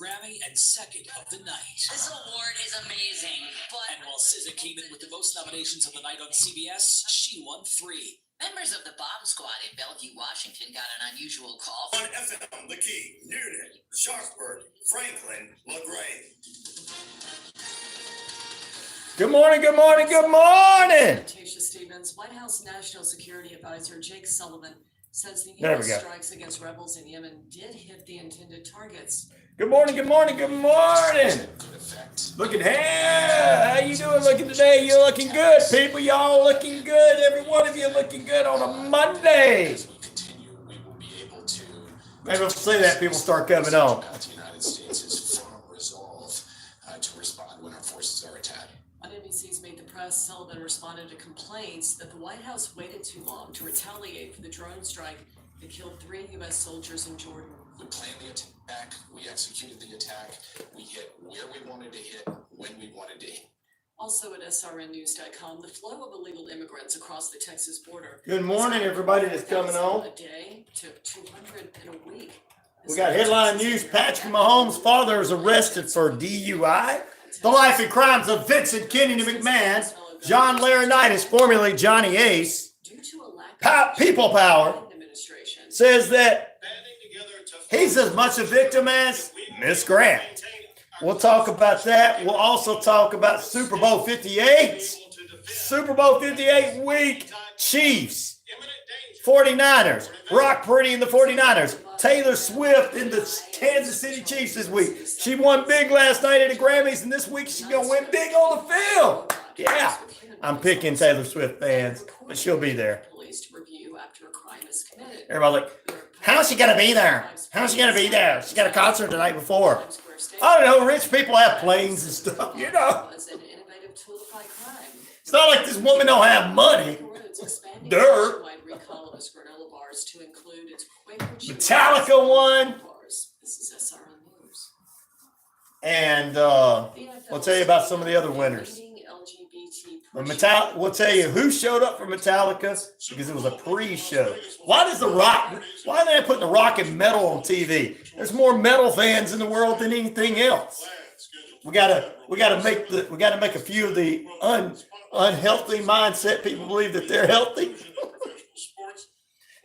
Grammy and second of the night. This award is amazing, but... And while SZA came in with the most nominations of the night on CBS, she won 3. Members of the Bomb Squad in Bellevue, Washington got an unusual call. On FM, The Key, Noonan, Sharpsburg, Franklin, LaGrange. Good morning, good morning, good morning. Tasha Stevens, White House National Security Advisor Jake Sullivan says the U.S. strikes against rebels in Yemen did hit the intended targets. Good morning, good morning, good morning. Looking here. How you doing looking today? You're looking good, people. Y'all looking good. Every one of you looking good on a Monday. Maybe I'll say that people start coming on. The United States is firm resolve to respond when our forces are attacked. On NBC's Meet the Press, Sullivan responded to complaints that the White House waited too long to retaliate for the drone strike that killed 3 U.S. soldiers in Jordan. We planned the attack, we executed the attack, we hit where we wanted to hit, when we wanted to hit. Also at srnnews.com, the flow of illegal immigrants across the Texas border. Good morning, everybody that's coming on. A day to 200 in a week. We got headline news. Patrick Mahomes' father is arrested for DUI. The life and crimes of Vincent Kennedy McMahon. John Laurinaitis, formerly Johnny Ace, People Power, says that he's as much a victim as Miss Grant. We'll talk about that. We'll also talk about Super Bowl 58. Super Bowl 58 week. Chiefs, 49ers, Brock Purdy and the 49ers, Taylor Swift in the Kansas City Chiefs this week. She won big last night at the Grammys, and this week she's going to win big on the field. Yeah, I'm picking Taylor Swift fans, but she'll be there. Everybody like, how's she going to be there? How's she going to be there? She got a concert the night before. I don't know, rich people have planes and stuff, you know. It's not like this woman don't have money. Dirt. Metallica won. And we'll tell you about some of the other winners. But we'll tell you who showed up for Metallica because it was a pre-show. Why are they putting the rock and metal on TV? There's more metal fans in the world than anything else. We gotta make a few of the unhealthy mindset people believe that they're healthy.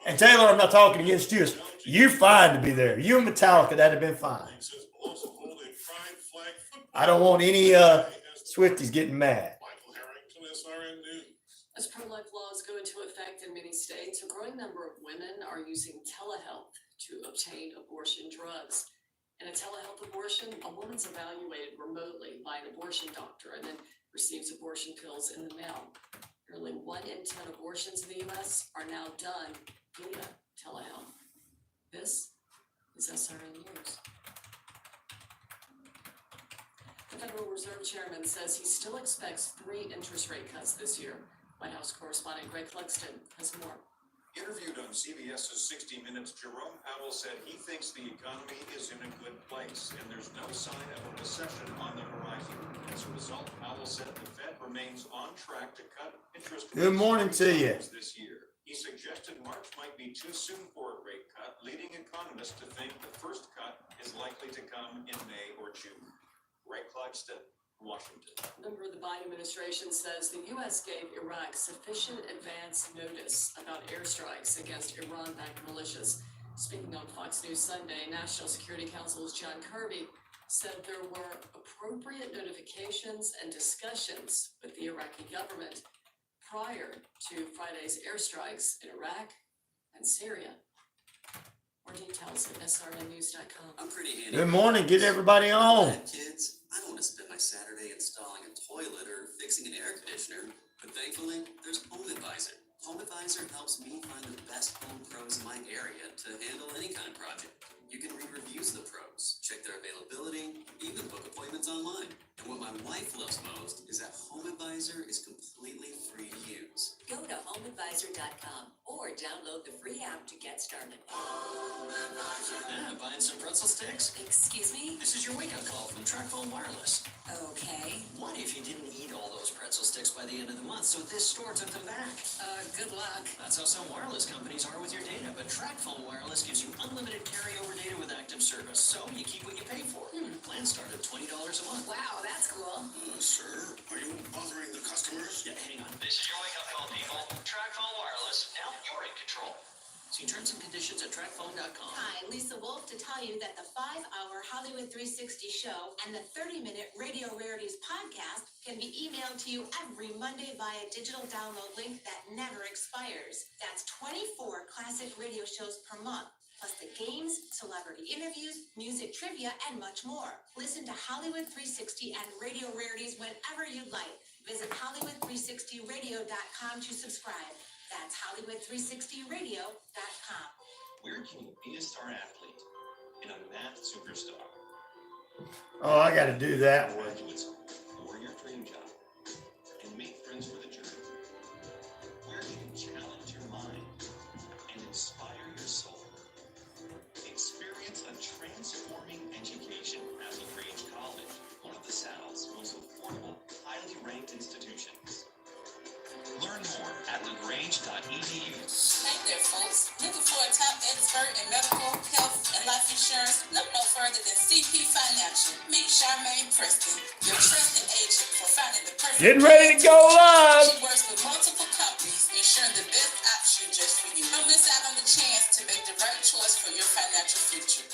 And Taylor, I'm not talking against you. You're fine to be there. You and Metallica, that'd have been fine. I don't want any Swifties getting mad. As pro-life laws go into effect in many states, a growing number of women are using telehealth to obtain abortion drugs. In a telehealth abortion, a woman's evaluated remotely by an abortion doctor and then receives abortion pills in the mail. Nearly 1 in 10 abortions in the U.S. are now done via telehealth. This is SRN News. The Federal Reserve Chairman says he still expects 3 interest rate cuts this year. White House correspondent Greg Clugston has more. Interviewed on CBS's 60 Minutes, Jerome Powell said he thinks the economy is in a good place and there's no sign of a recession on the horizon. As a result, Powell said the Fed remains on track to cut interest rates. Good morning to you. This year. He suggested March might be too soon for a rate cut, leading economists to think the first cut is likely to come in May or June. Greg Clugston, Washington. A member of the Biden administration says the U.S. gave Iraq sufficient advance notice about airstrikes against Iran-backed militias. Speaking on Fox News Sunday, National Security Council's John Kirby said there were appropriate notifications and discussions with the Iraqi government prior to Friday's airstrikes in Iraq and Syria. More details at srnnews.com. I'm pretty handy. Good morning. Get everybody on. Kids, I don't want to spend my Saturday installing a toilet or fixing an air conditioner, but thankfully, there's HomeAdvisor. HomeAdvisor helps me find the best home pros in my area to handle any kind of project. You can read reviews of the pros, check their availability, even book appointments online. And what my wife loves most is that HomeAdvisor is completely free to use. Go to HomeAdvisor.com or download the free app to get started. Buying some pretzel sticks? Excuse me? This is your wake-up call from TrackPhone Wireless. Okay. What if you didn't eat all those pretzel sticks by the end of the month, so this store took them back? Good luck. That's how some wireless companies are with your data, but TrackPhone Wireless gives you unlimited carryover data with active service, so you keep what you pay for. See terms and conditions at trackphone.com. Hi, Lisa Wolf to tell you that the 5-hour Hollywood 360 show and the 30-minute Radio Rarities podcast can be emailed to you every Monday via digital download link that never expires. That's 24 classic radio shows per month, plus the games, celebrity interviews, music trivia, and much more. Listen to Hollywood 360 and Radio Rarities whenever you'd like. Visit Hollywood360radio.com to subscribe. That's Hollywood360radio.com. Where can you be a star athlete in a math superstar? Oh, I got to do that one. Graduate school or your dream job and make friends for the journey. Where can you challenge your mind and inspire your soul? Experience a transforming education at LaGrange College, one of the South's most affordable, highly ranked institutions. Learn more at lagrange.edu. Hey there, folks. Looking for a top expert in medical, health, and life insurance? Look no further than CP Financial. Meet Charmaine Preston, your trusted agent for finding the perfect. Getting ready to go live. She works with multiple companies, ensuring the best option just for you. Don't miss out on the chance to make the right choice for your financial future.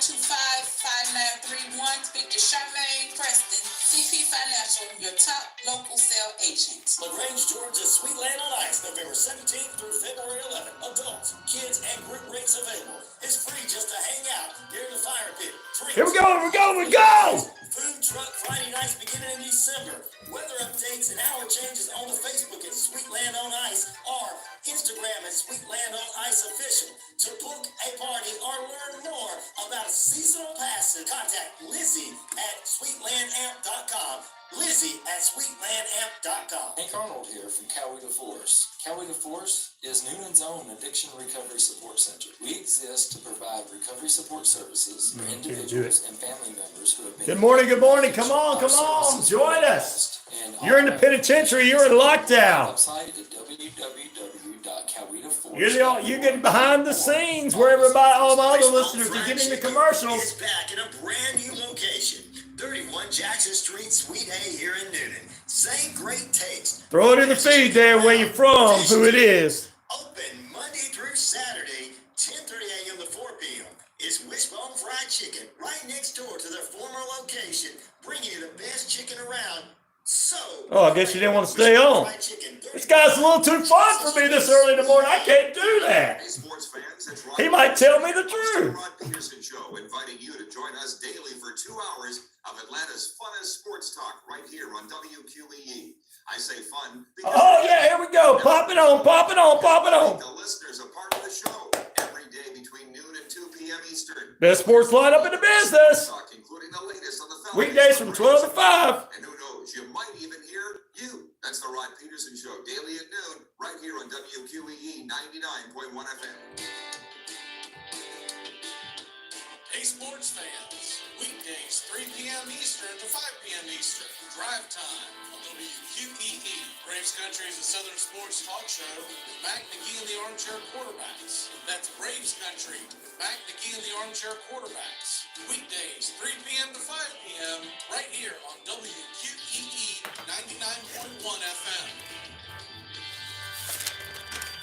706-525-5931. Speak to Charmaine Preston, CP Financial, your top local sale agent. LaGrange, Georgia, Sweetland on Ice, November 17th through February 11th. Adults, kids, and group rates available. It's free just to hang out near the fire pit. Here we go. Food truck Friday nights beginning in December. Weather updates and hour changes on the Facebook at Sweetland on Ice or Instagram at Sweetland on Ice Official. To book a party or learn more about seasonal passes, contact Lizzie at sweetlandamp.com. Lizzie at sweetlandamp.com. Hank Arnold here from Coweta Force. Coweta Force is Noonan's own addiction recovery support center. We exist to provide recovery support services for individuals and family members who have been. Good morning. Come on. Join us. You're in the penitentiary. You're in lockdown. Website at www.cowetaforce.org. You're getting behind the scenes where everybody, all my other listeners are getting the commercials. It's back in a brand new location. 31 Jackson Street, Suite A here in Newnan. Same great taste. Throw it in the feed there where you're from, who it is. Open Monday through Saturday, 10:30 a.m. to 4 p.m. It's Wishbone Fried Chicken, right next door to their former location, bringing you the best chicken around. Oh, I guess you didn't want to stay on. This guy's a little too fun for me this early in the morning. I can't do that. Hey, sports fans, it's He might tell me the truth. Rod Peterson Show, inviting you to join us daily for 2 hours of Atlanta's funnest sports talk right here on WQEE. I say fun because Oh, yeah, here we go. Pop it on. the listeners a part of the show every day between noon and 2 p.m. Eastern. Best sports lineup in the business. Talk, including the latest on the Falcons. Weekdays from 12 to 5. And who knows, you might even hear you. That's the Rod Peterson Show, daily at noon, right here on WQEE 99.1 FM. Hey, sports fans. Weekdays, 3 p.m. Eastern to 5 p.m. Eastern. Drive time on WQEE. Braves Country is a Southern sports talk show with Mac McGee and the Armchair Quarterbacks. That's Braves Country with Mac McGee and the Armchair Quarterbacks. Weekdays, 3 p.m. to 5 p.m. right here on WQEE 99.1 FM.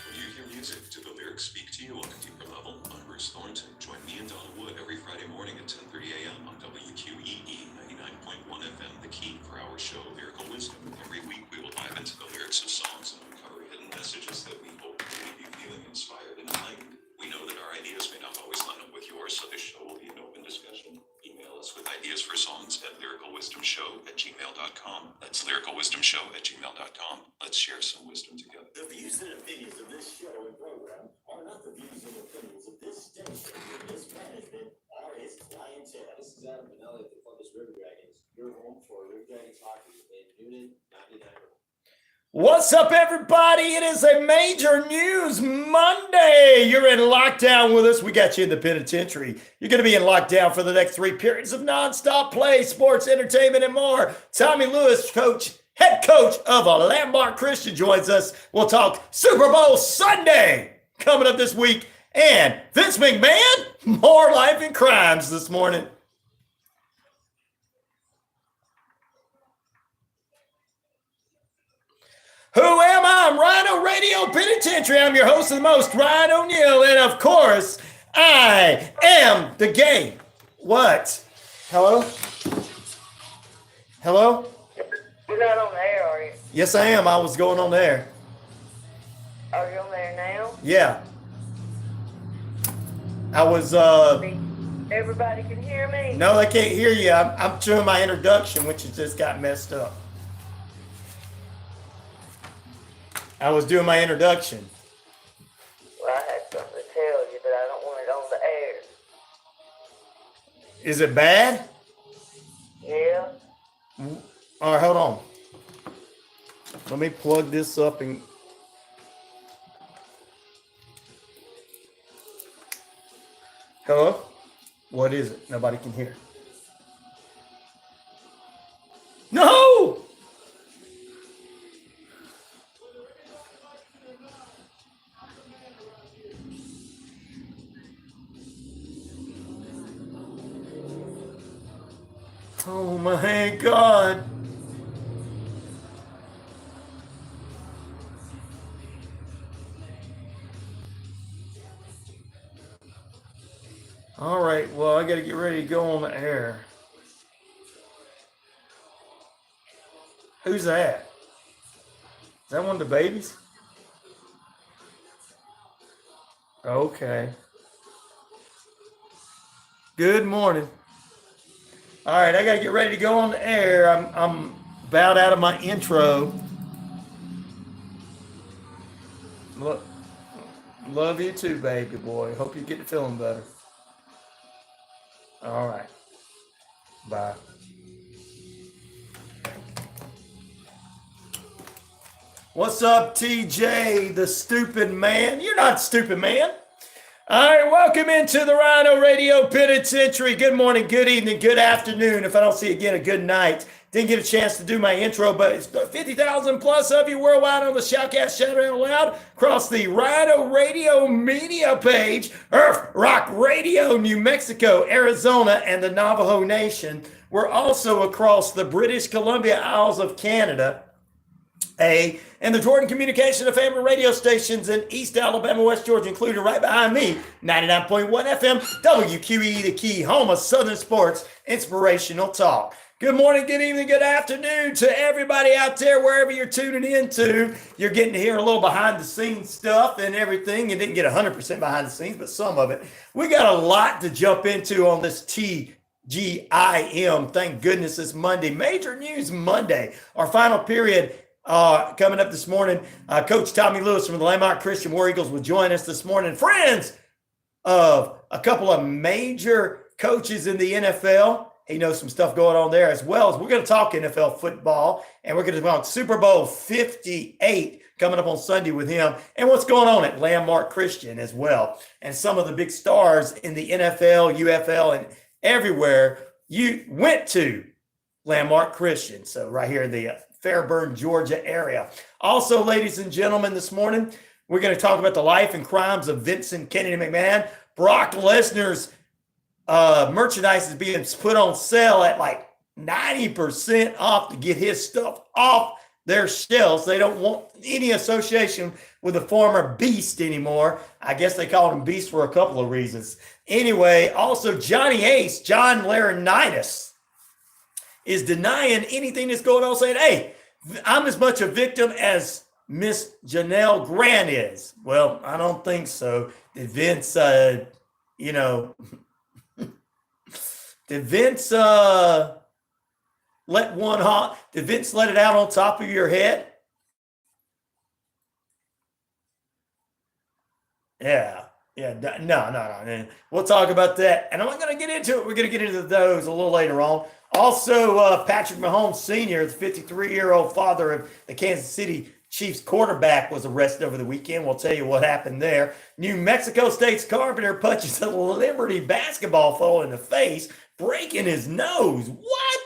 When you hear music, do the lyrics speak to you on a deeper level? I'm Bruce Thornton. Join me and Donna Wood every Friday morning at 10:30 a.m. on WQEE 99.1 FM, the key for our show, Lyrical Wisdom. Every week we will dive into the lyrics of songs and uncover hidden messages that we hope will leave you feeling inspired and enlightened. We know that our ideas may not always line up with yours, so this show will be an open discussion. Email us with ideas for songs at lyricalwisdomshow@gmail.com. That's lyricalwisdomshow@gmail.com. Let's share some wisdom together. The views and opinions of this show and program are not the views and opinions of this station, this management, or its clientele. This is Adam Benelli of the Columbus River Dragons. Your home for River Dragons hockey in Newnan, 99. What's up, everybody? It is a major news Monday. You're in lockdown with us. We got you in the penitentiary. You're going to be in lockdown for the next 3 periods of nonstop play, sports, entertainment, and more. Tommy Lewis, head coach of a Landmark Christian, joins us. We'll talk Super Bowl Sunday coming up this week. And Vince McMahon, more life and crimes this morning. Who am I? from RyanORadio Penitentiary. I'm your host of the most, Neal, and of course, I am the game. What? Hello? Hello? You're not on the air, are you? Yes, I am. I was going on there. Are you on there now? Yeah. I was, Everybody can hear me? No, they can't hear you. I'm doing my introduction, which has just got messed up. I was doing my introduction. Well, I had something to tell you, but I don't want it on the air. Is it bad? Yeah? All right, hold on. Let me plug this up and... Hello? What is it? Nobody can hear. No! Oh my God. All right, well, I got to get ready to go on the air. Who's that? Is that one of the babies? Okay. Good morning. All right, I got to get ready to go on the air. I'm about out of my intro. Look, love you too, baby boy. Hope you get feeling better. All right. Bye. What's up, TJ, the stupid man? You're not stupid, man. All right, welcome into the RyanORadio Penitentiary. Good morning, good evening, good afternoon. If I don't see you again, a good night. Didn't get a chance to do my intro, but it's 50,000 plus of you worldwide on the Shoutcast Shout Out Loud across the RyanORadio media page, Earth Rock Radio, New Mexico, Arizona, and the Navajo Nation. We're also across the British Columbia Isles of Canada, and the Jordan Communication and Family radio stations in East Alabama, West Georgia, including right behind me, 99.1 FM, WQEE, the key, home of Southern Sports, inspirational talk. Good morning, good evening, good afternoon to everybody out there, wherever you're tuning into. You're getting to hear a little behind-the-scenes stuff and everything. You didn't get 100% behind the scenes, but some of it. We got a lot to jump into on this TGIM. Thank goodness it's Monday. Major News Monday. Our final period coming up this morning. Coach Tommy Lewis from the Landmark Christian War Eagles will join us this morning. Friends of a couple of major coaches in the NFL. He knows some stuff going on there, as well as we're going to talk NFL football, and we're going to talk Super Bowl 58 coming up on Sunday with him, and what's going on at Landmark Christian as well, and some of the big stars in the NFL, UFL, and everywhere. You went to Landmark Christian, so right here in the Fairburn, Georgia area. Also, ladies and gentlemen, this morning, we're going to talk about the life and crimes of Vincent Kennedy McMahon. Brock Lesnar's merchandise is being put on sale at like 90% off to get his stuff off their shelves. They don't want any association with the former Beast anymore. I guess they called him Beast for a couple of reasons. Anyway, also Johnny Ace, John Laurinaitis, is denying anything that's going on, saying, hey, I'm as much a victim as Miss Janelle Grant is. Well, I don't think so. Did Vince, did Vince did Vince let it out on top of your head? Yeah. No. We'll talk about that. And I'm not going to get into it. We're going to get into those a little later on. Also, Patrick Mahomes Sr., the 53-year-old father of the Kansas City Chiefs quarterback, was arrested over the weekend. We'll tell you what happened there. New Mexico State's carpenter punches a Liberty basketball foul in the face, breaking his nose. What?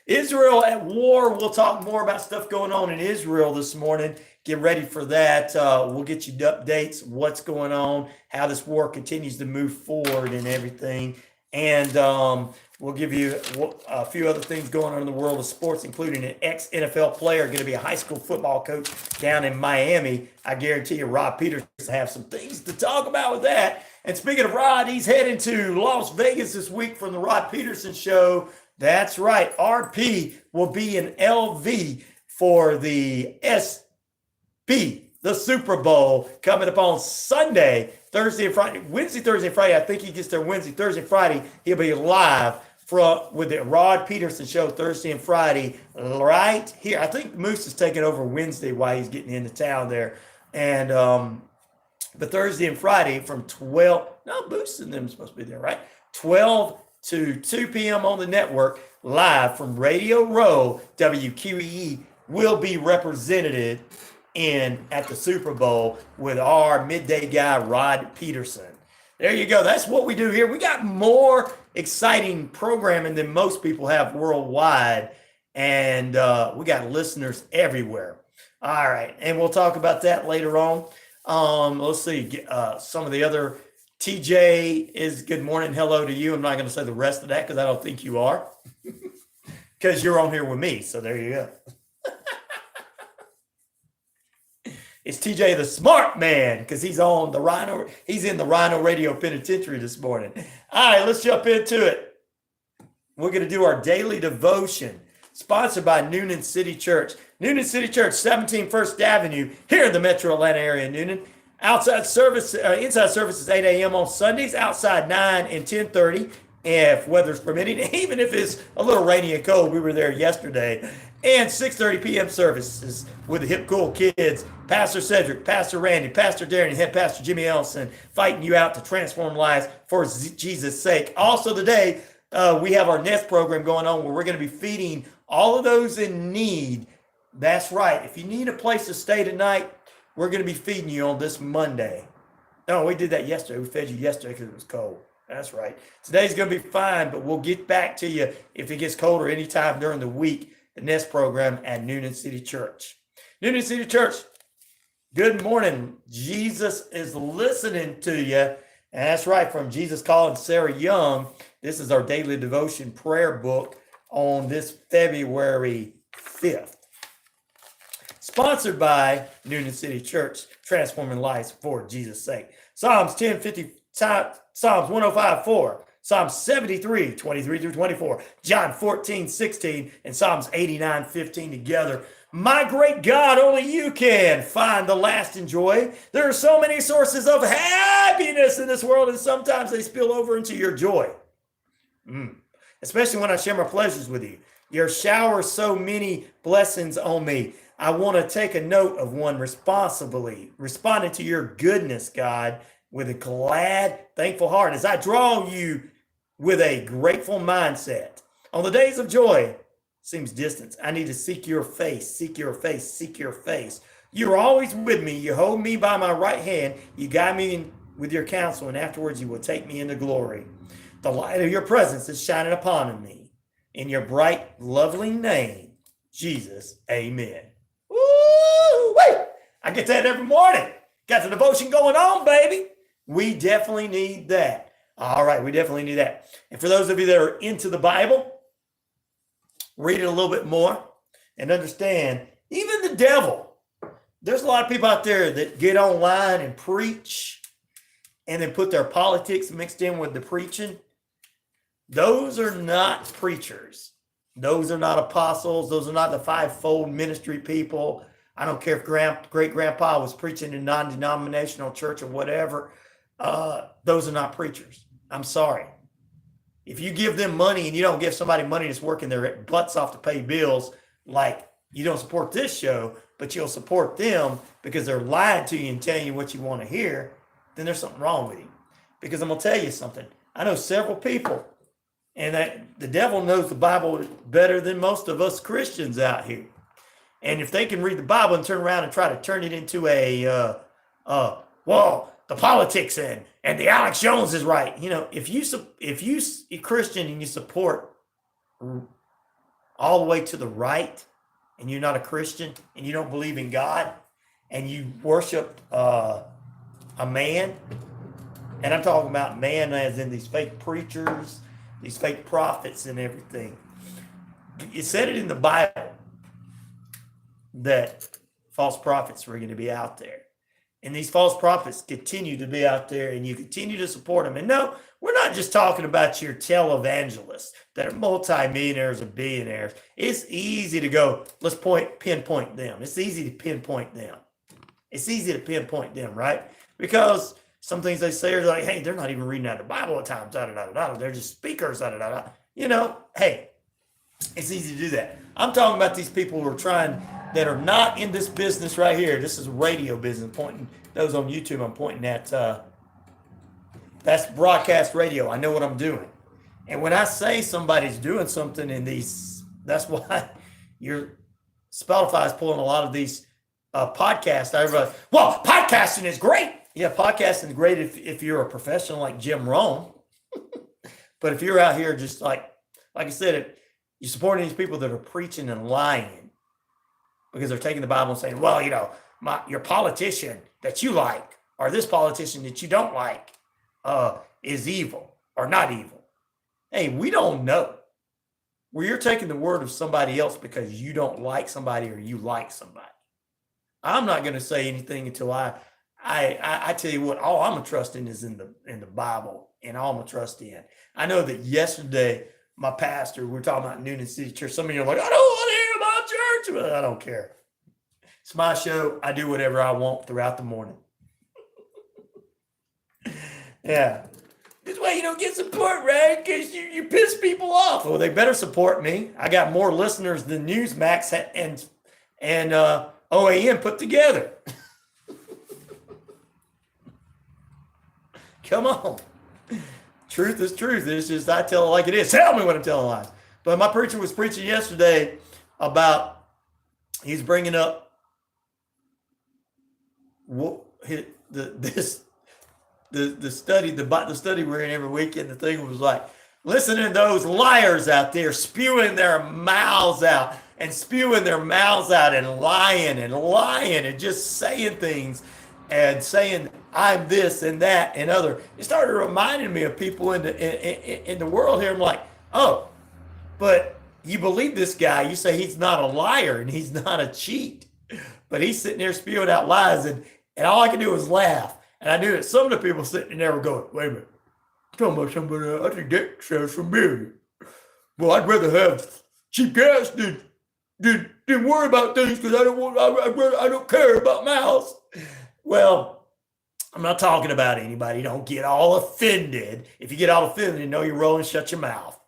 Israel at war. We'll talk more about stuff going on in Israel this morning. Get ready for that. We'll get you updates, what's going on, how this war continues to move forward and everything. And We'll give you a few other things going on in the world of sports, including an ex-NFL player going to be a high school football coach down in Miami. I guarantee you Rod Peterson will have some things to talk about with that. And speaking of Rod, he's heading to Las Vegas this week from the Rod Peterson Show. That's right. RP will be in LV for the SB, the Super Bowl, coming up on Sunday, Thursday and Friday. Wednesday, Thursday, and Friday. I think he gets there Wednesday, Thursday, Friday. He'll be live with the Rod Peterson Show Thursday and Friday right here. I think Moose is taking over Wednesday while he's getting into town there. And but Thursday and Friday from 12, no, Moose and them are supposed to be there, right? 12 to 2 p.m. on the network, live from Radio Row. WQEE will be represented at the Super Bowl with our midday guy, Rod Peterson. There you go. That's what we do here. We got more exciting programming than most people have worldwide, and we got listeners everywhere. All right, and we'll talk about that later on. Let's see. Some of the other TJ is good morning. Hello to you. I'm not going to say the rest of that because I don't think you are, because you're on here with me. So there you go. It's TJ the smart man because he's on the Rhino. He's in the RyanORadio Penitentiary this morning. All right, let's jump into it. We're going to do our daily devotion, sponsored by Noonan City Church. Noonan City Church, 17 First Avenue, here in the Metro Atlanta area, Noonan. Inside service is 8 a.m. on Sundays. Outside 9 and 10:30, if weather's permitting. Even if it's a little rainy and cold, we were there yesterday. And 6:30 p.m. services with the hip cool kids. Pastor Cedric, Pastor Randy, Pastor Darren, and Head Pastor Jimmy Ellison fighting you out to transform lives for Jesus' sake. Also today, we have our Nest program going on where we're going to be feeding all of those in need. That's right. If you need a place to stay tonight, we're going to be feeding you on this Monday. No, we did that yesterday. We fed you yesterday because it was cold. That's right. Today's going to be fine, but we'll get back to you if it gets colder anytime during the week. The Nest program at Noonan City Church. Noonan City Church, good morning. Jesus is listening to you. And that's right, from Jesus Calling Sarah Young. This is our daily devotion prayer book on this February 5th. Sponsored by Noonan City Church, transforming lives for Jesus' sake. Psalms 10:50, Psalms 105:4. Psalm 73, 23 through 24, John 14, 16, and Psalms 89, 15 together. My great God, only you can find the lasting joy. There are so many sources of happiness in this world, and sometimes they spill over into your joy. Especially when I share my pleasures with you. You shower so many blessings on me. I want to take a note of one responsibly, responding to your goodness, God, with a glad, thankful heart as I draw you with a grateful mindset. On the days of joy, seems distant. I need to seek your face, seek your face, seek your face. You're always with me. You hold me by my right hand. You guide me with your counsel, and afterwards you will take me into glory. The light of your presence is shining upon me. In your bright, lovely name, Jesus, amen. Woo-wee! I get that every morning. Got the devotion going on, baby. We definitely need that. All right, we definitely need that. And for those of you that are into the Bible, read it a little bit more and understand, even the devil, there's a lot of people out there that get online and preach and then put their politics mixed in with the preaching. Those are not preachers. Those are not apostles. Those are not the fivefold ministry people. I don't care if great-grandpa was preaching in a non-denominational church or whatever. Those are not preachers. I'm sorry. If you give them money and you don't give somebody money that's working their butts off to pay bills, like you don't support this show, but you'll support them because they're lying to you and telling you what you want to hear, then there's something wrong with you. Because I'm going to tell you something. I know several people, and that the devil knows the Bible better than most of us Christians out here. And if they can read the Bible and turn around and try to turn it into the politics and the Alex Jones is right. You know, if you a Christian and you support all the way to the right, and you're not a Christian and you don't believe in God, and you worship a man, and I'm talking about man as in these fake preachers these fake prophets and everything. It said it in the Bible that false prophets were going to be out there. And these false prophets continue to be out there, and you continue to support them. And no, we're not just talking about your televangelists that are multimillionaires or billionaires. It's easy to go, let's pinpoint them. It's easy to pinpoint them. It's easy to pinpoint them, right? Because some things they say are like, hey, they're not even reading out the Bible at times. They're just speakers. Hey, it's easy to do that. I'm talking about these people who are trying, that are not in this business right here. This is a radio business. Pointing those on YouTube, I'm pointing at, that's broadcast radio. I know what I'm doing. And when I say somebody's doing something in these, that's why your Spotify is pulling a lot of these podcasts. Everybody, well, podcasting is great. Yeah, podcasting is great if you're a professional like Jim Rome. But if you're out here just like I said, you're supporting these people that are preaching and lying because they're taking the Bible and saying, well, your politician that you like or this politician that you don't like is evil or not evil. Hey, we don't know. Where you're taking the word of somebody else because you don't like somebody or you like somebody. I'm not going to say anything until I tell you what, all I'm going to trust in is in the Bible, and all I'm going to trust in. I know that yesterday, my pastor, we were talking about Noonan City Church. Some of you are like, I don't want to hear about church. Well, I don't care. It's my show. I do whatever I want throughout the morning. Yeah. This way you don't get support, right? Because you piss people off. Well, they better support me. I got more listeners than Newsmax and OAN put together. Come on. Truth is truth. It's just I tell it like it is. Tell me when I'm telling lies. But my preacher was preaching yesterday about, he's bringing up the study we're in every weekend. The thing was like, listening to those liars out there spewing their mouths out and lying and just saying things and saying I'm this and that and other. It started reminding me of people in the world here. I'm like, oh, but you believe this guy. You say he's not a liar and he's not a cheat, but he's sitting there spewing out lies, and all I could do was laugh. And I knew that some of the people sitting there were going, wait a minute, talking about somebody else. I think that sounds familiar. Well, I'd rather have cheap gas than worry about things because I don't care about my house. Well, I'm not talking about anybody. Don't get all offended. If you get all offended, you know you're rolling, shut your mouth.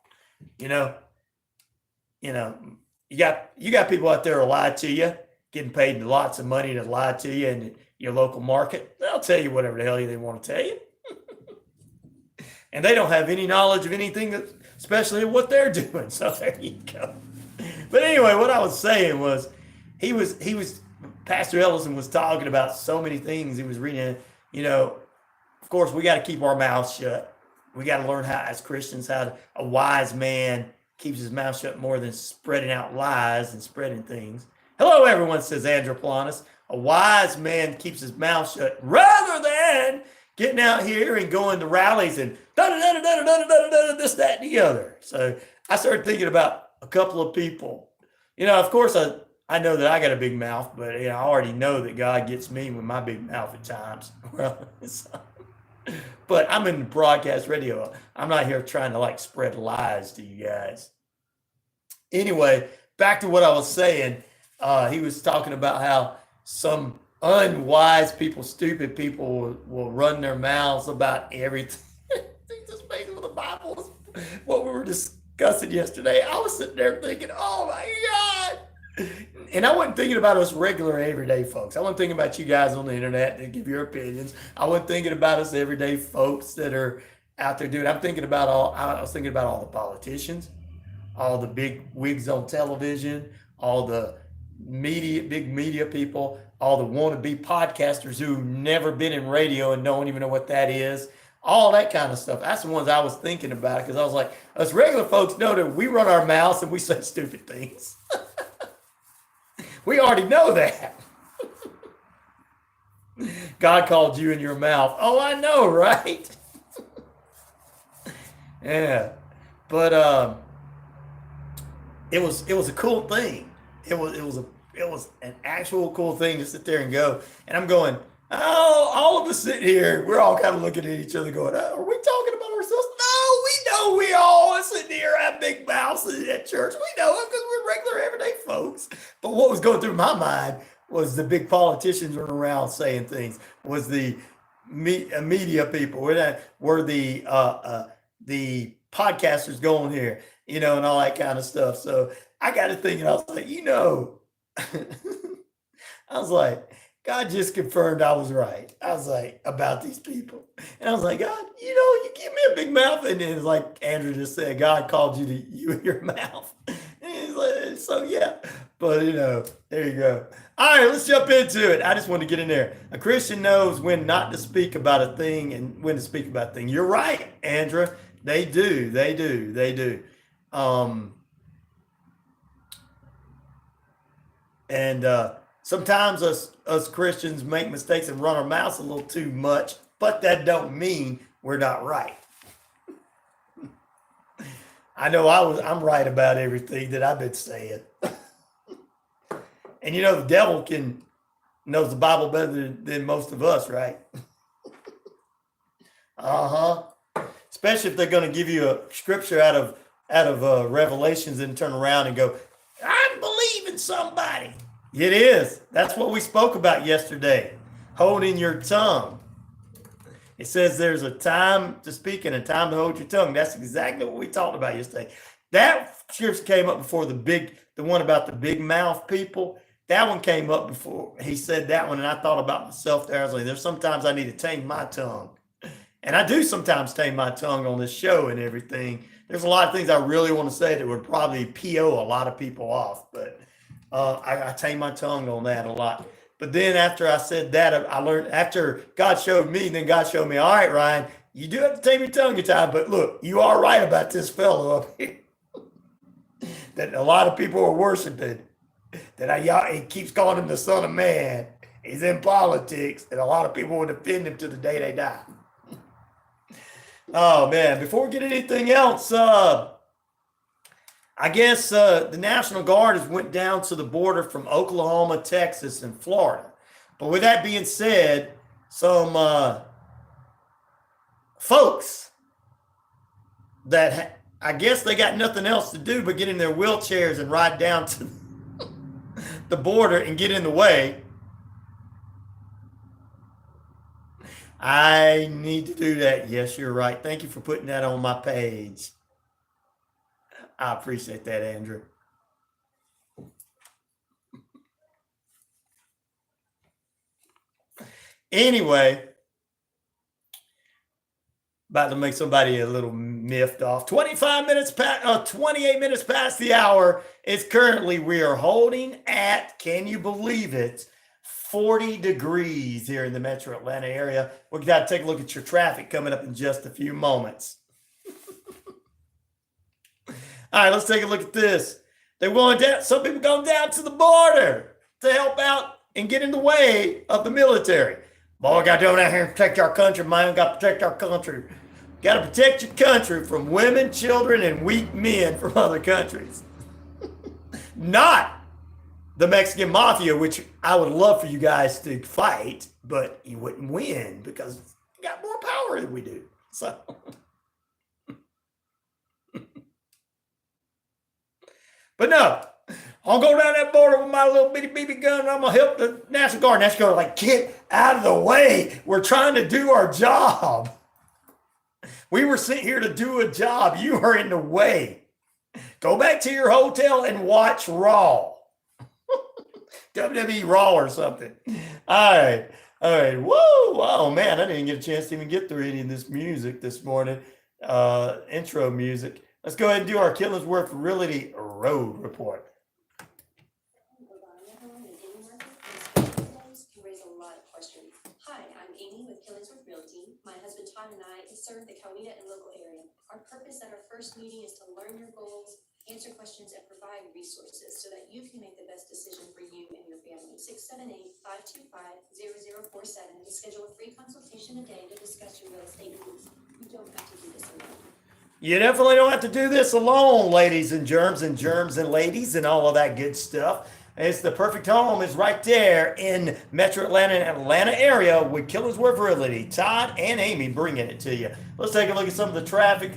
You got people out there who lie to you, getting paid lots of money to lie to you in your local market. They'll tell you whatever the hell they want to tell you. And they don't have any knowledge of anything, especially what they're doing. So there you go. But anyway, what I was saying was, Pastor Ellison was talking about so many things. He was reading, of course, we got to keep our mouths shut. We got to learn how, as Christians, how a wise man keeps his mouth shut more than spreading out lies and spreading things. Hello, everyone, says Androplanis. A wise man keeps his mouth shut rather than getting out here and going to rallies and this, that, and the other. So I started thinking about a couple of people. Of course, I know that I got a big mouth, but I already know that God gets me with my big mouth at times. But I'm in broadcast radio. I'm not here trying to spread lies to you guys. Anyway, back to what I was saying. He was talking about how some unwise people, stupid people will run their mouths about everything. This makes with the Bible. What we were discussing yesterday, I was sitting there thinking, oh my God. And I wasn't thinking about us regular everyday folks. I wasn't thinking about you guys on the internet that give your opinions. I wasn't thinking about us everyday folks that are out there doing. I was thinking about all the politicians, all the big wigs on television, all the big media people, all the wannabe podcasters who've never been in radio and don't even know what that is, all that kind of stuff. That's the ones I was thinking about, because I was like, us regular folks know that we run our mouths and we say stupid things. We already know that. God called you in your mouth. Oh, I know, right? Yeah. But it was a cool thing. It was an actual cool thing to sit there and go. And I'm going, oh, all of us sitting here, we're all kind of looking at each other going, oh, are we talking about ourselves? No, we know we all sitting here have big mouths at church. We know it because we're regular everyday folks. But what was going through my mind was the big politicians running around saying things, was the media people, were the podcasters going here, and all that kind of stuff. So I got to thinking, I was like, I was like, God just confirmed I was right. I was like, about these people. And I was like, God, you give me a big mouth. And then it's like Andrew just said, God called you to you in your mouth. And he's like, so yeah. But there you go. All right, let's jump into it. I just want to get in there. A Christian knows when not to speak about a thing and when to speak about a thing. You're right, Andrea. They do. And sometimes us Christians make mistakes and run our mouths a little too much, but that don't mean we're not right. I know I'm right about everything that I've been saying. And the devil knows the Bible better than most of us, right? Especially if they're going to give you a scripture out of Revelations and turn around and go, I believe in somebody. It is. That's what we spoke about yesterday. Holding your tongue. It says there's a time to speak and a time to hold your tongue. That's exactly what we talked about yesterday. That scripture came up before the one about the big mouth people. That one came up before he said that one, and I thought about myself there. I was like, there's sometimes I need to tame my tongue. And I do sometimes tame my tongue on this show and everything. There's a lot of things I really want to say that would probably PO a lot of people off, but I tame my tongue on that a lot. But then after I said that, I learned, after God showed me, then God showed me, all right, Ryan, you do have to tame your tongue at times, but look, you are right about this fellow up here that a lot of people are worshiping, that he keeps calling him the Son of Man. He's in politics, and a lot of people will defend him to the day they die. Oh, man, before we get anything else, I guess the National Guard has went down to the border from Oklahoma, Texas, and Florida. But with that being said, some folks that I guess they got nothing else to do but get in their wheelchairs and ride down to the border and get in the way. I need to do that. Yes, you're right. Thank you for putting that on my page. I appreciate that, Andrew. Anyway, about to make somebody a little miffed off. 28 minutes past the hour. It's currently, we are holding at, can you believe it, 40 degrees here in the metro Atlanta area. We've got to take a look at your traffic coming up in just a few moments. All right, let's take a look at this. Some people going down to the border to help out and get in the way of the military. Boy, we got to go down here and protect our country, man. We got to protect our country. Got to protect your country from women, children, and weak men from other countries. Not the Mexican mafia, which I would love for you guys to fight, but you wouldn't win because you got more power than we do. So, but no, I'll go down that border with my little bitty BB gun and I'm going to help the National Guard. National Guard, like, get out of the way. We're trying to do our job. We were sent here to do a job. You are in the way. Go back to your hotel and watch Raw. WWE Raw or something. All right. Woo. Oh, man, I didn't get a chance to even get through any of this music this morning. Intro music. Let's go ahead and do our Killingsworth Realty Road Report. Hi, I'm Amy with Killingsworth Realty. My husband Todd and I serve the Coweta and local area. Our purpose at our first meeting is to learn your goals, answer questions, and provide resources so that you can make the best decision for you and your family. 678-525-0047 to schedule a free consultation today to discuss your real estate needs. You don't have to do this alone. You definitely don't have to do this alone, ladies and germs and ladies and all of that good stuff. It's the perfect home is right there in Metro Atlanta and Atlanta area with Killersworth Realty. Todd and Amy bringing it to you. Let's take a look at some of the traffic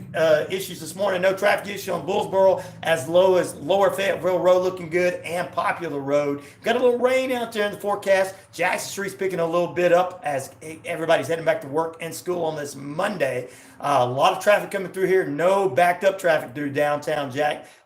issues this morning. No traffic issue on Bullsboro, as low as Lower Fayetteville Road looking good, and Popular Road. Got a little rain out there in the forecast. Jackson Street's picking a little bit up as everybody's heading back to work and school on this Monday. A lot of traffic coming through here. No backed up traffic through downtown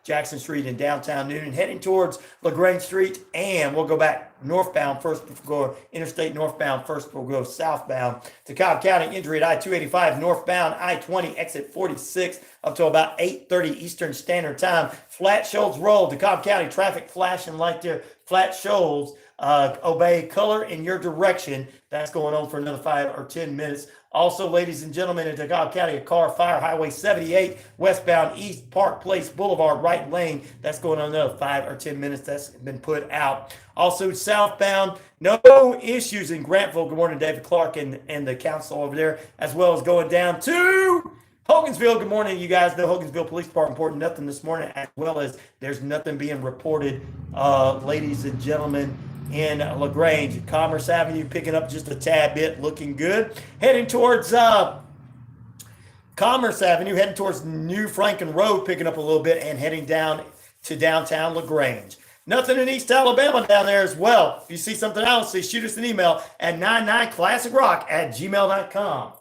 Jackson Street and downtown Newnan. Heading towards LaGrange Street, and we'll go back northbound first before go interstate northbound first. We'll go southbound to Cobb County. Injury at I-285 northbound, I-20 exit 46 up to about 8:30 Eastern Standard Time. Flat Shoals Road to Cobb County. Traffic flashing light there. Flat Shoals. Obey color in your direction. That's going on for another 5 or 10 minutes. Also, ladies and gentlemen, in DeKalb County, a car fire, Highway 78, westbound East Park Place Boulevard, right lane. That's going on another 5 or 10 minutes. That's been put out. Also, southbound, no issues in Grantville. Good morning, David Clark and the council over there, as well as going down to Hogansville. Good morning, you guys. The Hogansville Police Department reporting nothing this morning, as well as there's nothing being reported, ladies and gentlemen, in LaGrange. Commerce Avenue picking up just a tad bit, looking good. Heading towards Commerce Avenue, heading towards New Franklin Road, picking up a little bit, and heading down to downtown LaGrange. Nothing in East Alabama down there as well. If you see something else, shoot us an email at 99classicrock@gmail.com.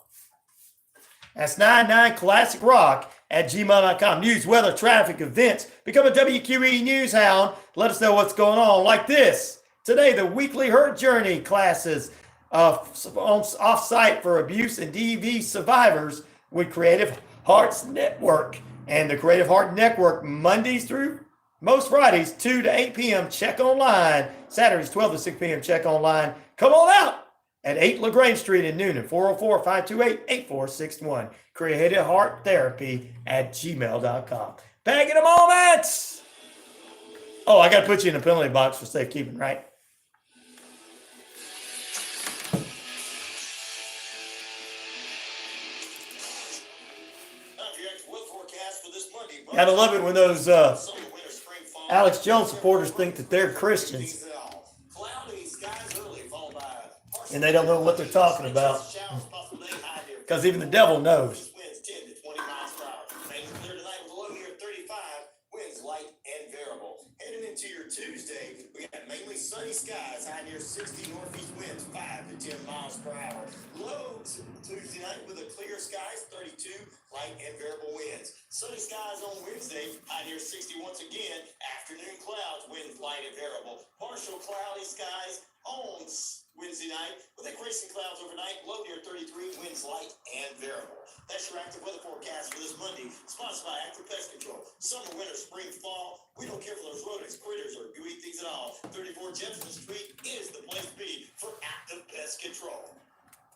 That's 99classicrock@gmail.com. News, weather, traffic, events. Become a WQEE News Hound. Let us know what's going on, like this. Today, the weekly Hurt Journey classes off-site for abuse and DV survivors with Creative Hearts Network. And the Creative Heart Network, Mondays through most Fridays, 2 to 8 p.m. Check online. Saturdays, 12 to 6 p.m. Check online. Come on out at 8 LaGrange Street in Newnan, 404-528-8461. Creative Heart Therapy @gmail.com. Back in a moment. Oh, I got to put you in a penalty box for safekeeping, right? Gotta love it when those Alex Jones supporters think that they're Christians and they don't know what they're talking about, because even the devil knows. Tuesday, we got mainly sunny skies, high near 60, northeast winds 5 to 10 miles per hour. Lows Tuesday night with a clear skies, 32, light and variable winds. Sunny skies on Wednesday, high near 60 once again. Afternoon clouds, winds light and variable. Partial cloudy skies on Wednesday night with increasing clouds overnight, low near 33, winds light and variable. That's your active weather forecast for this Monday, sponsored by Active Pest Control. Summer, winter, spring, fall, we don't care for those rodents, critters, or gooey things at all. 34 Jefferson Street is the place to be for Active Pest Control.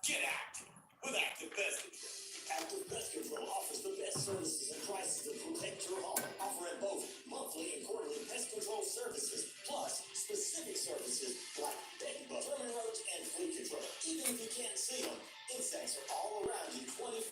Get active with Active Pest Control. Active Pest Control offers the best services and prices to protect your home, offering both monthly and quarterly pest control services, plus specific services like bedbug, vermin roach, and flea control. Even if you can't see them, insects are all around you 24/7.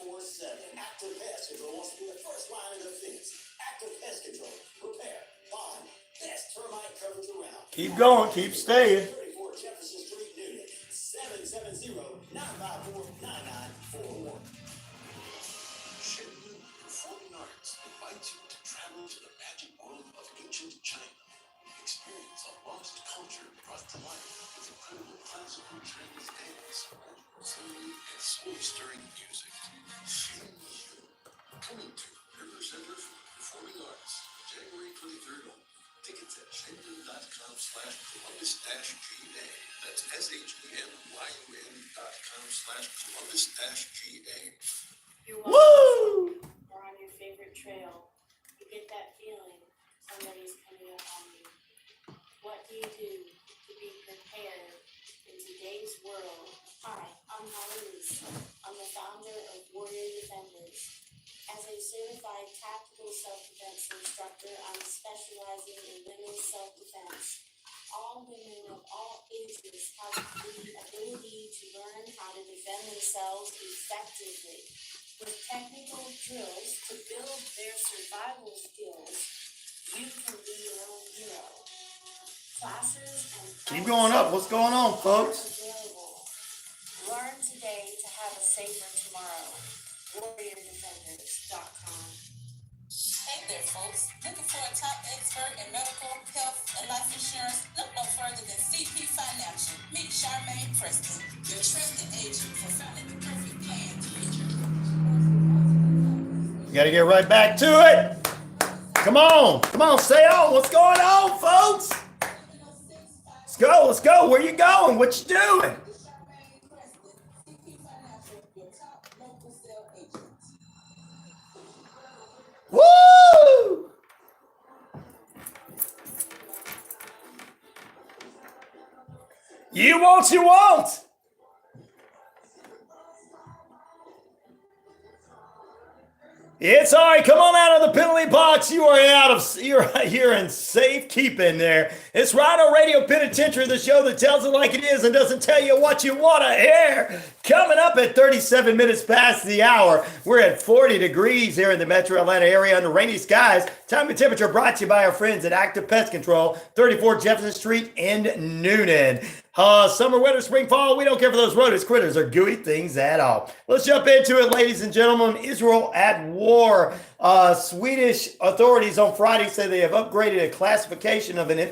Active Pest Control wants to be the first line of defense. Active Pest Control. Repair, bond, best termite coverage around. Keep going, keep staying. 34 Jefferson Street, Newnan. 770-954-9941. Shenmue Performing Arts invites you to travel to the magic world of ancient China. Experience a lost culture brought to life with incredible classical Chinese dance, singing, and soul-stirring music. Shenmue. Coming to River Center for Performing Arts, January 23rd. Tickets at shenmue.com/Columbus-GA. That's SHENYUN.com/Columbus-GA. You're Woo! or on your favorite trail, you get that feeling somebody's coming up on you. What do you do to be prepared in today's world? Hi, I'm Halise. I'm the founder of Warrior Defenders. As a certified tactical self-defense instructor, I'm specializing in women's self-defense. All women of all ages have the ability to learn how to defend themselves effectively. With technical drills to build their survival skills, you can be your own hero. Classes and Keep going up. What's going on, folks? available. Learn today to have a safer tomorrow. WarriorDefenders.com. Hey there, folks. Looking for a top expert in medical, health, and life insurance? Look no further than CP Financial. Meet Charmaine Preston, your trusted agent for finding the perfect plan to meet your You got to get right back to it. Come on, stay on. What's going on, folks? Let's go. Where you going? What you doing? Woo! You want, you won't. It's all right. Come on out of the penalty box. You're here in safekeeping there. It's RyanORadio Penitentiary, the show that tells it like it is and doesn't tell you what you want to hear. Coming up at 37 minutes past the hour. We're at 40 degrees here in the metro Atlanta area under rainy skies. Time and temperature brought to you by our friends at Active Pest Control, 34 Jefferson Street in Noonan. Summer, winter, spring, fall, we don't care for those rodents, critters, or gooey things at all. Let's jump into it, ladies and gentlemen. Israel at war. Swedish authorities on Friday say they have upgraded a classification of an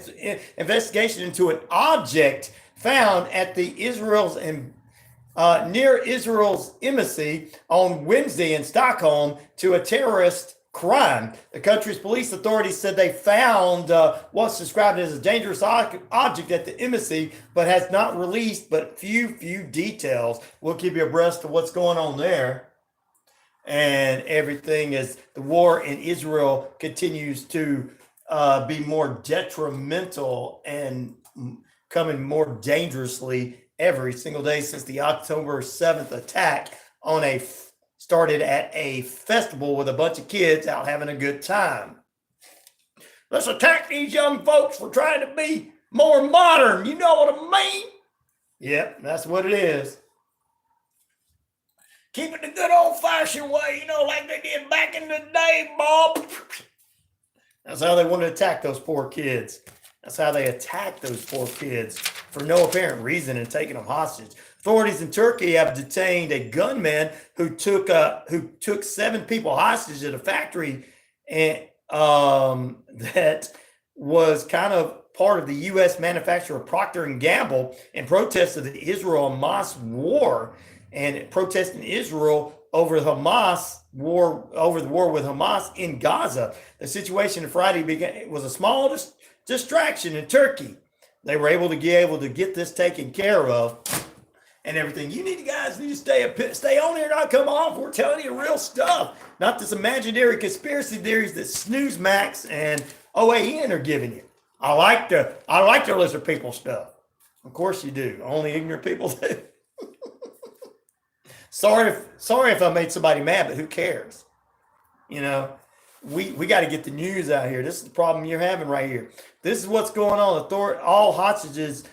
investigation into an object found at the near Israel's embassy on Wednesday in Stockholm to a terrorist crime. The country's police authorities said they found what's described as a dangerous object at the embassy, but has not released but few details. We'll keep you abreast of what's going on there and everything as the war in Israel continues to be more detrimental and coming more dangerously every single day since the October 7th attack on started at a festival with a bunch of kids out having a good time. Let's attack these young folks for trying to be more modern. You know what I mean? Yep, that's what it is. Keep it the good old-fashioned way, like they did back in the day, Bob. That's how they want to attack those poor kids. That's how they attack those poor kids for no apparent reason and taking them hostage. Authorities in Turkey have detained a gunman who took 7 people hostage at a factory and that was kind of part of the U.S. manufacturer Procter & Gamble in protest of the Israel-Hamas war and protesting Israel over the war with Hamas in Gaza. The situation on Friday was a small distraction in Turkey. They were able to get this taken care of. And everything. You guys need to stay on here, not come off. We're telling you real stuff, not this imaginary conspiracy theories that Snooze Max and OAN are giving you. I like to listen to people stuff. Of course you do. Only ignorant people do. Sorry if I made somebody mad, but who cares? We got to get the news out here. This is the problem you're having right here. This is what's going on. All hostages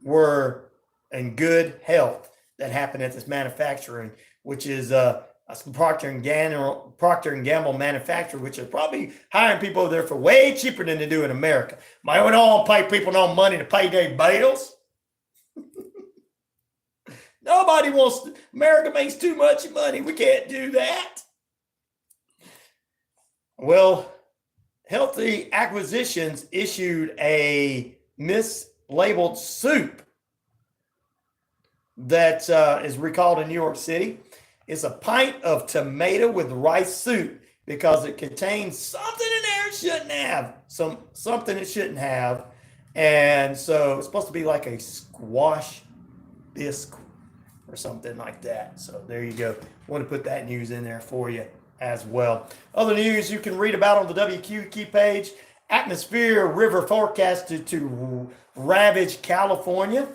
were in good health that happened at this manufacturing, which is Procter & Gamble manufacturer, which is probably hiring people over there for way cheaper than they do in America. We don't pay people no money to pay their bills. Nobody wants to. America makes too much money. We can't do that. Well, Healthy Acquisitions issued a mislabeled soup that is recalled in New York City. It's a pint of tomato with rice soup because it contains something in there it shouldn't have. Something it shouldn't have. And so it's supposed to be like a squash bisque or something like that. So there you go. Want to put that news in there for you as well. Other news you can read about on the WQEE page. Atmosphere river forecasted to ravage California.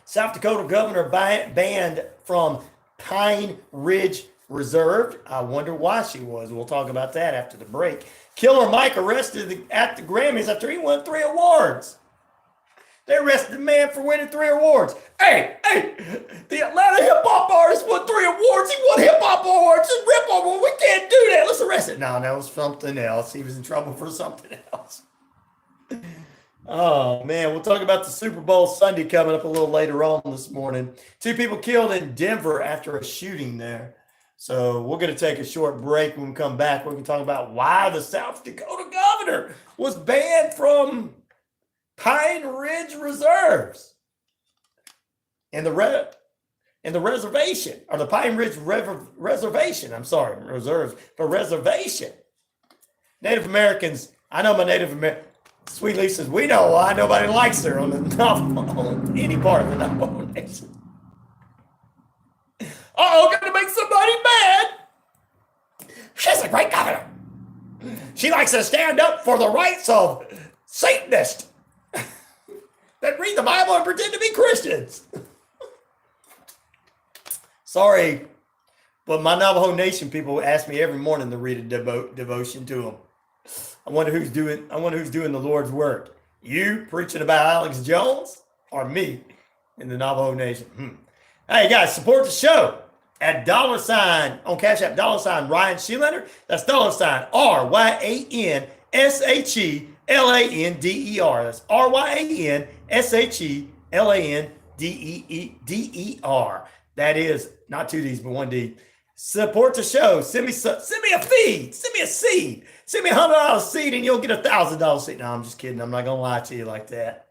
South Dakota governor banned from Pine Ridge Reserve. I wonder why she was. We'll talk about that after the break. Killer Mike arrested at the Grammys after he won 3 awards. They arrested the man for winning 3 awards. Hey, the Atlanta hip hop artist won 3 awards. He won hip hop awards and rip awards. We can't do that. Let's arrest it. No, that was something else. He was in trouble for something else. Oh, man. We'll talk about the Super Bowl Sunday coming up a little later on this morning. 2 people killed in Denver after a shooting there. So we're going to take a short break. When we come back, we're going to talk about why the South Dakota governor was banned from Pine Ridge Reserves and the reservation, or the Pine Ridge Reservation. I'm sorry, reserves, but reservation. Native Americans, I know my Native American, Sweet Lee says, we know why nobody likes her on any part of the Navajo Nation. Gonna make somebody mad. She's a great governor. She likes to stand up for the rights of Satanists that read the Bible and pretend to be Christians. Sorry, but my Navajo Nation people ask me every morning to read a devotion to them. I wonder who's doing the Lord's work. You preaching about Alex Jones or me in the Navajo Nation? Hey guys, support the show at $ on Cash App, $ RyanShelander. That's $ RyanShelander. That's RyanShelander. That is not 2 D's, but 1 D. Support the show. Send me a feed. Send me a seed. Send me $100 seed and you'll get $1,000 seed. No, I'm just kidding. I'm not going to lie to you like that.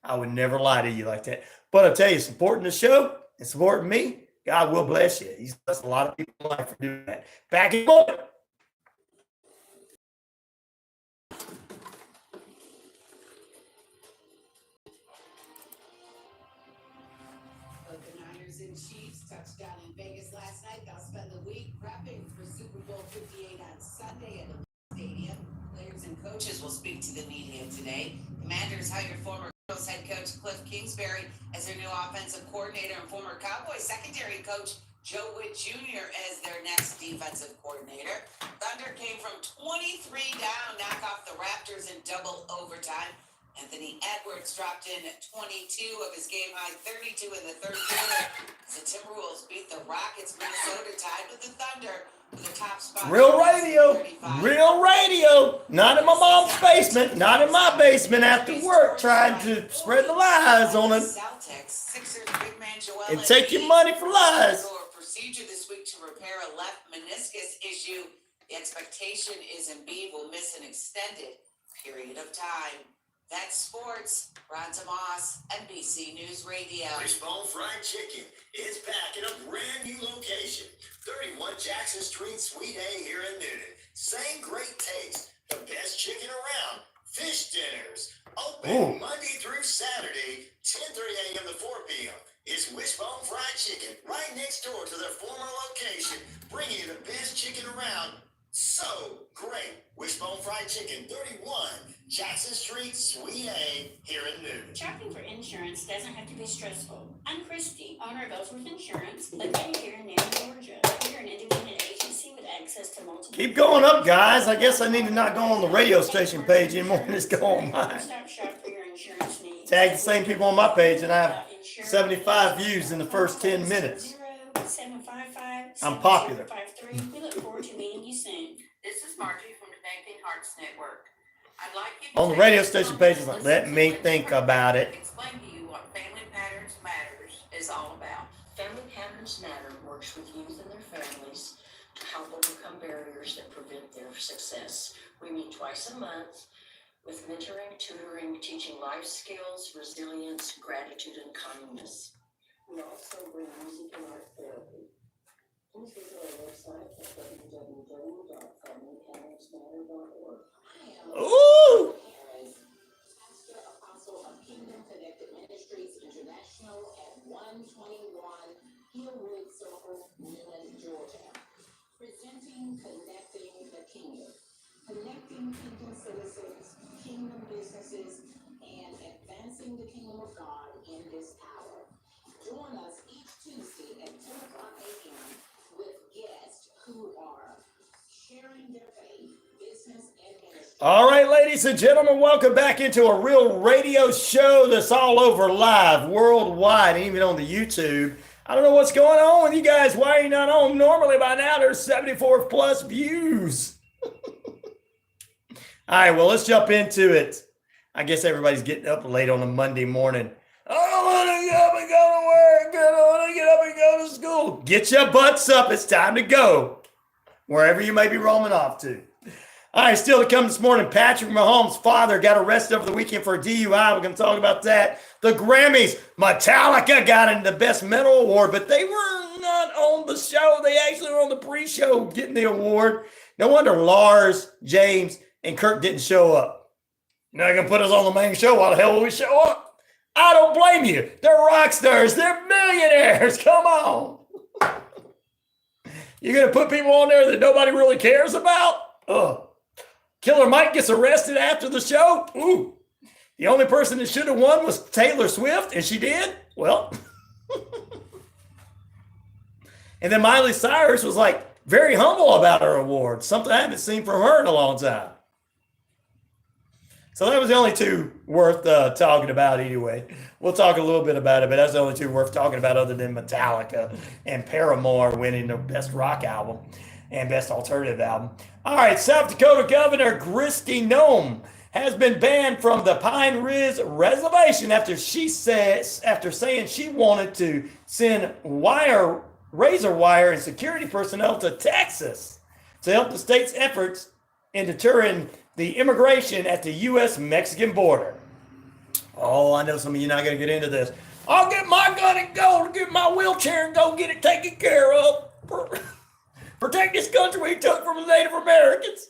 I would never lie to you like that. But I'll tell you, supporting the show and supporting me, God will bless you. He's blessed a lot of people in life for doing that. Back in a moment. The Niners and Chiefs touched down in Vegas last night. They'll spend the week prepping for Super Bowl 58 on Sunday at the stadium. Players and coaches will speak to the media today. Commanders hired former Eagles head coach Cliff Kingsbury as their new offensive coordinator and former Cowboys secondary coach Joe Witt Jr. as their next defensive coordinator. Thunder came from 23 down, knock off the Raptors in double overtime. Anthony Edwards dropped in 22 of his game-high 32 in the third quarter as the Timberwolves beat the Rockets. Minnesota tied with the Thunder with the top spot. Real radio. Not in my mom's basement. Not in my basement after work trying to spread the lies on it. And take your money for lies. Procedure this week to repair a left meniscus issue. The expectation is Embiid will miss an extended period of time. That's sports. Ron Tomas, NBC News Radio. Wishbone Fried Chicken is back in a brand new location. 31 Jackson Street, Suite A here in Newton. Same great taste. The best chicken around. Fish dinners. Open Monday through Saturday, 10:30 a.m. to 4 p.m. It's Wishbone Fried Chicken right next door to their former location, bringing you the best chicken around. So great. Wishbone Fried Chicken, 31 Jackson Street, Suite A, here in Newton. Shopping for insurance doesn't have to be stressful. I'm Christy, owner of Ellsworth Insurance, located here in Neal, Georgia. We're an independent agency with access to multiple... Keep going up, guys. I guess I need to not go on the radio station page anymore and just go on mine. Stop shop for your insurance needs. Tag the same people on my page, and I have 75 views in the first 10 minutes. 755 I'm popular. We look forward to meeting you soon. This is Margie from Connecting Hearts Network. I'd like you to On the radio station page, it's like, let me think about it. explain to you what Family Patterns Matters is all about. Family Patterns Matter works with youth and their families to help overcome barriers that prevent their success. We meet twice a month with mentoring, tutoring, teaching life skills, resilience, gratitude, and kindness. We also bring music and art therapy. Please visit our website at www.familypatternsmatter.org. Ooh! Pastor Apostle of Kingdom Connected Ministries International at 121 Hillwood Circle, Newnan, Georgia. Presenting Connecting the Kingdom. Connecting kingdom citizens, kingdom businesses, and advancing the kingdom of God in this hour. Join us each Tuesday at 10 o'clock a.m. with guests who are sharing their faith, business, and ministry. All right, ladies and gentlemen, welcome back into a real radio show that's all over live, worldwide, even on the YouTube. I don't know what's going on with you guys. Why are you not on? Normally by now there's 74 plus views. All right, well, let's jump into it. I guess everybody's getting up late on a Monday morning. I don't want to get up and go to work. I don't want to get up and go to school. Get your butts up. It's time to go. Wherever you may be roaming off to. All right, still to come this morning, Patrick Mahomes' father got arrested over the weekend for a DUI. We're going to talk about that. The Grammys, Metallica got in the Best Metal Award, but they were not on the show. They actually were on the pre-show getting the award. No wonder Lars, James, and Kirk didn't show up. You're not going to put us on the main show. Why the hell will we show up? I don't blame you. They're rock stars. They're millionaires. Come on. You're going to put people on there that nobody really cares about? Ugh. Killer Mike gets arrested after the show. Ooh. The only person that should have won was Taylor Swift, and she did? Well. And then Miley Cyrus was like very humble about her award. Something I haven't seen from her in a long time. So that was the only two worth talking about anyway. We'll talk a little bit about it, but that's the only two worth talking about other than Metallica and Paramore winning the Best Rock Album and Best Alternative Album. All right, South Dakota Governor Kristi Noem has been banned from the Pine Ridge Reservation after saying she wanted to send razor wire and security personnel to Texas to help the state's efforts in deterring the immigration at the U.S.-Mexican border. Oh, I know some of you are not going to get into this. I'll get my gun and go, get my wheelchair and go get it taken care of. Protect this country we took from the Native Americans.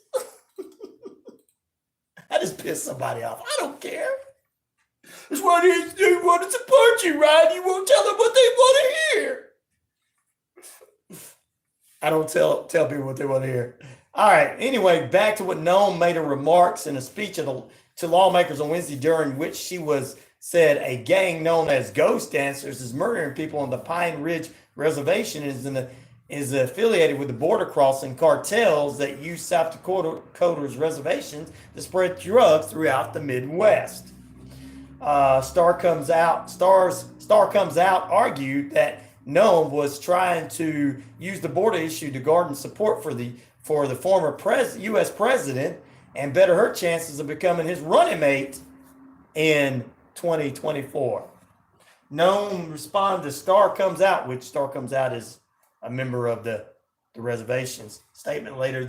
I just pissed somebody off. I don't care. That's why they want to support you, Ryan. You won't tell them what they want to hear. I don't tell people what they want to hear. All right. Anyway, back to what Noem made her remarks in a speech to lawmakers on Wednesday, during which she said a gang known as Ghost Dancers is murdering people on the Pine Ridge Reservation is affiliated with the border crossing cartels that use South Dakota's reservations to spread drugs throughout the Midwest. Star Comes Out argued that Noem was trying to use the border issue to garner support for the former U.S. president and better her chances of becoming his running mate in 2024. Noem responded to Star Comes Out, which Star Comes Out is a member of the reservation's statement later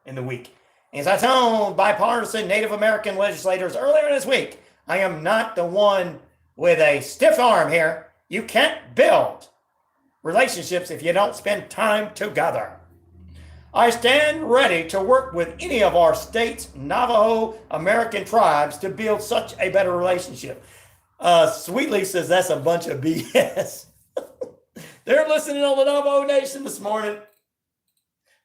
in the week. As I told bipartisan Native American legislators earlier this week, I am not the one with a stiff arm here. You can't build relationships if you don't spend time together. I stand ready to work with any of our state's Navajo American tribes to build such a better relationship. Sweetly says that's a bunch of BS. They're listening on the Navajo Nation this morning.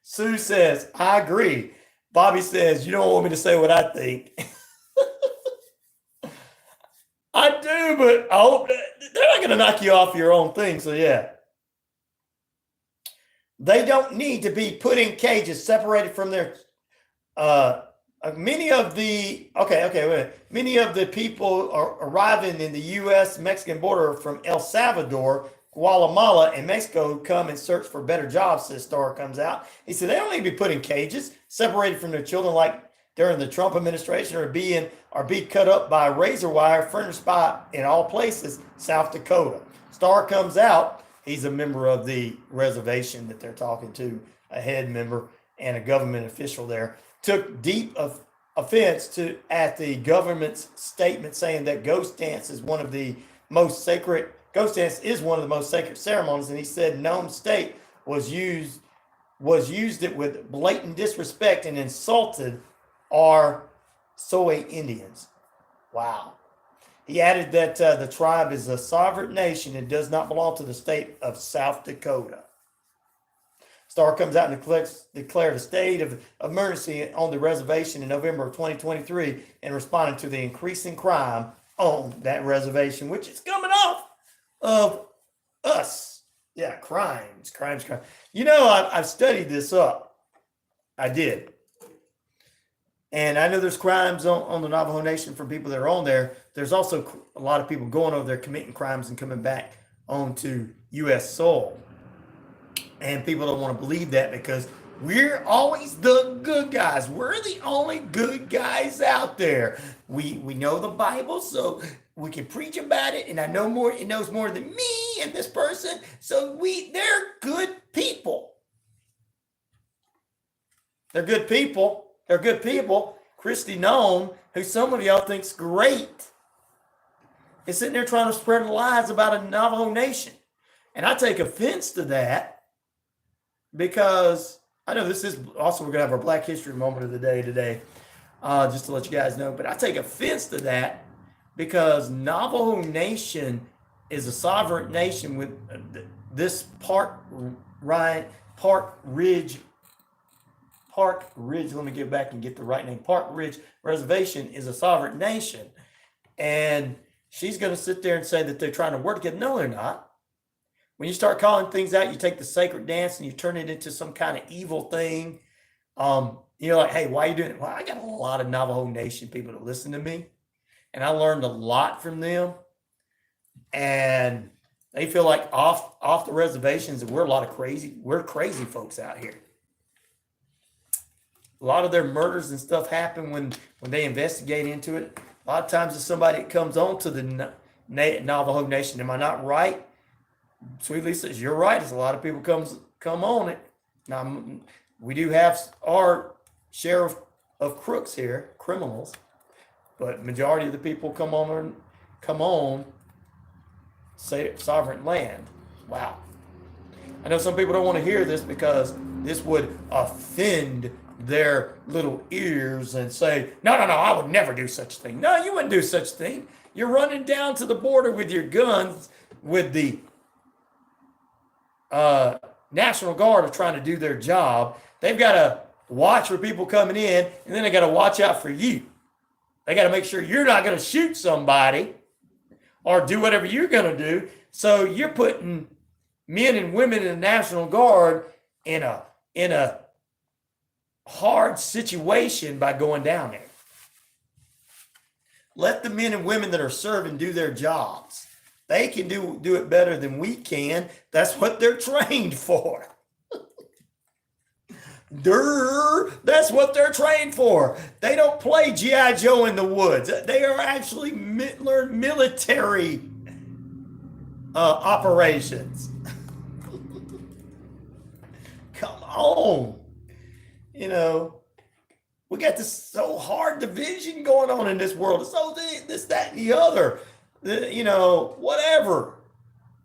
Sue says, I agree. Bobby says, you don't want me to say what I think. I do, but I hope they're not going to knock you off your own thing. So, yeah. They don't need to be put in cages separated from their many of the people are arriving in the U.S.-Mexican border from El Salvador, Guatemala, and Mexico come and search for better jobs, says Star Comes Out. He said they don't need to be put in cages, separated from their children like during the Trump administration, or be cut up by razor wire furnished by, in all places, South Dakota. Star Comes Out. He's a member of the reservation that they're talking to, a head member and a government official there. Took deep offense at the government's statement saying that ghost dance is one of the most sacred ceremonies, and he said Noem's state used it with blatant disrespect and insulted our Soy Indians. Wow. He added that the tribe is a sovereign nation and does not belong to the state of South Dakota. Star Comes Out and declared a state of emergency on the reservation in November of 2023 and responded to the increasing crime on that reservation, which is coming off of us. Yeah, crimes. You know, I've studied this up. I did. And I know there's crimes on the Navajo Nation from people that are on there. There's also a lot of people going over there committing crimes and coming back onto U.S. soil. And people don't want to believe that because we're always the good guys. We're the only good guys out there. We know the Bible, so we can preach about it. And I know more. It knows more than me and this person. So they're good people. They're good people. They're good people. Christy Nome, who some of y'all think's great, is sitting there trying to spread lies about a Navajo Nation. And I take offense to that because I know this is also, we're going to have our Black History moment of the day today, just to let you guys know. But I take offense to that because Navajo Nation is a sovereign nation with this Park Ridge, let me get back and get the right name. Park Ridge Reservation is a sovereign nation. And she's going to sit there and say that they're trying to work together. No, they're not. When you start calling things out, you take the sacred dance and you turn it into some kind of evil thing. You're like, hey, why are you doing it? Well, I got a lot of Navajo Nation people that listen to me. And I learned a lot from them. And they feel like off the reservations that we're crazy folks out here. A lot of their murders and stuff happen when they investigate into it. A lot of times it's somebody that comes on to the Navajo Nation. Am I not right? Sweet Lee says, you're right. There's a lot of people come on it. Now, we do have our share of crooks here, criminals, but majority of the people come on say sovereign land. Wow. I know some people don't want to hear this because this would offend their little ears and say, no, I would never do such a thing. No, you wouldn't do such a thing. You're running down to the border with your guns with the National Guard are trying to do their job. They've got to watch for people coming in, and then they got to watch out for you. They got to make sure you're not going to shoot somebody or do whatever you're going to do. So you're putting men and women in the National Guard in a hard situation by going down there. Let the men and women that are serving do their jobs. They can do it better than we can. That's what they're trained for. That's what they're trained for. They don't play G.I. Joe in the woods. They are actually learn military operations. Come on. We got this so hard division going on in this world. It's so this, that, and the other. Whatever.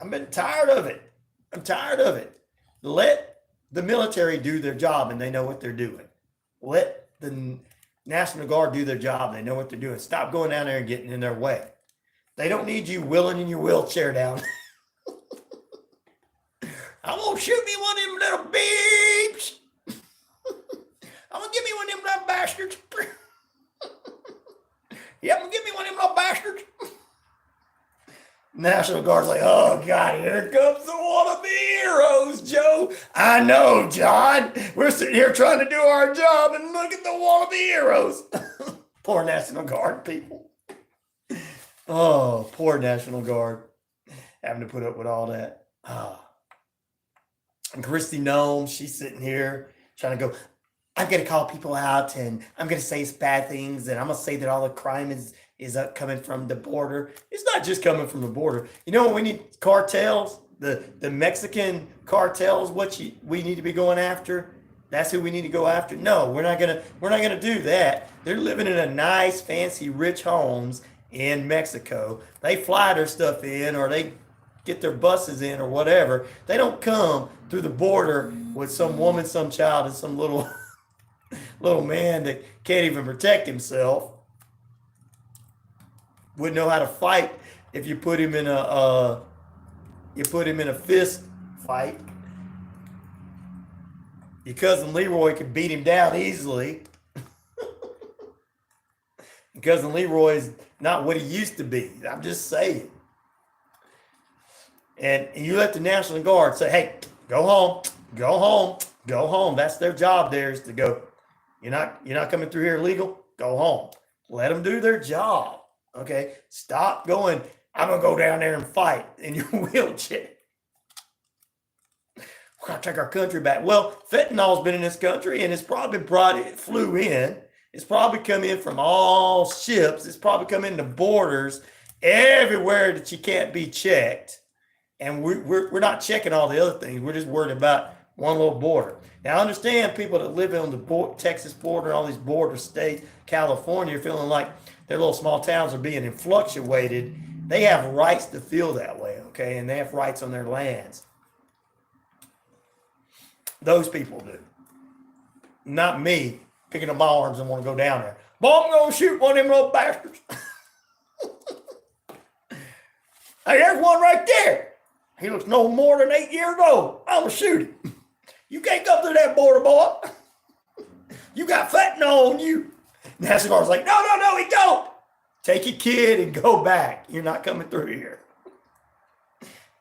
I've been tired of it. I'm tired of it. Let the military do their job and they know what they're doing. Let the National Guard do their job and they know what they're doing. Stop going down there and getting in their way. They don't need you willing in your wheelchair down. I'm going to shoot me one of them little beeps. I'm going to give me one of them little bastards. Yep, I'm going to give me one of them little bastards. National Guard's like, oh, God, here comes the wannabe heroes, Joe. I know, John. We're sitting here trying to do our job and look at the wannabe heroes. Poor National Guard people. Oh, poor National Guard having to put up with all that. And Christy Nome, she's sitting here trying to go, I'm going to call people out and I'm going to say it's bad things and I'm going to say that all the crime is coming from the border. It's not just coming from the border. You know what we need? Cartels, the Mexican cartels, we need to be going after. That's who we need to go after. No, we're not gonna do that. They're living in a nice, fancy, rich homes in Mexico. They fly their stuff in or they get their buses in or whatever. They don't come through the border with some woman, some child, and some little man that can't even protect himself. Wouldn't know how to fight if you put him in a fist fight. Your cousin Leroy could beat him down easily. Your cousin Leroy is not what he used to be. I'm just saying. And you let the National Guard say, hey, go home. That's their job there is to go, You're not coming through here illegal? Go home. Let them do their job. Okay? Stop going, I'm going to go down there and fight in your wheelchair. We're going to take our country back. Well, fentanyl's been in this country, and it's probably it flew in. It's probably come in from all ships. It's probably come in the borders everywhere that you can't be checked. And we're not checking all the other things. We're just worried about one little border. Now, I understand people that live on the Texas border, all these border states, California, are feeling like their little small towns are being fluctuated. They have rights to feel that way, okay? And they have rights on their lands. Those people do. Not me picking up my arms and want to go down there. Boy, I'm going to shoot one of them little bastards. Hey, there's one right there. He looks no more than 8 years old. I'm going to shoot him. You can't come through that border, boy. You got fentanyl on you. National Guard's like, no, he don't. Take your kid and go back. You're not coming through here.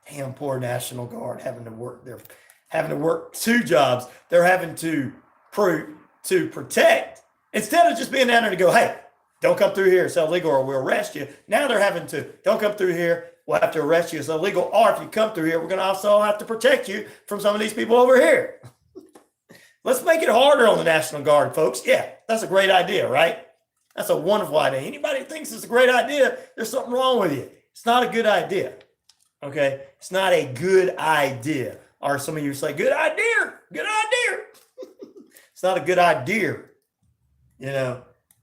Damn, poor National Guard having to work. They're having to work two jobs. They're having to protect instead of just being down there to go, hey, don't come through here. It's illegal or we'll arrest you. Now they're having to, don't come through here. We'll have to arrest you. It's illegal. Or if you come through here, we're going to also have to protect you from some of these people over here. Let's make it harder on the National Guard, folks. Yeah, that's a great idea, right? That's a wonderful idea. Anybody who thinks it's a great idea, there's something wrong with you. It's not a good idea. Okay? It's not a good idea. Or some of you say, good idea. Good idea. It's not a good idea,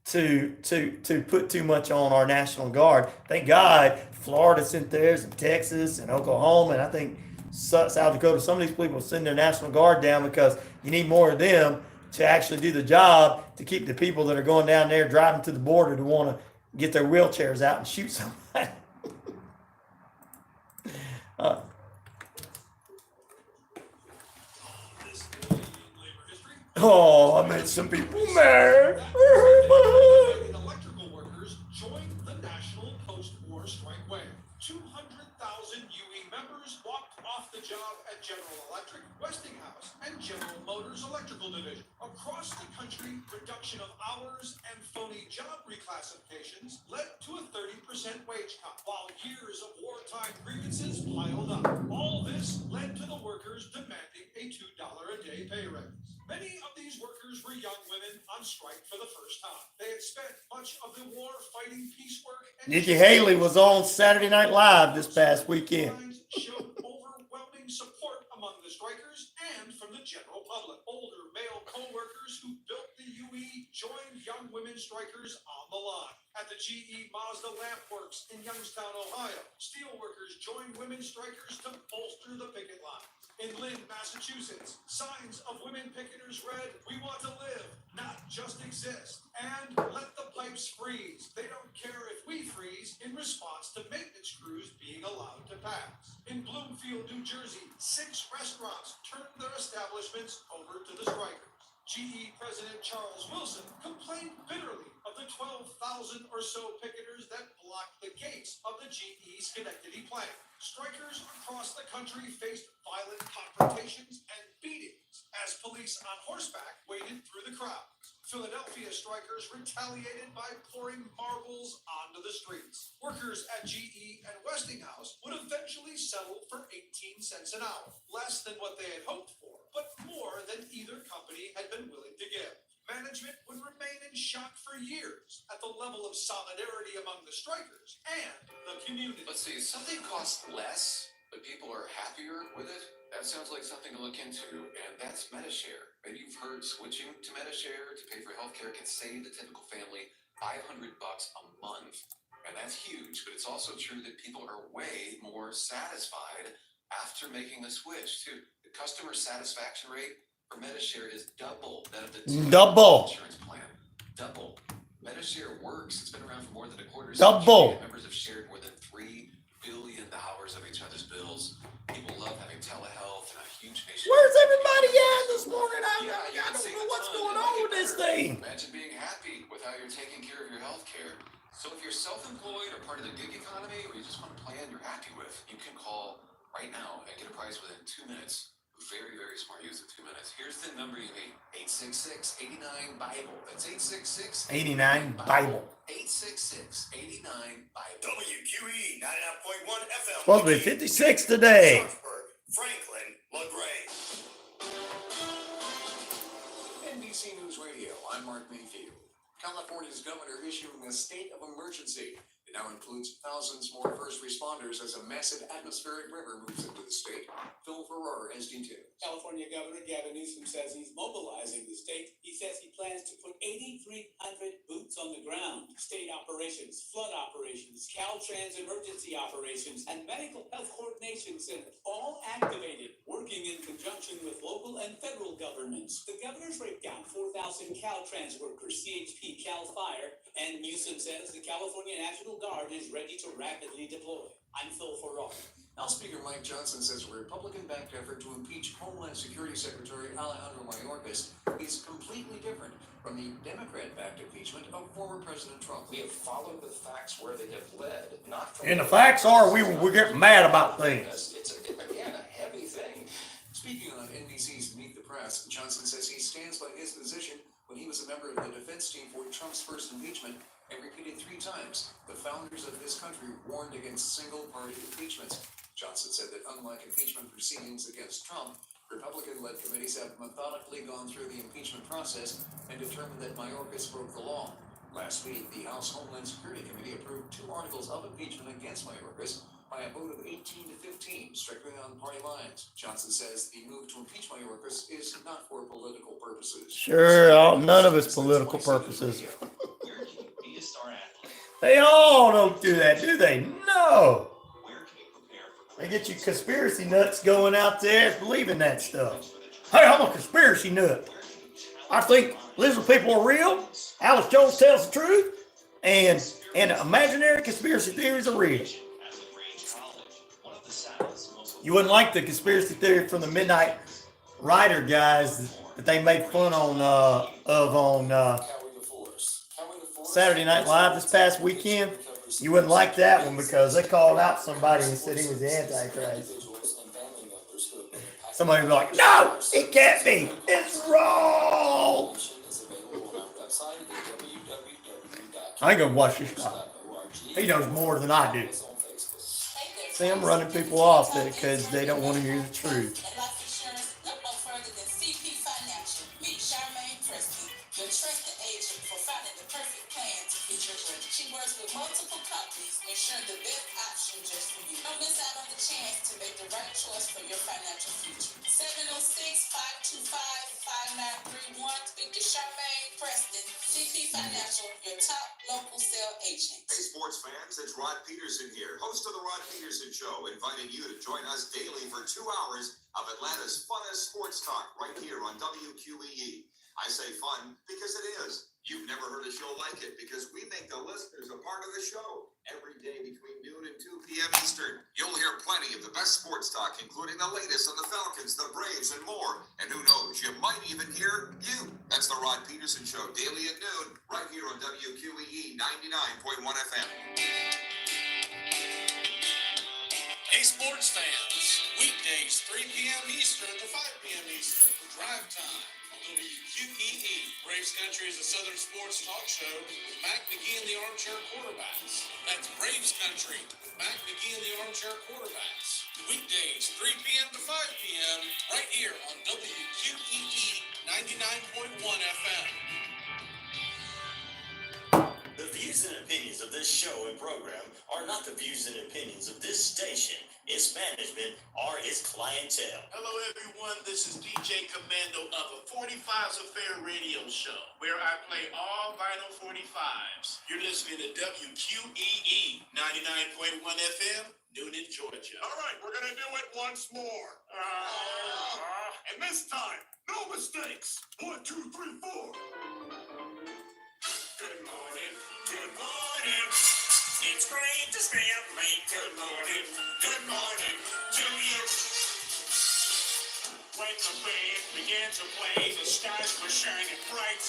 to put too much on our National Guard. Thank God Florida sent theirs, and Texas and Oklahoma, and I think South Dakota. Some of these people send their National Guard down because you need more of them to actually do the job to keep the people that are going down there driving to the border to want to get their wheelchairs out and shoot somebody. I made some people mad. Electrical workers joined the National Post-War Strike Wave. 200,000 UE members walked off the job at General Electric, Westinghouse, and General Motors Electrical Division. Across the country, reduction of hours and phony job reclassifications led to a 30% wage cut, while years of wartime grievances piled up. All this led to the workers demanding a $2 a day pay raise. Many of these workers were young women on strike for the first time. They had spent much of the war fighting piecework. Nikki Haley was on Saturday Night Live this past weekend. Showed overwhelming support among the strikers and from the general public. Older male co-workers who built the UE joined young women strikers on the line. At the GE Mazda Lamp Works in Youngstown, Ohio, steelworkers joined women strikers to bolster the picket line. In Lynn, Massachusetts, signs of women picketers read, "We want to live, not just exist," and "Let the pipes freeze. They don't care if we freeze," in response to maintenance crews being allowed to pass. In Bloomfield, New Jersey, 6 restaurants turned their establishments over to the strikers. GE President Charles Wilson complained bitterly of the 12,000 or so picketers that blocked the gates of the GE Schenectady plant. Strikers across the country faced violent confrontations and beatings as police on horseback waded through the crowd. Philadelphia strikers retaliated by pouring marbles onto the streets. Workers at GE and Westinghouse would eventually settle for 18 cents an hour, less than what they had hoped for, but more than either company had been willing to give. Management would remain in shock for years at the level of solidarity among the strikers and the community. Let's see, something costs less, but people are happier with it. That sounds like something to look into, and that's MediShare. Maybe you've heard switching to MediShare to pay for healthcare can save the typical family $500 a month. And that's huge, but it's also true that people are way more satisfied after making the switch, too. The customer satisfaction rate for MediShare is double that of the insurance plan. Double. MediShare works. It's been around for more than a quarter century. Members have shared more than $3 billion of each other's bills. People love having telehealth and a huge patient. Where's everybody at this morning? I don't know what's going on with this thing. Imagine being happy with how you're taking care of your health care. So if you're self-employed or part of the gig economy, or you just want a plan you're happy with, you can call right now and get a price within 2 minutes. Very, very smart use of 2 minutes. Here's the number you need. 866-89-BIBLE. That's 866-89-BIBLE. 866-89-BIBLE. WQEE 99.1 FM. Supposed to be 56 today. Sharpsburg, Franklin, LaGrange. NBC News Radio, I'm Mark Mayfield. California's governor issuing a state of emergency. It now includes thousands more first responders as a massive atmospheric river moves into the state. Phil Ferrara has details. California Governor Gavin Newsom says he's mobilizing the state. He says he plans to put 8,300 boots on the ground. State operations, flood operations, Caltrans emergency operations, and medical health coordination centers all activated, working in conjunction with local and federal governments. The governor's breakdown: 4,000 Caltrans workers, CHP, Cal Fire, and Newsom says the California National Guard is ready to rapidly deploy. I'm Phil Ferrara. House Speaker Mike Johnson says a Republican-backed effort to impeach Homeland Security Secretary Alejandro Mayorkas is completely different from the Democrat-backed impeachment of former President Trump. We have followed the facts where they have led, not from... And the facts are we get mad about things. It's, again, a heavy thing. Speaking on NBC's Meet the Press, Johnson says he stands by his position when he was a member of the defense team for Trump's first impeachment and repeated 3 times the founders of this country warned against single-party impeachments. Johnson said that unlike impeachment proceedings against Trump, Republican-led committees have methodically gone through the impeachment process and determined that Mayorkas broke the law. Last week, the House Homeland Security Committee approved 2 articles of impeachment against Mayorkas by a vote of 18 to 15, strictly on party lines. Johnson says the move to impeach Mayorkas is not for political purposes. Sure, none of it's political purposes. Where can you be a star athlete? They all don't do that, do they? No. Where can you prepare for... They get you conspiracy nuts going out there believing that stuff. Hey, I'm a conspiracy nut. I think lizard people are real. Alice Jones tells the truth. And imaginary conspiracy theories are real. You wouldn't like the conspiracy theory from the Midnight Rider guys that they made fun on Saturday Night Live this past weekend. You wouldn't like that one because they called out somebody and said he was the Antichrist. Somebody would be like, no, it can't be. It's wrong. I ain't gonna watch this guy. He knows more than I do. See, I'm running people off because they don't want to hear the truth. Life insurance, look no further than CP Financial. Meet Charmaine Preston, your trusted agent for finding the perfect plan to fit your budget. She works with multiple companies, ensuring the best option just for you. Don't miss out on the chance to make the right choice for your financial future. 706-525-5931. Speak to Charmaine Preston, CP Financial, your top local sales agent. Hey, sports fans, it's Rod Peterson here, host of the Rod Peterson Show, inviting you to join us daily for 2 hours of Atlanta's funnest sports talk right here on WQEE. I say fun because it is. You've never heard a show like it because we make the listeners a part of the show every day between noon and 2 p.m. Eastern. You'll hear plenty of the best sports talk, including the latest on the Falcons, the Braves, and more. And who knows, you might even hear you. That's the Rod Peterson Show, daily at noon, right here on WQEE 99.1 FM. Hey, sports fans, weekdays 3 p.m. Eastern to 5 p.m. Eastern for drive time on WQEE. Braves Country is a Southern sports talk show with Mac McGee and the Armchair Quarterbacks. That's Braves Country with Mac McGee and the Armchair Quarterbacks. Weekdays 3 p.m. to 5 p.m. right here on WQEE 99.1 FM. The views and opinions of this show and program are not the views and opinions of this station, its management, or its clientele. Hello, everyone. This is DJ Commando of a 45's Affair radio show where I play all vinyl 45s. You're listening to WQEE 99.1 FM, Noonan, Georgia. All right, we're going to do it once more. And this time, no mistakes. 1, 2, 3, 4. Good morning. Good morning. It's great to stay up late. Good morning to you. When the band began to play, the stars were shining bright.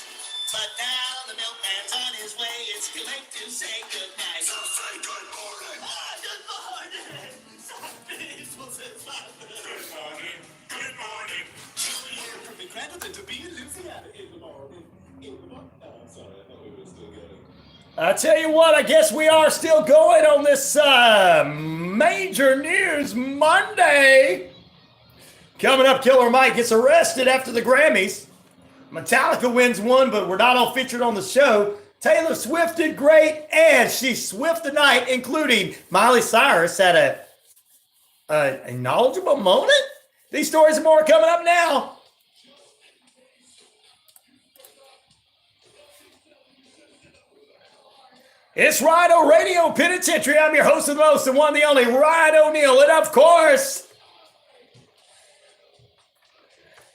But now the milkman's on his way. It's too late to say goodnight. So say good morning. Good morning. Good morning. Good morning. morning. From the Granada to be in Louisiana in the morning. I'm sorry, I thought we were still going. I tell you what, I guess we are still going on this major news Monday. Coming up, Killer Mike gets arrested after the Grammys. Metallica wins one, but we're not all featured on the show. Taylor Swift did great, and she's Swift tonight, including Miley Cyrus had a knowledgeable moment. These stories and more coming up now. It's RyanORadio Penitentiary. I'm your host of the most, and one, the only, Ryan Neal. And of course,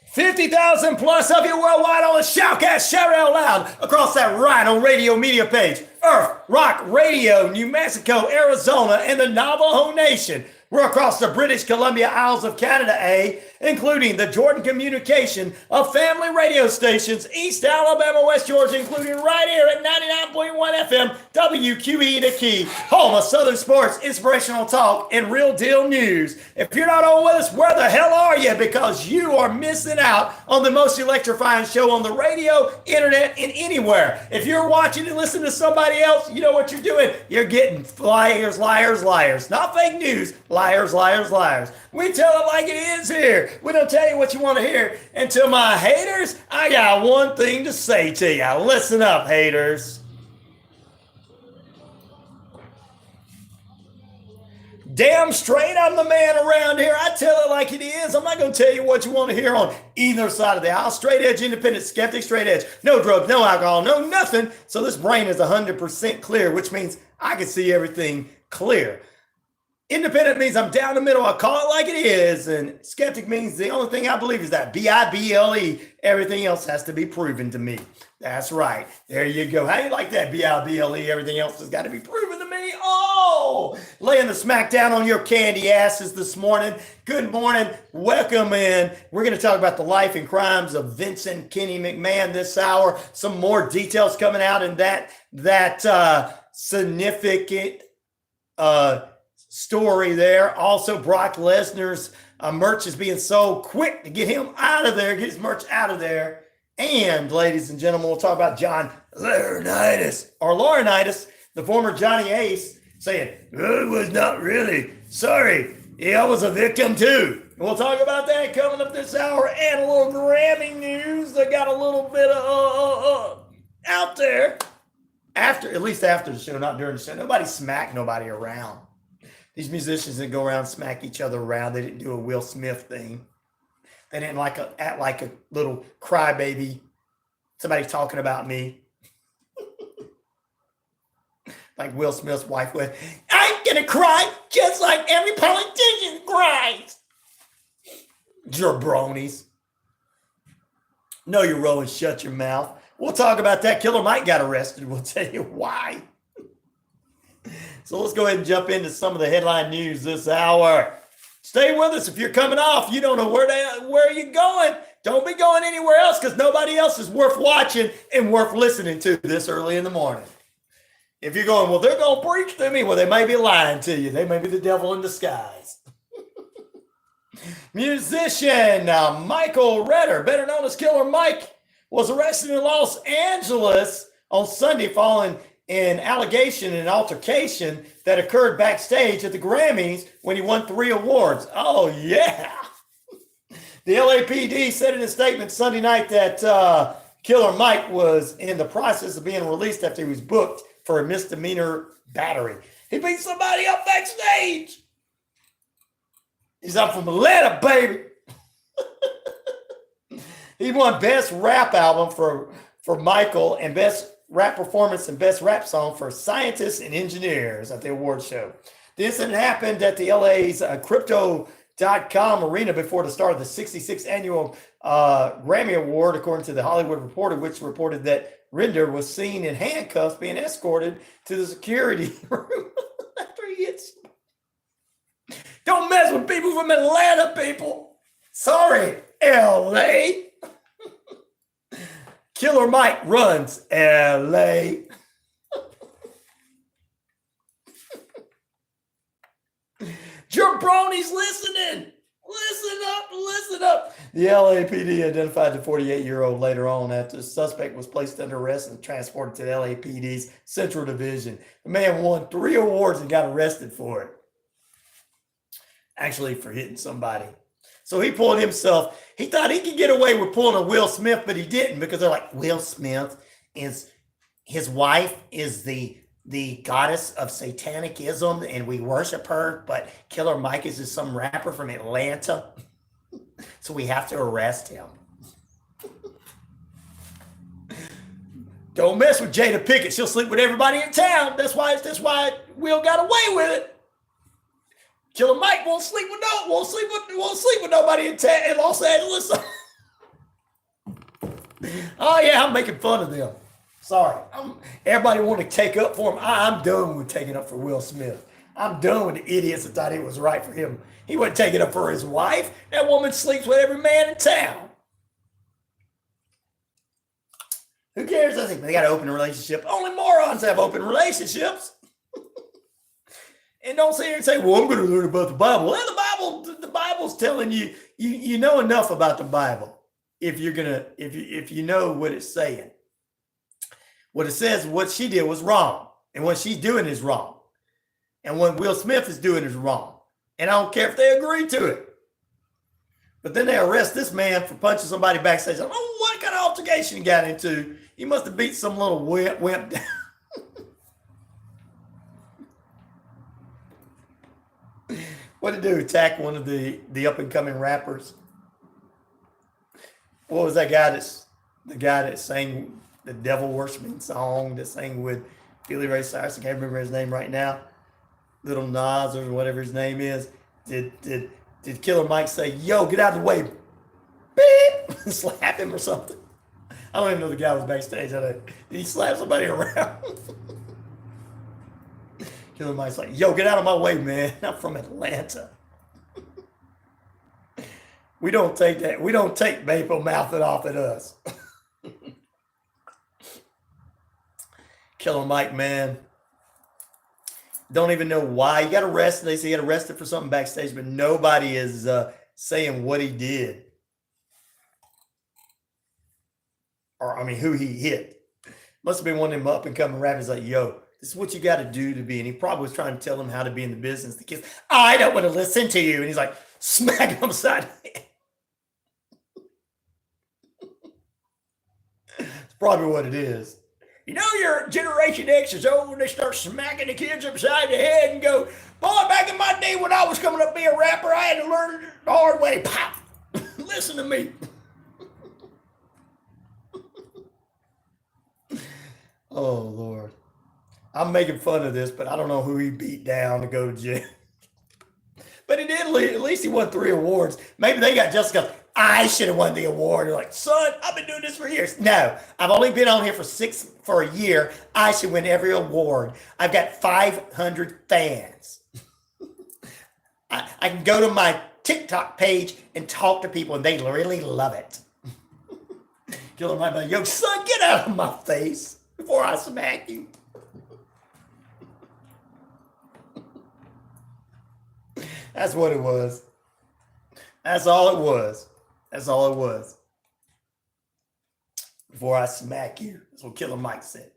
50,000 plus of you worldwide on the Shoutcast, shout out loud across that RyanORadio media page. Earth Rock Radio, New Mexico, Arizona, and the Navajo Nation. We're across the British Columbia Isles of Canada, including the Jordan Communication of family radio stations, East Alabama, West Georgia, including right here at 99.1 FM, WQEE the Key, home of Southern sports, inspirational talk, and real deal news. If you're not on with us, where the hell are you? Because you are missing out on the most electrifying show on the radio, internet, and anywhere. If you're watching and listening to somebody else, you know what you're doing. You're getting liars, liars, liars. Not fake news. Liars, liars, liars. We tell it like it is here. We don't tell you what you want to hear. And to my haters, I got one thing to say to you. Listen up, haters. Damn straight, I'm the man around here. I tell it like it is. I'm not going to tell you what you want to hear on either side of the aisle. Straight edge, independent, skeptic, straight edge. No drugs, no alcohol, no nothing. So this brain is 100% clear, which means I can see everything clear. Independent means I'm down the middle. I call it like it is. And skeptic means the only thing I believe is that B-I-B-L-E. Everything else has to be proven to me. That's right. There you go. How you like that? B-I-B-L-E. Everything else has got to be proven to me. Oh, laying the smack down on your candy asses this morning. Good morning. Welcome in. We're going to talk about the life and crimes of Vincent Kenny McMahon this hour. Some more details coming out in that significant story there. Also, Brock Lesnar's merch is being sold quick to get him out of there, get his merch out of there. And, ladies and gentlemen, we'll talk about John Laurinaitis, the former Johnny Ace, saying, it was not really. Sorry, I was a victim too. And we'll talk about that coming up this hour, and a little Grammy news that got a little bit of out there. At least after the show, not during the show. Nobody smacked nobody around. These musicians didn't go around and smack each other around. They didn't do a Will Smith thing. They didn't act like a little crybaby. Somebody talking about me. Like Will Smith's wife was. I'm going to cry just like every politician cries. Jabronis. Know your role and shut your mouth. We'll talk about that. Killer Mike got arrested. We'll tell you why. So let's go ahead and jump into some of the headline news this hour. Stay with us. If you're coming off, you don't know where you're going. Don't be going anywhere else because nobody else is worth watching and worth listening to this early in the morning. If you're going, well, they're going to preach to me. Well, they may be lying to you. They may be the devil in disguise. Musician Michael Redder, better known as Killer Mike, was arrested in Los Angeles on Sunday following an allegation and an altercation that occurred backstage at the Grammys when he won 3 awards. Oh, yeah. The LAPD said in a statement Sunday night that Killer Mike was in the process of being released after he was booked for a misdemeanor battery. He beat somebody up backstage. He's up from Atlanta, baby. He won Best Rap Album for Michael and Best Rap Performance and Best Rap Song for Scientists and Engineers at the award show. The incident happened at the LA's Crypto.com arena before the start of the 66th annual Grammy Award, according to the Hollywood Reporter, which reported that Render was seen in handcuffs being escorted to the security room after he hits. Don't mess with people from Atlanta, people. Sorry, LA. Killer Mike runs LA. Jabroni's listening. Listen up. The LAPD identified the 48-year-old later on after the suspect was placed under arrest and transported to the LAPD's Central Division. The man won 3 awards and got arrested for it. Actually, for hitting somebody. So he pulled himself. He thought he could get away with pulling a Will Smith, but he didn't, because they're like, Will Smith is, his wife is the goddess of satanicism and we worship her, but Killer Mike is just some rapper from Atlanta. So we have to arrest him. Don't mess with Jada Pinkett. She'll sleep with everybody in town. That's why Will got away with it. Killer Mike won't sleep with nobody in Los Angeles. Oh yeah, I'm making fun of them. Sorry. Everybody want to take up for him. I'm done with taking up for Will Smith. I'm done with the idiots that thought it was right for him. He wasn't taking up for his wife. That woman sleeps with every man in town. Who cares? I think they got an open relationship. Only morons have open relationships. And don't sit here and say, well, I'm going to learn about the Bible. Well, the Bible's telling you, you know enough about the Bible if you know what it's saying. What it says, what she did was wrong. And what she's doing is wrong. And what Will Smith is doing is wrong. And I don't care if they agree to it. But then they arrest this man for punching somebody backstage. I don't know what kind of altercation he got into. He must have beat some little wimp down. What did he do? Attack one of the up-and-coming rappers? What was that guy the guy that sang the Devil Worshiping song that sang with Billy Ray Cyrus? I can't remember his name right now. Little Nas or whatever his name is. Did Killer Mike say, yo, get out of the way? Beep! Slap him or something. I don't even know the guy was backstage. Did he slap somebody around? Killer Mike's like, yo, get out of my way, man. I'm from Atlanta. We don't take that. We don't take maple mouthing off at us. Killer Mike, man. Don't even know why. He got arrested. They say he got arrested for something backstage, but nobody is saying what he did. Or, I mean, who he hit. Must have been one of them up-and-coming rappers like, yo, this is what you got to do to be. And he probably was trying to tell them how to be in the business. The kids, I don't want to listen to you. And he's like, smack him upside the head. It's probably what it is. You know, your Generation X is over when they start smacking the kids upside the head and go, boy, back in my day when I was coming up to be a rapper, I had to learn it the hard way. Pop. Listen to me. Oh, Lord. I'm making fun of this, but I don't know who he beat down to go to jail. But he did, at least he won 3 awards. Maybe they got just because I should have won the award. You're like, son, I've been doing this for years. No, I've only been on here for a year. I should win every award. I've got 500 fans. I can go to my TikTok page and talk to people, and they really love it. Killer Mike, like, yo, son, get out of my face before I smack you. That's what it was. That's all it was. That's all it was. Before I smack you. That's what Killer Mike said.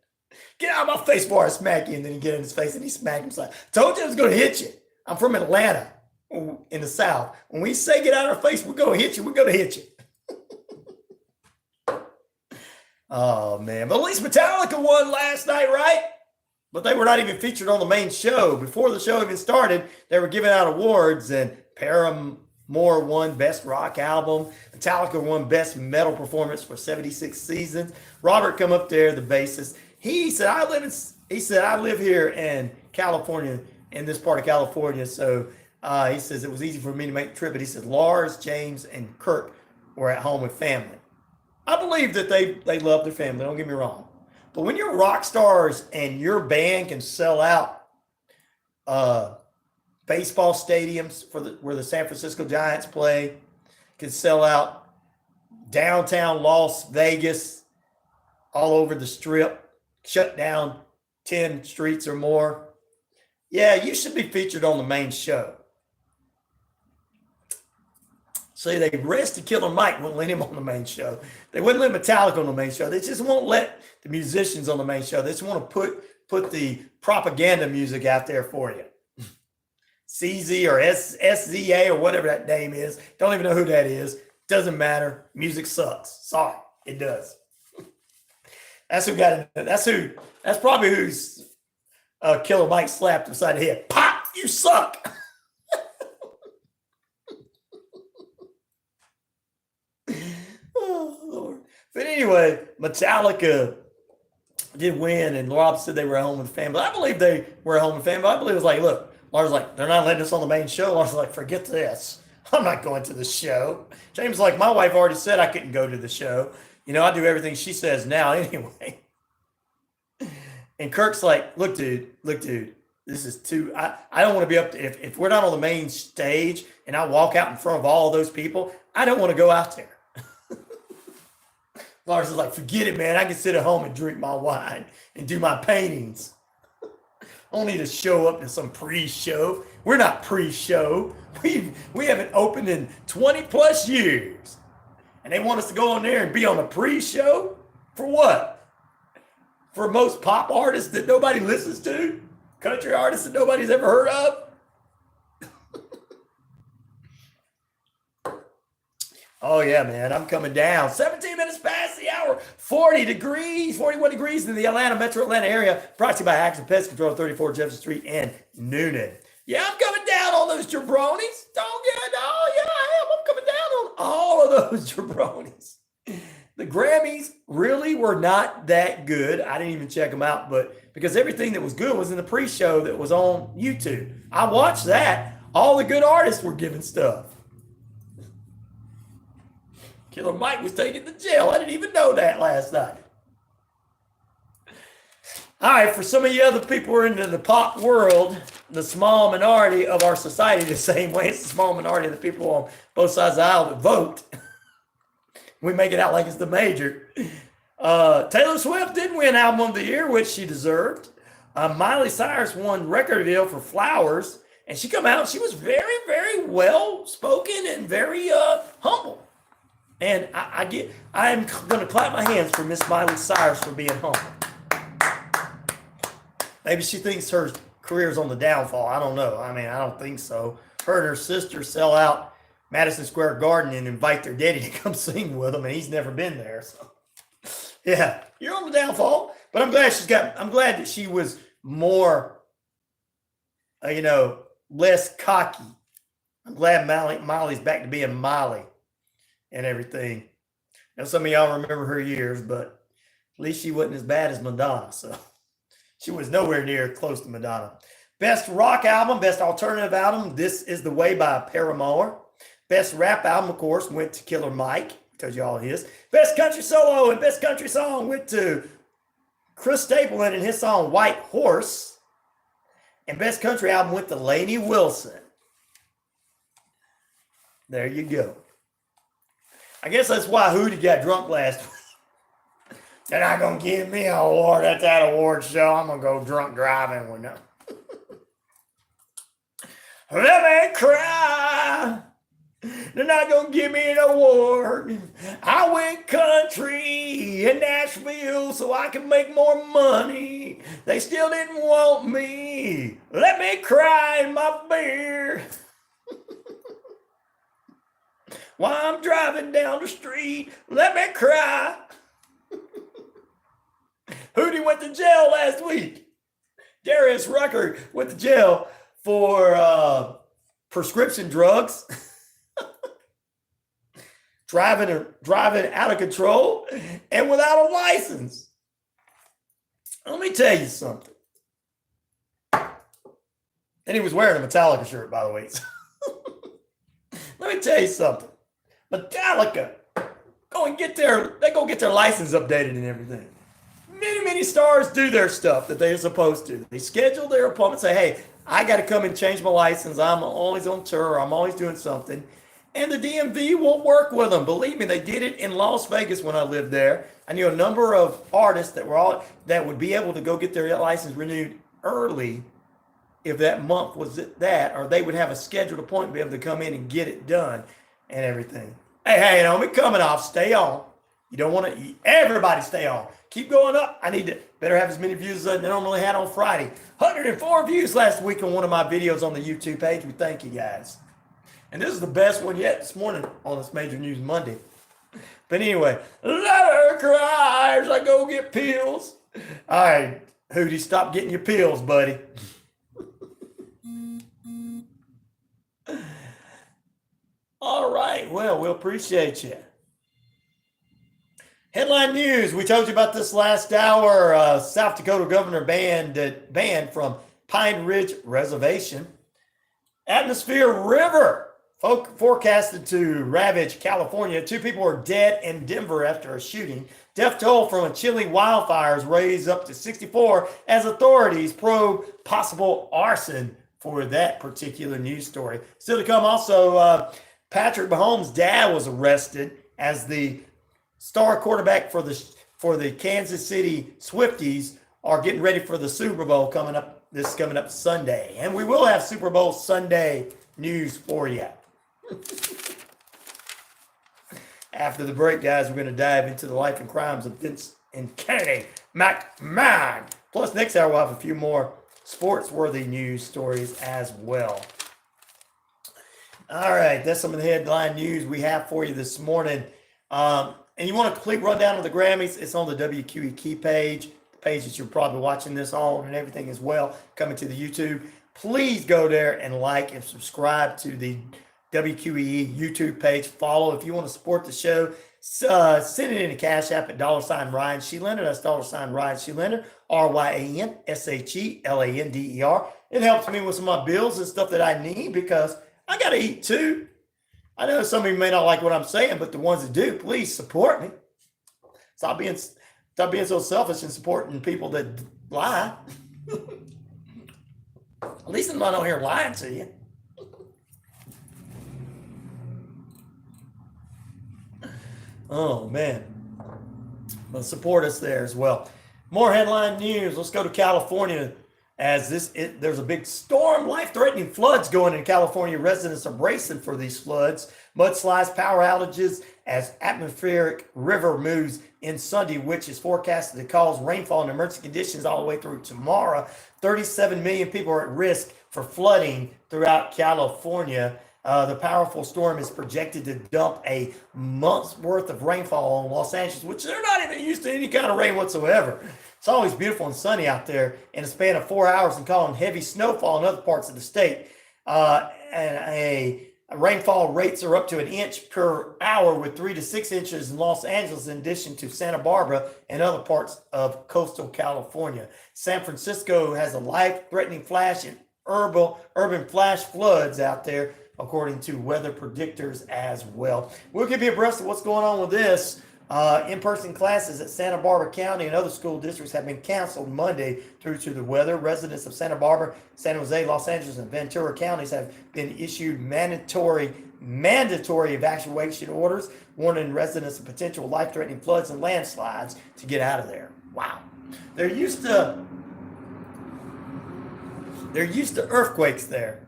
Get out of my face before I smack you. And then he get in his face and he smacked him. So I told you I was going to hit you. I'm from Atlanta in the South. When we say get out of our face, we're going to hit you. We're going to hit you. Oh, man. But at least Metallica won last night, right? But they were not even featured on the main show. Before the show even started, they were giving out awards, and Paramore won Best Rock Album. Metallica won Best Metal Performance for 76 Seasons. Robert come up there, the bassist. He said, I live here in California, in this part of California. So he says it was easy for me to make the trip. But he said Lars, James, and Kurt were at home with family. I believe that they love their family. Don't get me wrong. But when you're rock stars and your band can sell out baseball stadiums where the San Francisco Giants play, can sell out downtown Las Vegas, all over the Strip, shut down 10 streets or more, yeah, you should be featured on the main show. See, they arrested Killer Mike, wouldn't let him on the main show. They wouldn't let Metallica on the main show. They just won't let the musicians on the main show. They just want to put the propaganda music out there for you. CZ or SZA or whatever that name is. Don't even know who that is. Doesn't matter. Music sucks. Sorry, it does. That's probably who's Killer Mike slapped upside the head. Pop, you suck. Oh, Lord. But anyway, Metallica did win, and Rob said they were at home with the family. I believe they were at home with the family. I believe it was like, look, Lars was like, they're not letting us on the main show. Lars was like, forget this. I'm not going to the show. James was like, my wife already said I couldn't go to the show. You know, I do everything she says now anyway. And Kirk's like, look, dude, this is too, I don't want to be up to, if we're not on the main stage and I walk out in front of all of those people, I don't want to go out there. Lars is like, forget it, man. I can sit at home and drink my wine and do my paintings. I don't need to show up to some pre-show. We're not pre-show. We haven't opened in 20 plus years. And they want us to go on there and be on a pre-show? For what? For most pop artists that nobody listens to? Country artists that nobody's ever heard of? Oh, yeah, man. I'm coming down. 17 minutes past the hour. 41 degrees in the metro Atlanta area. Brought to you by Action Pest Control, 34 Jefferson Street and Noonan. Yeah, I'm coming down on those jabronis. Oh, yeah, I am. I'm coming down on all of those jabronis. The Grammys really were not that good. I didn't even check them out, but because everything that was good was in the pre-show that was on YouTube. I watched that. All the good artists were giving stuff. Killer Mike was taken to jail. I didn't even know that last night. All right, for some of you other people who are into the pop world, the small minority of our society, the same way it's the small minority of the people on both sides of the aisle that vote. We make it out like it's the major. Taylor Swift did win Album of the Year, which she deserved. Miley Cyrus won Record Deal for Flowers, and she come out, she was very, very well spoken and very humble. And I'm going to clap my hands for Miss Miley Cyrus for being humble. Maybe she thinks her career's on the downfall. I don't know. I mean, I don't think so. Her and her sister sell out Madison Square Garden and invite their daddy to come sing with them, and he's never been there. So, yeah, you're on the downfall. But I'm glad that she was more, less cocky. I'm glad Miley's back to being Miley and everything. Now, some of y'all remember her years, but at least she wasn't as bad as Madonna. So she was nowhere near close to Madonna. Best rock album, best alternative album, This Is the Way by Paramore. Best rap album, of course, went to Killer Mike. I told you all his. Best country solo and best country song went to Chris Stapleton and his song White Horse. And best country album went to Lainey Wilson. There you go. I guess that's why Hootie got drunk last week. They're not going to give me an award at that award show. I'm going to go drunk driving with them. Let me cry. They're not going to give me an award. I went country in Nashville so I could make more money. They still didn't want me. Let me cry in my beer. While I'm driving down the street, let me cry. Hootie went to jail last week. Darius Rucker went to jail for prescription drugs. driving out of control and without a license. Let me tell you something. And he was wearing a Metallica shirt, by the way. Let me tell you something. Metallica, they go get their license updated and everything. Many stars do their stuff that they're supposed to. They schedule their appointment, say, hey, I got to come and change my license. I'm always on tour. I'm always doing something. And the DMV won't work with them. Believe me, they did it in Las Vegas when I lived there. I knew a number of artists that would be able to go get their license renewed early if that month was that, or they would have a scheduled appointment to be able to come in and get it done. and everything. Hey, don't be coming off. Stay on. You don't want to. Everybody stay on. Keep going up. I need to better have as many views as I normally had on Friday. 104 views last week on one of my videos on the YouTube page. We thank you guys. And this is the best one yet this morning on this Major News Monday. But anyway, let her cry as I go get pills. All right, Hootie, stop getting your pills, buddy. All right, well, we'll appreciate you. Headline news. We told you about this last hour. South Dakota governor banned from Pine Ridge Reservation. Atmosphere river forecasted to ravage California. 2 people are dead in Denver after a shooting. Death toll from a chilly wildfires raised up to 64 as authorities probe possible arson for that particular news story. Still to come also, Patrick Mahomes' dad was arrested as the star quarterback for the Kansas City Swifties are getting ready for the Super Bowl coming up Sunday. And we will have Super Bowl Sunday news for you. After the break, guys, we're going to dive into the life and crimes of Vince and Kennedy McMahon. Plus, next hour, we'll have a few more sports-worthy news stories as well. All right, that's some of the headline news we have for you this morning. And you want a complete rundown of the Grammys? It's on the WQEE page, the page that you're probably watching this on and everything as well, coming to the YouTube. Please go there and like and subscribe to the WQEE YouTube page. Follow if you want to support the show. Send it in a Cash App at $RyanShelander. That's $RyanShelander, RyanShelander. It helps me with some of my bills and stuff that I need because I got to eat too. I know some of you may not like what I'm saying, but the ones that do, please support me. Stop being so selfish and supporting people that lie. At least I'm not on here lying to you. Oh, man. But support us there as well. More headline news. Let's go to California. As there's a big storm, life-threatening floods going in California. Residents are bracing for these floods. Mudslides, power outages as atmospheric river moves in Sunday, which is forecasted to cause rainfall and emergency conditions all the way through tomorrow. 37 million people are at risk for flooding throughout California. The powerful storm is projected to dump a month's worth of rainfall on Los Angeles, which they're not even used to any kind of rain whatsoever. It's always beautiful and sunny out there in a span of 4 hours and causing heavy snowfall in other parts of the state. Rainfall rates are up to 1 inch per hour with 3 to 6 inches in Los Angeles, in addition to Santa Barbara and other parts of coastal California. San Francisco has a life-threatening flash and urban flash floods out there, according to weather predictors as well. We'll keep you abreast of what's going on with this. In-person classes at Santa Barbara County and other school districts have been canceled Monday due to the weather. Residents of Santa Barbara, San Jose, Los Angeles, and Ventura counties have been issued mandatory evacuation orders, warning residents of potential life-threatening floods and landslides to get out of there. Wow. They're used to earthquakes there,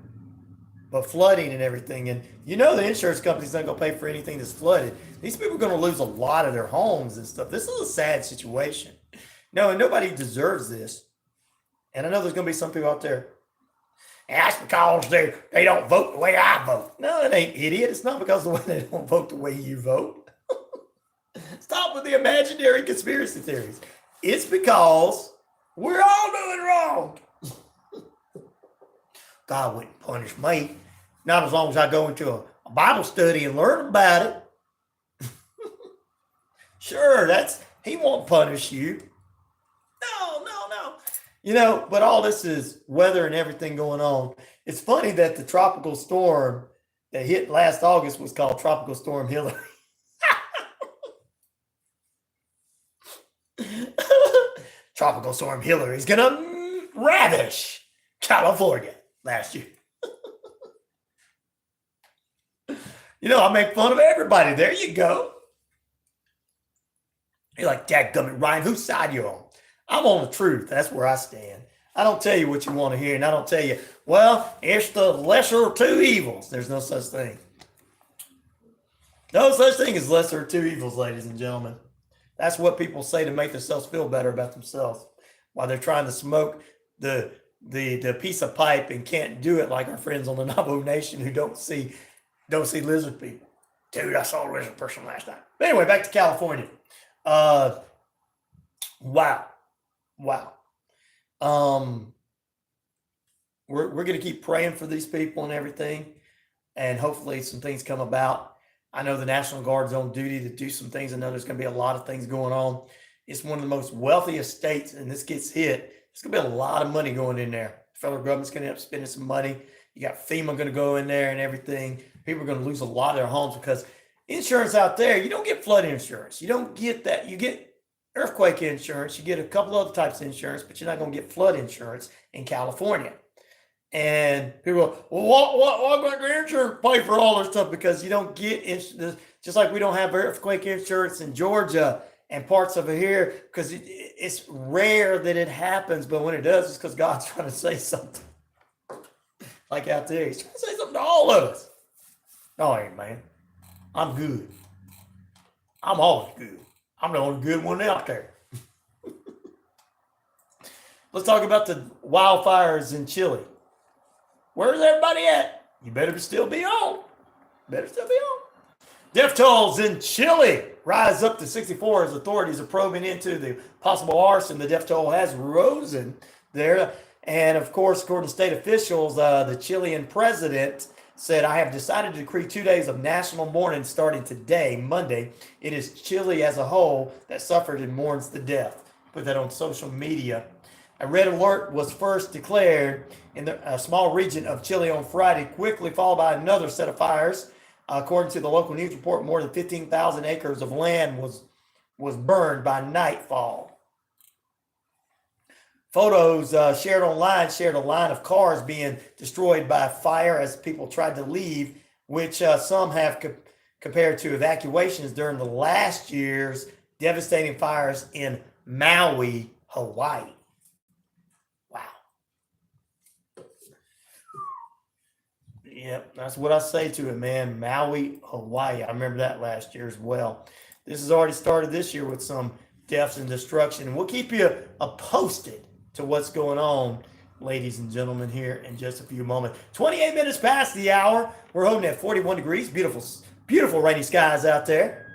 but flooding and everything. And you know the insurance company's not going to pay for anything that's flooded. These people are going to lose a lot of their homes and stuff. This is a sad situation. No, and nobody deserves this. And I know there's going to be some people out there, and that's because they don't vote the way I vote. No, it ain't, idiot. It's not because of the way they don't vote the way you vote. Stop with the imaginary conspiracy theories. It's because we're all doing wrong. God wouldn't punish me. Not as long as I go into a Bible study and learn about it. Sure, he won't punish you. No. You know, but all this is weather and everything going on. It's funny that the tropical storm that hit last August was called Tropical Storm Hillary. Tropical Storm Hillary is going to ravish California last year. You know, I make fun of everybody. There you go. You're like, dadgummit, Ryan, whose side you on? I'm on the truth. That's where I stand. I don't tell you what you want to hear, and I don't tell you, well, it's the lesser of two evils. There's no such thing. No such thing as lesser of two evils, ladies and gentlemen. That's what people say to make themselves feel better about themselves while they're trying to smoke the piece of pipe and can't do it like our friends on the Navajo Nation who don't see lizard people. Dude, I saw a lizard person last night. But anyway, back to California. Wow. We're going to keep praying for these people and everything, and hopefully some things come about. I know the National Guard's on duty to do some things. I know there's going to be a lot of things going on. It's one of the most wealthiest states, and this gets hit. There's going to be a lot of money going in there. The federal government's going to end up spending some money. You got FEMA going to go in there and everything. People are going to lose a lot of their homes because insurance out there, you don't get flood insurance. You don't get that. You get earthquake insurance. You get a couple other types of insurance, but you're not going to get flood insurance in California. And people go, well, why can't the insurance pay for all this stuff? Because you don't get insurance. Just like we don't have earthquake insurance in Georgia and parts of it here, because it's rare that it happens. But when it does, it's because God's trying to say something. Like out there, he's trying to say something to all of us. No, I ain't, man. I'm good. I'm always good. I'm the only good one out there. Let's talk about the wildfires in Chile. Where's everybody at? You better still be on. Death tolls in Chile rise up to 64 as authorities are probing into the possible arson. The death toll has risen there. And of course, according to state officials, the Chilean president said, I have decided to decree 2 days of national mourning starting today, Monday. It is Chile as a whole that suffered and mourns the death. Put that on social media. A red alert was first declared in a small region of Chile on Friday, quickly followed by another set of fires. According to the local news report, more than 15,000 acres of land was burned by nightfall. Photos shared online shared a line of cars being destroyed by fire as people tried to leave, which some have compared to evacuations during the last year's devastating fires in Maui, Hawaii. Yep, that's what I say to it, man. Maui, Hawaii. I remember that last year as well. This has already started this year with some deaths and destruction. And we'll keep you posted to what's going on, ladies and gentlemen, here in just a few moments. 28 minutes past the hour. We're holding at 41 degrees. Beautiful, beautiful rainy skies out there.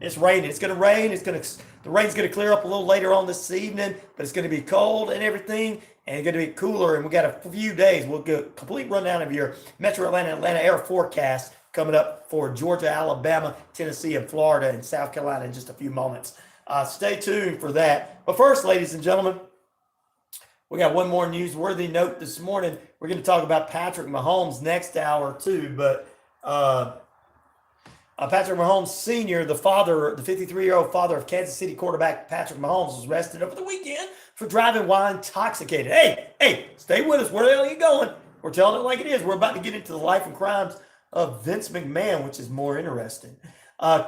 It's raining. It's going to rain. The rain's going to clear up a little later on this evening, but it's going to be cold and everything. And it's going to be cooler, and we got a few days. We'll get a complete rundown of your Metro Atlanta air forecast coming up for Georgia, Alabama, Tennessee, and Florida, and South Carolina in just a few moments. Stay tuned for that. But first, ladies and gentlemen, we got one more newsworthy note this morning. We're going to talk about Patrick Mahomes next hour too, but Patrick Mahomes Sr., the 53-year-old father of Kansas City quarterback Patrick Mahomes, was arrested over the weekend for driving while intoxicated. Hey, stay with us. Where the hell are you going? We're telling it like it is. We're about to get into the life and crimes of Vince McMahon, which is more interesting.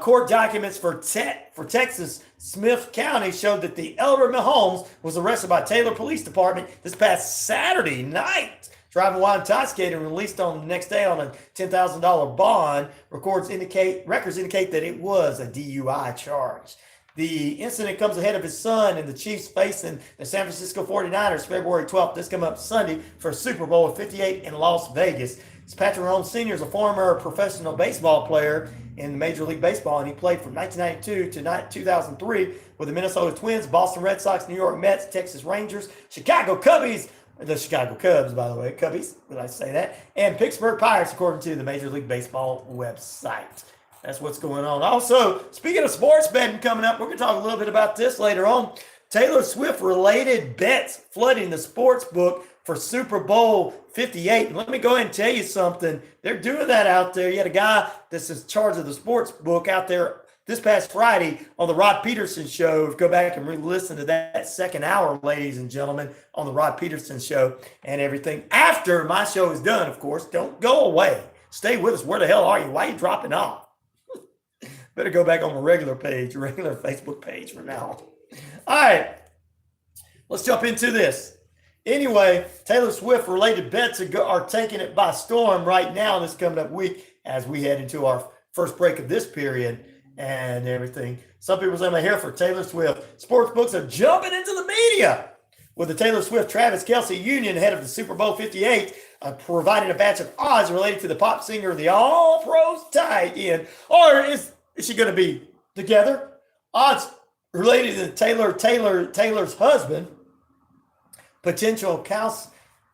Court documents for Texas Smith County showed that the elder Mahomes was arrested by Taylor Police Department this past Saturday night, driving while intoxicated, and released on the next day on a $10,000 bond. Records indicate that it was a DUI charge. The incident comes ahead of his son and the Chiefs facing the San Francisco 49ers February 12th. This coming up Sunday for Super Bowl 58 in Las Vegas. Patrick Mahomes Sr. is a former professional baseball player in Major League Baseball, and he played from 1992 to 2003 with the Minnesota Twins, Boston Red Sox, New York Mets, Texas Rangers, Chicago Cubbies, the Chicago Cubs, by the way, Cubbies, did I say that? And Pittsburgh Pirates, according to the Major League Baseball website. That's what's going on. Also, speaking of sports betting coming up, we're going to talk a little bit about this later on. Taylor Swift-related bets flooding the sports book for Super Bowl 58. And let me go ahead and tell you something. They're doing that out there. You had a guy that's in charge of the sports book out there this past Friday on the Rod Peterson Show. Go back and re-listen to that second hour, ladies and gentlemen, on the Rod Peterson Show and everything. After my show is done, of course, don't go away. Stay with us. Where the hell are you? Why are you dropping off? Better go back on my regular Facebook page from now on. All right, let's jump into this. Anyway, Taylor Swift-related bets are taking it by storm right now this coming up week as we head into our first break of this period and everything. Some people say, I'm here for Taylor Swift. Sports books are jumping into the media with the Taylor Swift-Travis Kelce union ahead of the Super Bowl 58, providing a batch of odds related to the pop singer, the All-Pros tight end. Or is she going to be together? Odds related to Taylor's husband. Potential Travis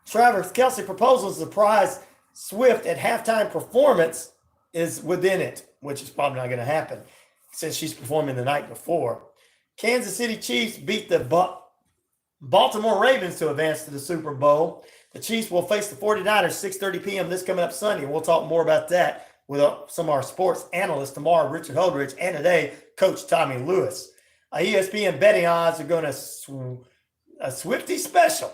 Kelce proposal to surprise Swift at halftime performance is within it, which is probably not going to happen since she's performing the night before. Kansas City Chiefs beat the Baltimore Ravens to advance to the Super Bowl. The Chiefs will face the 49ers 6:30 p.m. this coming up Sunday. We'll talk more about that with some of our sports analysts tomorrow, Richard Holdridge, and today, Coach Tommy Lewis. ESPN betting odds are going to a Swiftie special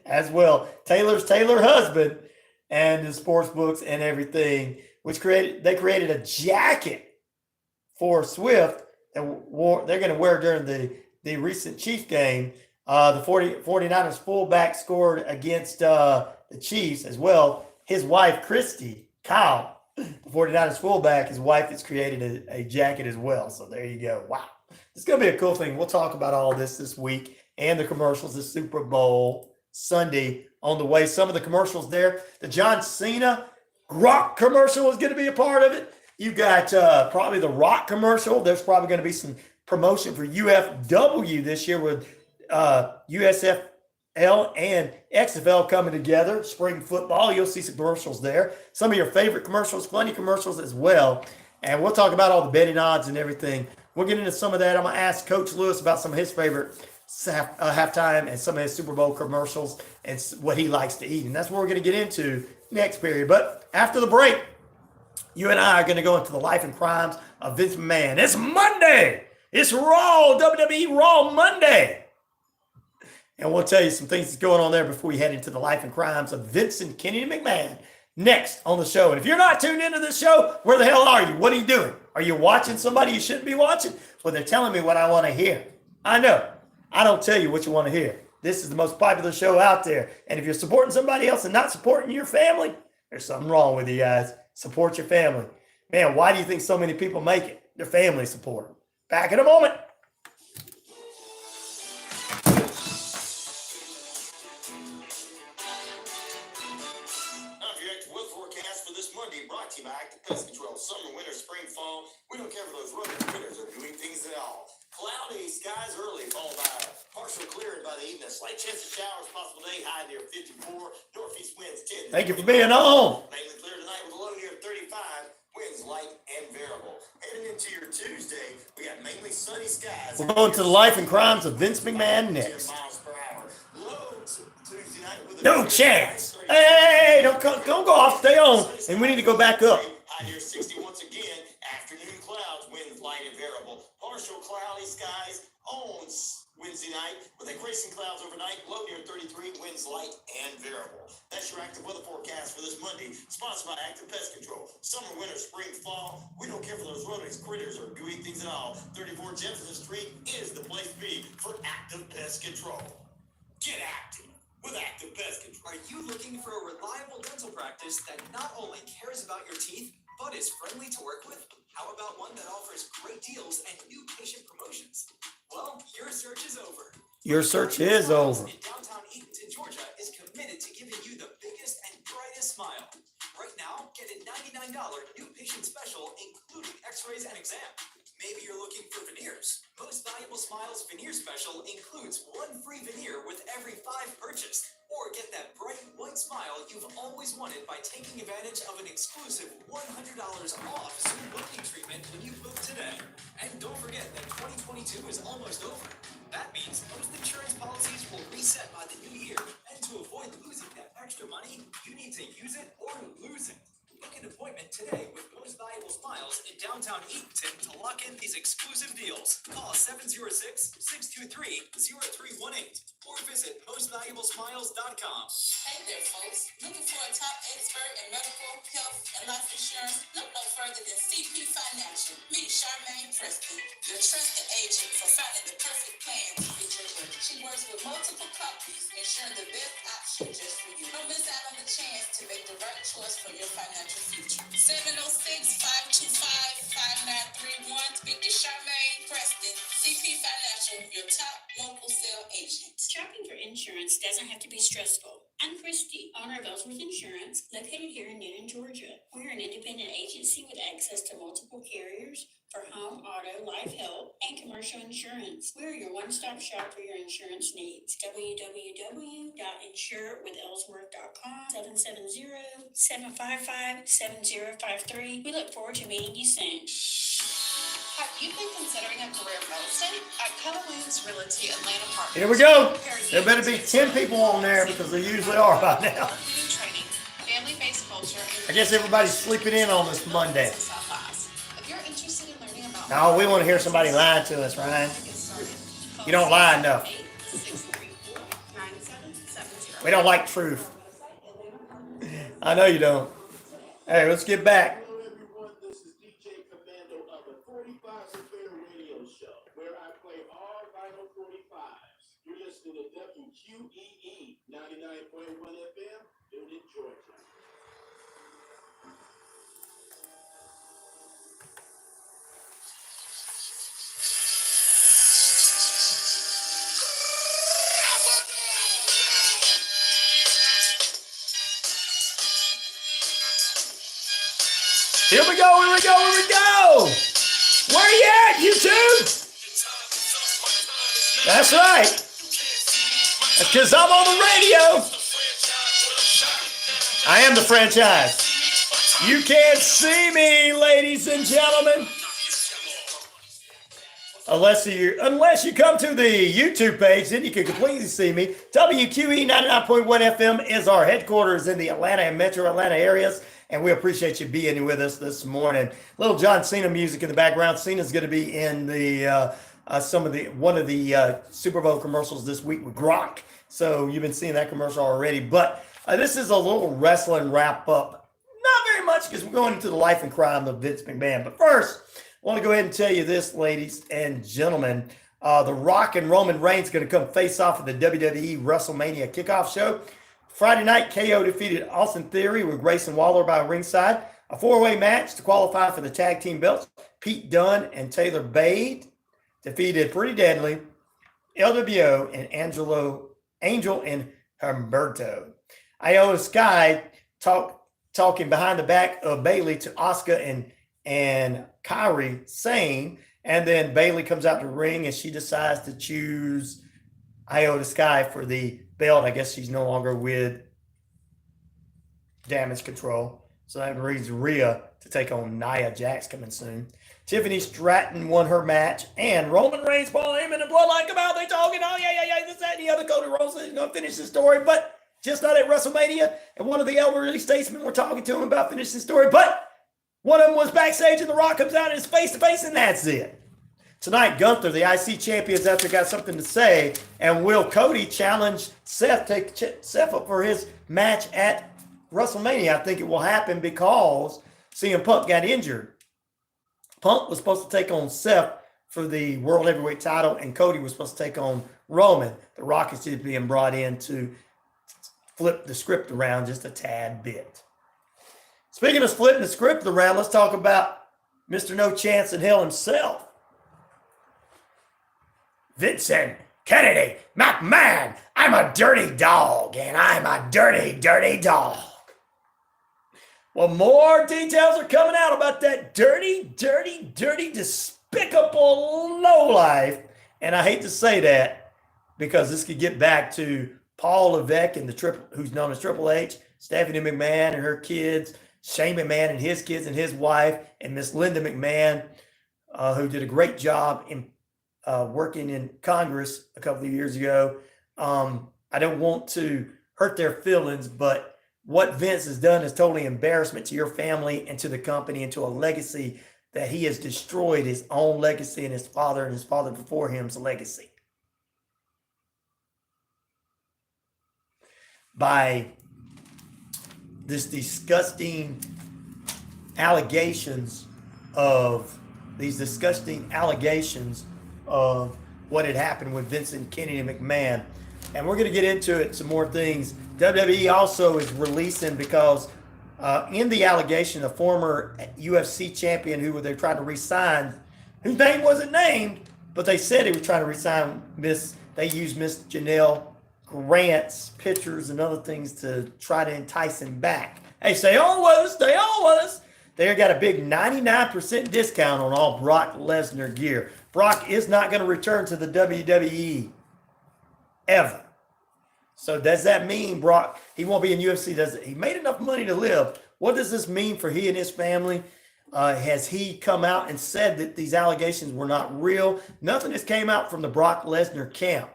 as well. Taylor husband and the sports books and everything, which they created a jacket for Swift that they're going to wear during the recent Chiefs game. The 49ers fullback scored against the Chiefs as well. His wife, Christy, Kyle, the 49ers fullback, his wife has created a jacket as well. So there you go. Wow. It's going to be a cool thing. We'll talk about all this week and the commercials, the Super Bowl Sunday on the way. Some of the commercials there. The John Cena Rock commercial is going to be a part of it. You got probably the Rock commercial. There's probably going to be some promotion for UFW this year with USFL and XFL coming together. Spring football. You'll see some commercials there. Some of your favorite commercials, plenty of commercials as well. And we'll talk about all the betting odds and everything. We'll get into some of that. I'm going to ask Coach Lewis about some of his favorite halftime and some of his Super Bowl commercials and what he likes to eat. And that's what we're going to get into next period. But after the break, you and I are going to go into the life and crimes of Vince McMahon. It's Monday. It's Raw, WWE Raw Monday. And we'll tell you some things that's going on there before we head into the life and crimes of Vincent Kennedy McMahon next on the show. And if you're not tuned into this show, where the hell are you? What are you doing? Are you watching somebody you shouldn't be watching? Well, they're telling me what I want to hear. I know. I don't tell you what you want to hear. This is the most popular show out there. And if you're supporting somebody else and not supporting your family, there's something wrong with you guys. Support your family. Man, why do you think so many people make it? Their family support. Back in a moment. Brought to you by Active Pest Control. Summer, winter, spring, fall. We don't care for those rodent critters or doing things at all. Cloudy skies early, followed by partial clearing by the evening. Slight chance of showers, possible day high near 54. Northeast winds 10. Thank you for being on. Mainly clear tonight with a low near 35. Winds light and variable. Heading into your Tuesday, we got mainly sunny skies. We're going to the life and crimes of Vince McMahon next. 10 miles per hour. Low Tuesday night with a No chance. Hey, don't go off. Stay on. And we need to go back up. High near 60 once again. Afternoon clouds, winds light and variable. Partial cloudy skies on Wednesday night with increasing clouds overnight. Low near 33, winds light and variable. That's your active weather forecast for this Monday. Sponsored by Active Pest Control. Summer, winter, spring, fall. We don't care for those rodents, critters, or gooey things at all. 34 Jefferson Street is the place to be for Active Pest Control. Get active with Active Pest Control. Are you looking for a reliable dental practice that not only cares about your teeth, but is friendly to work with? How about one that offers great deals and new patient promotions? Well, your search is over. Your search is over. In downtown Eatonton, Georgia, is committed to giving you the biggest and brightest smile. Right now, get a $99 new patient special, including x-rays and exam. Maybe you're looking for veneers. Most Valuable Smiles Veneer Special includes one free veneer with every 5 purchased. Or get that bright white smile you've always wanted by taking advantage of an exclusive $100 off Zoom booking treatment when you book today. And don't forget that 2022 is almost over. That means most insurance policies will reset by the new year. And to avoid losing that extra money, you need to use it or lose it. Book an appointment today with Most Valuable Smiles in downtown Eatonton to lock in these exclusive deals. Call 706-623-0318 or visit mostvaluablesmiles.com. Hey there, folks. Looking for a top expert in medical, health, and life insurance? Look no further than CP Financial. Meet Charmaine Preston, your trusted agent for finding the perfect plan to fit your budget. She works with multiple companies, ensuring the best option just for you. Don't miss out on the chance to make the right choice for your financial future. 706-525-5931. Speak to Charmaine Preston, CP Financial, your top local sales agent. Shopping for insurance doesn't have to be stressful. I'm Christy, owner of Ellsworth Insurance, located here in Newnan, Georgia. We're an independent agency with access to multiple carriers for home, auto, life, health, and commercial insurance. We're your one-stop shop for your insurance needs. www.insurewithellsworth.com, 770-755-7053. We look forward to meeting you soon. Have you been considering a career in real estate? At Keller Williams Realty Atlanta Partners. Here we go. There better be 10 people on there because there usually are by now. Training, family-based culture. I guess everybody's sleeping in on this Monday. If you're interested in learning about No, we want to hear somebody lying to us, Ryan. You don't lie enough. We don't like truth. I know you don't. Hey, let's get back. WQEE 99.1 FM, Newnan, Georgia. Here we go, here we go, here we go. Where you at, YouTube? That's right. That's because I'm on the radio. I am the franchise. You can't see me, ladies and gentlemen. Unless you come to the YouTube page, then you can completely see me. WQEE 99.1 FM is our headquarters in the Atlanta and Metro Atlanta areas, and we appreciate you being with us this morning. Little John Cena music in the background. Cena's going to be in the one of the Super Bowl commercials this week with Gronk. So you've been seeing that commercial already. But this is a little wrestling wrap up. Not very much because we're going into the life and crime of Vince McMahon. But first, I want to go ahead and tell you this, ladies and gentlemen. The Rock and Roman Reigns going to come face off at the WWE WrestleMania kickoff show. Friday night, KO defeated Austin Theory with Grayson Waller by ringside. A four-way match to qualify for the tag team belts. Pete Dunne and Taylor Bade defeated Pretty Deadly, LWO, and Angel and Humberto. Io Sky talking behind the back of Bayley to Asuka and Kyrie saying, and then Bayley comes out to the ring and she decides to choose Iota Sky for the belt. I guess she's no longer with Damage Control. So that brings Rhea to take on Nia Jax coming soon. Tiffany Stratton won her match, and Roman Reigns, Paul Heyman, and Bloodline come out. They talking, oh yeah, this, that, and the other. Cody Rhodes is going to finish the story, but just not at WrestleMania. And one of the elderly statesmen were talking to him about finishing the story, but one of them was backstage, and The Rock comes out and is face to face, and that's it. Tonight, Gunther, the IC champions, after got something to say, and will Cody challenge Seth, take Seth up for his match at WrestleMania? I think it will happen because CM Punk got injured. Punk was supposed to take on Seth for the World Heavyweight title, and Cody was supposed to take on Roman. The Rock is just being brought in to flip the script around just a tad bit. Speaking of flipping the script around, let's talk about Mr. No Chance in Hell himself. Vincent Kennedy McMahon. I'm a dirty dog, and I'm a dirty, dirty dog. Well, more details are coming out about that dirty, dirty, dirty, despicable lowlife. And I hate to say that because this could get back to Paul Levesque and who's known as Triple H, Stephanie McMahon and her kids, Shane McMahon and his kids and his wife, and Miss Linda McMahon, who did a great job in working in Congress a couple of years ago. I don't want to hurt their feelings, but what Vince has done is totally embarrassment to your family and to the company and to a legacy that he has destroyed his own legacy and his father before him's legacy by this disgusting allegations of what had happened with Vincent Kennedy McMahon. And we're going to get into it, some more things. WWE also is releasing because in the allegation, a former UFC champion who they're trying to re-sign, whose name wasn't named, but they said he was trying to re-sign they used Miss Janelle Grant's pictures and other things to try to entice him back. Hey, stay on with us. They got a big 99% discount on all Brock Lesnar gear. Brock is not going to return to the WWE ever. So does that mean Brock, he won't be in UFC? He made enough money to live. What does this mean for he and his family? Has he come out and said that these allegations were not real? Nothing has came out from the Brock Lesnar camp.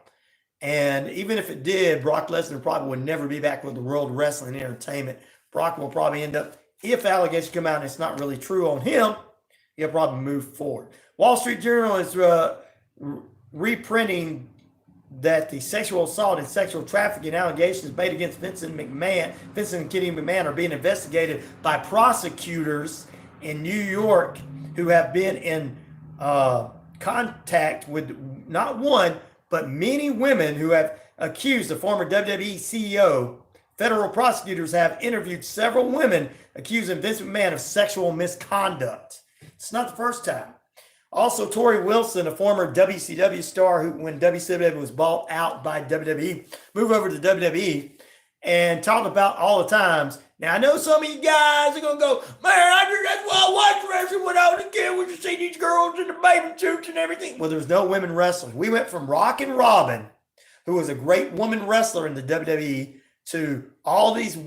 And even if it did, Brock Lesnar probably would never be back with the World Wrestling Entertainment. Brock will probably end up, if allegations come out and it's not really true on him, he'll probably move forward. Wall Street Journal is reprinting that the sexual assault and sexual trafficking allegations made against Vincent and Kennedy McMahon are being investigated by prosecutors in New York who have been in contact with not one, but many women who have accused the former WWE CEO. Federal prosecutors have interviewed several women accusing Vince McMahon of sexual misconduct. It's not the first time. Also, Tori Wilson, a former WCW star who, when WCW was bought out by WWE, moved over to WWE and talked about all the times. Now, I know some of you guys are going to go, man, that's why I watched wrestling when I was a kid. We just see these girls in the bathing suits and everything. Well, there's no women wrestlers. We went from Rockin' Robin, who was a great woman wrestler in the WWE, to all these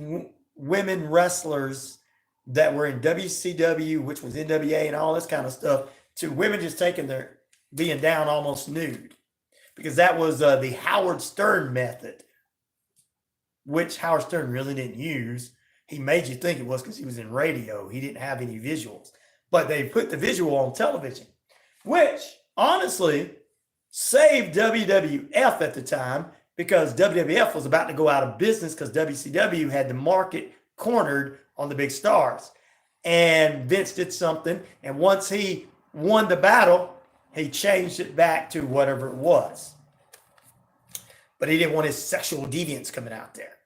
women wrestlers that were in WCW, which was NWA and all this kind of stuff, to women just being down almost nude. Because that was the Howard Stern method, which Howard Stern really didn't use. He made you think it was because he was in radio. He didn't have any visuals. But they put the visual on television, which honestly saved WWF at the time, because WWF was about to go out of business because WCW had the market cornered on the big stars. And Vince did something. And once he won the battle, he changed it back to whatever it was. But he didn't want his sexual deviance coming out there.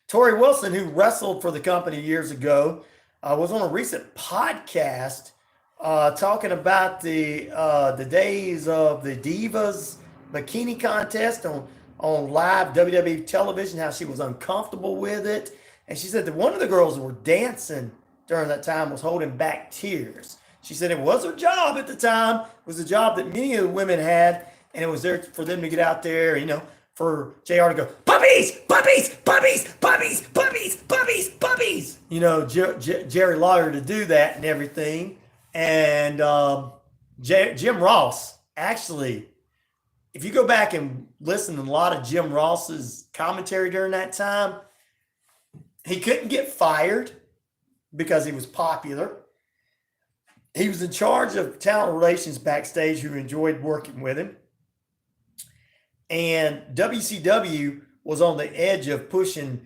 Tori Wilson, who wrestled for the company years ago, was on a recent podcast talking about the days of the Divas Bikini Contest on live WWE television, how she was uncomfortable with it. And she said that one of the girls that were dancing during that time was holding back tears. She said it was her job at the time. It was a job that many of the women had, and it was there for them to get out there, for JR to go, puppies, puppies, puppies, puppies, puppies, puppies, puppies. Jerry Lawler to do that and everything. And Jim Ross, actually, if you go back and listen to a lot of Jim Ross's commentary during that time, he couldn't get fired because he was popular. He was in charge of talent relations backstage, who enjoyed working with him. And WCW was on the edge of pushing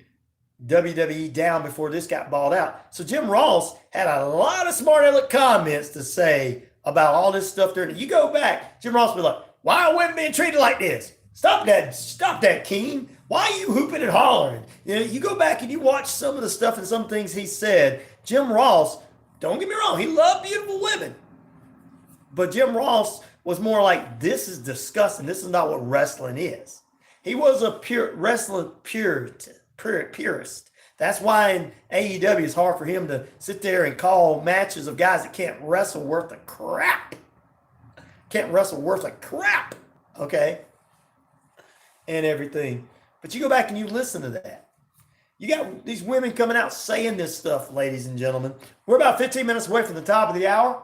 WWE down before this got bought out. So Jim Ross had a lot of smart aleck comments to say about all this stuff there. You go back, Jim Ross would be like, why are women being treated like this? Stop that, Keen. Why are you hooping and hollering? You go back and you watch some of the stuff and some things he said. Jim Ross, don't get me wrong, he loved beautiful women. But Jim Ross was more like, this is disgusting. This is not what wrestling is. He was a wrestling purist. That's why in AEW it's hard for him to sit there and call matches of guys that can't wrestle worth a crap. Okay? And everything. But you go back and you listen to that. You got these women coming out saying this stuff, ladies and gentlemen. We're about 15 minutes away from the top of the hour.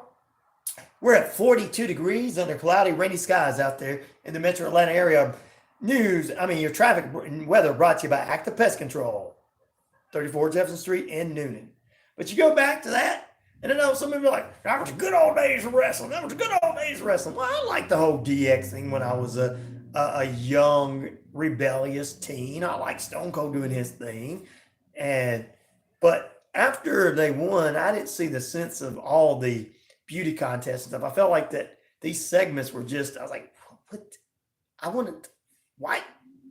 We're at 42 degrees under cloudy, rainy skies out there in the metro Atlanta area. Your traffic and weather brought to you by Active Pest Control, 34 Jefferson Street in Noonan. But you go back to that, and I know some people are like, that was good old days of wrestling. Well, I liked the whole DX thing when I was a young, rebellious teen. I liked Stone Cold doing his thing. And But after they won, I didn't see the sense of all the beauty contests and stuff. I felt like that these segments were just, I was like, what? I wanted, why?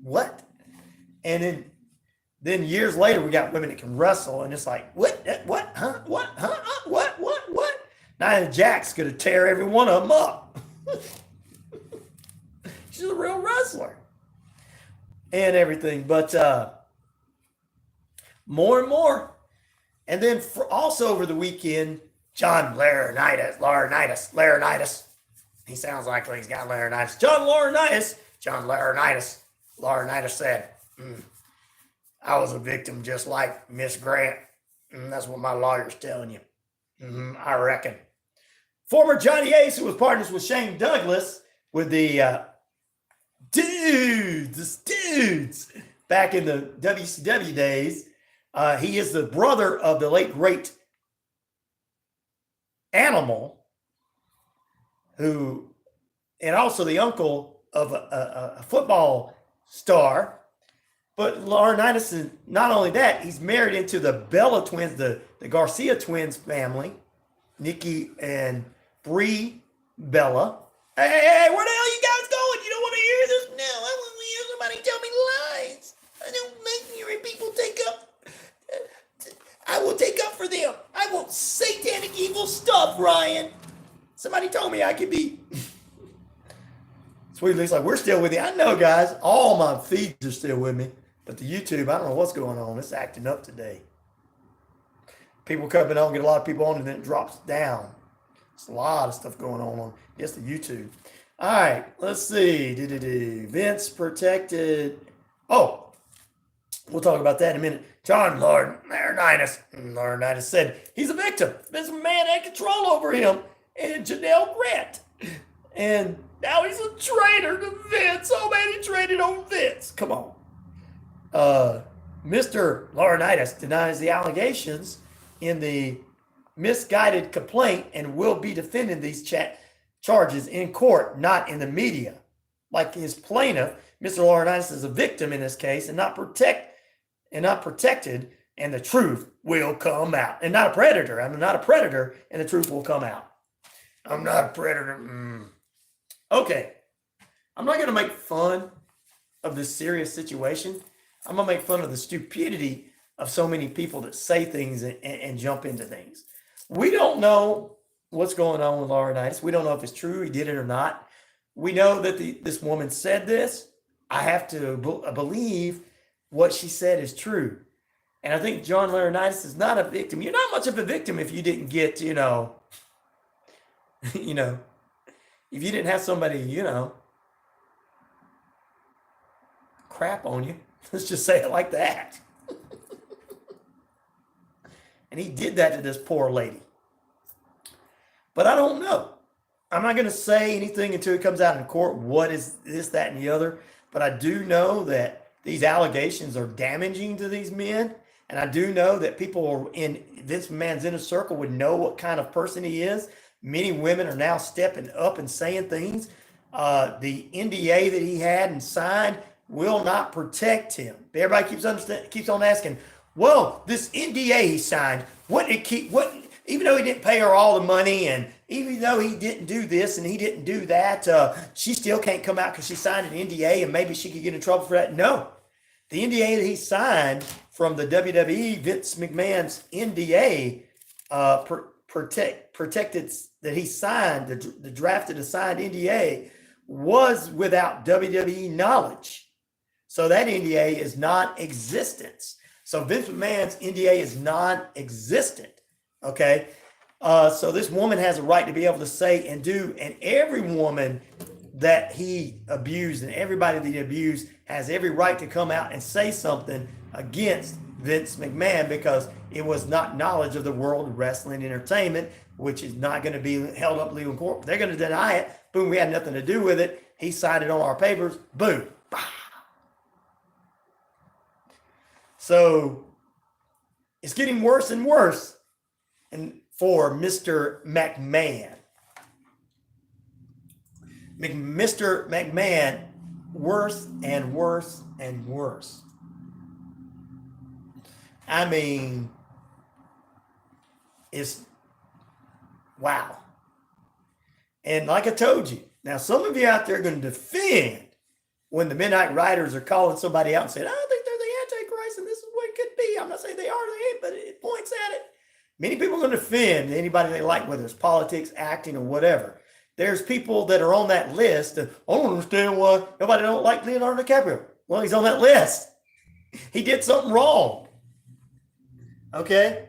What? And then years later, we got women that can wrestle, and it's like, what? Huh? What? Huh? What? Nia Jax could have tear every one of them up. She's a real wrestler and everything. But more and more. And then also over the weekend, John Laurinaitis. He sounds like he's got laryngitis. John Laurinaitis said, I was a victim just like Miss Grant. That's what my lawyer's telling you. I reckon. Former Johnny Ace, who was partners with Shane Douglas with the dudes back in the WCW days. He is the brother of the late great Animal, who, and also the uncle of a football star. But Laurinaitis is not only that, he's married into the Bella twins, the Garcia twins family, Nikki and Brie Bella. Hey, where the hell you guys going? You don't want to hear this? No, I want to hear somebody tell me lies. I don't like hearing people take up. I will take up for them. I want satanic evil stuff, Ryan. Somebody told me I could be. Sweet looks like we're still with you. I know, guys. All my feeds are still with me. But the YouTube, I don't know what's going on. It's acting up today. People coming on, get a lot of people on, and then it drops down. There's a lot of stuff going on yes, the YouTube. All right, let's see. Vince protected. Oh, we'll talk about that in a minute. John Laurinaitis said he's a victim. This man had control over him and Janelle Grant. And now he's a traitor to Vince. Oh, man, he traded on Vince. Come on. Mr. Laurinaitis denies the allegations in the misguided complaint and will be defending these charges in court, not in the media. Like his plaintiff, Mr. Laurinaitis is a victim in this case and not protected, and the truth will come out. And not a predator. I'm not a predator, and the truth will come out. I'm not a predator. Okay. I'm not going to make fun of this serious situation. I'm going to make fun of the stupidity of so many people that say things and jump into things. We don't know what's going on with Laurinaitis. We don't know if it's true, he did it or not. We know that this woman said this. I have to believe what she said is true. And I think John Laurinaitis is not a victim. You're not much of a victim if you didn't get, if you didn't have somebody, crap on you. Let's just say it like that. And he did that to this poor lady. But I don't know. I'm not going to say anything until it comes out in court. What is this, that, and the other? But I do know that these allegations are damaging to these men. And I do know that people in this man's inner circle would know what kind of person he is. Many women are now stepping up and saying things. The NDA that he had and signed will not protect him. Everybody keeps on asking, well, this NDA he signed, even though he didn't pay her all the money and even though he didn't do this and he didn't do that, she still can't come out because she signed an NDA and maybe she could get in trouble for that. No. The NDA that he signed from the WWE, Vince McMahon's NDA, protected that he signed, the drafted assigned NDA, was without WWE knowledge. So that NDA is non-existent. So Vince McMahon's NDA is non-existent. Okay. So this woman has a right to be able to say and do, and every woman that he abused and everybody that he abused has every right to come out and say something against Vince McMahon because it was not knowledge of the world of wrestling entertainment, which is not going to be held up legal in court. They're going to deny it. Boom, we had nothing to do with it. He signed it on our papers. Boom. So it's getting worse and worse and for Mr. McMahon. Mr. McMahon, worse and worse and worse. I mean, is wow. And like I told you, now some of you out there are going to defend when the Midnight Riders are calling somebody out and saying, I don't think they're the Antichrist and this is what it could be. I'm not saying they are, they ain't, but it points at it. Many people are going to defend anybody they like, whether it's politics, acting, or whatever. There's people that are on that list. And I don't understand why nobody don't like Leonardo DiCaprio. Well, he's on that list. He did something wrong. Okay?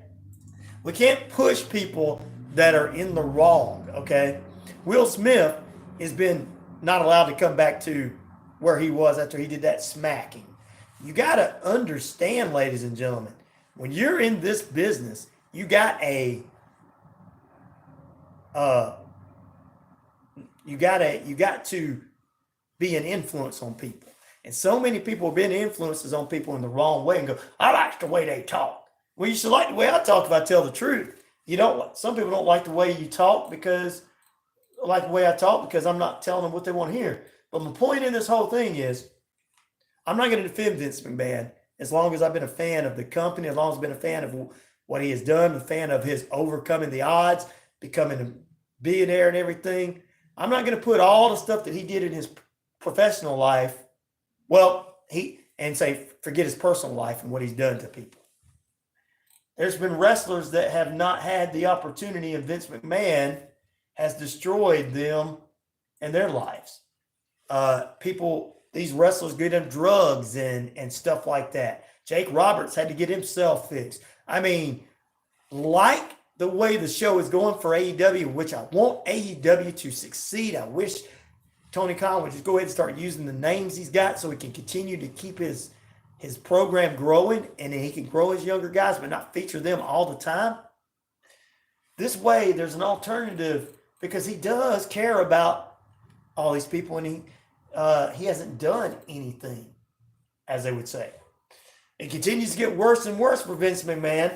We can't push people that are in the wrong. Okay? Will Smith has been not allowed to come back to where he was after he did that smacking. You got to understand, ladies and gentlemen, when you're in this business, you got to be an influence on people. And so many people have been influences on people in the wrong way and go, I like the way they talk. Well, you should like the way I talk if I tell the truth. Some people don't like the way you talk because I'm not telling them what they want to hear. But my point in this whole thing is, I'm not going to defend Vince McMahon as long as I've been a fan of the company, as long as I've been a fan of what he has done, a fan of his overcoming the odds, becoming a billionaire and everything. I'm not going to put all the stuff that he did in his professional life, forget his personal life and what he's done to people. There's been wrestlers that have not had the opportunity, and Vince McMahon has destroyed them and their lives. These wrestlers get on drugs and stuff like that. Jake Roberts had to get himself fixed. I mean, like the way the show is going for AEW, which I want AEW to succeed. I wish Tony Khan would just go ahead and start using the names he's got so he can continue to keep his program growing, and then he can grow his younger guys but not feature them all the time. This way, there's an alternative because he does care about all these people, and he hasn't done anything, as they would say. It continues to get worse and worse for Vince McMahon.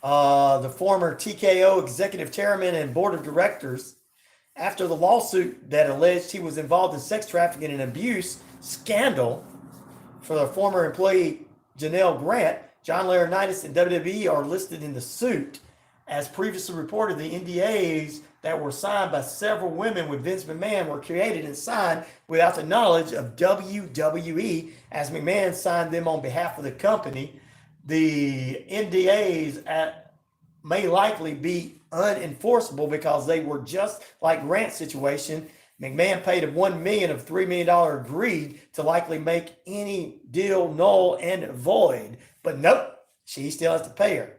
The former TKO executive chairman and board of directors, after the lawsuit that alleged he was involved in sex trafficking and abuse scandal for the former employee Janelle Grant, John Laurinaitis and WWE are listed in the suit. As previously reported, the NDAs that were signed by several women with Vince McMahon were created and signed without the knowledge of WWE, as McMahon signed them on behalf of the company. The NDAs may likely be unenforceable because they were just like Grant's situation. McMahon paid him $1 million of $3 million agreed to likely make any deal null and void. But nope, she still has to pay her.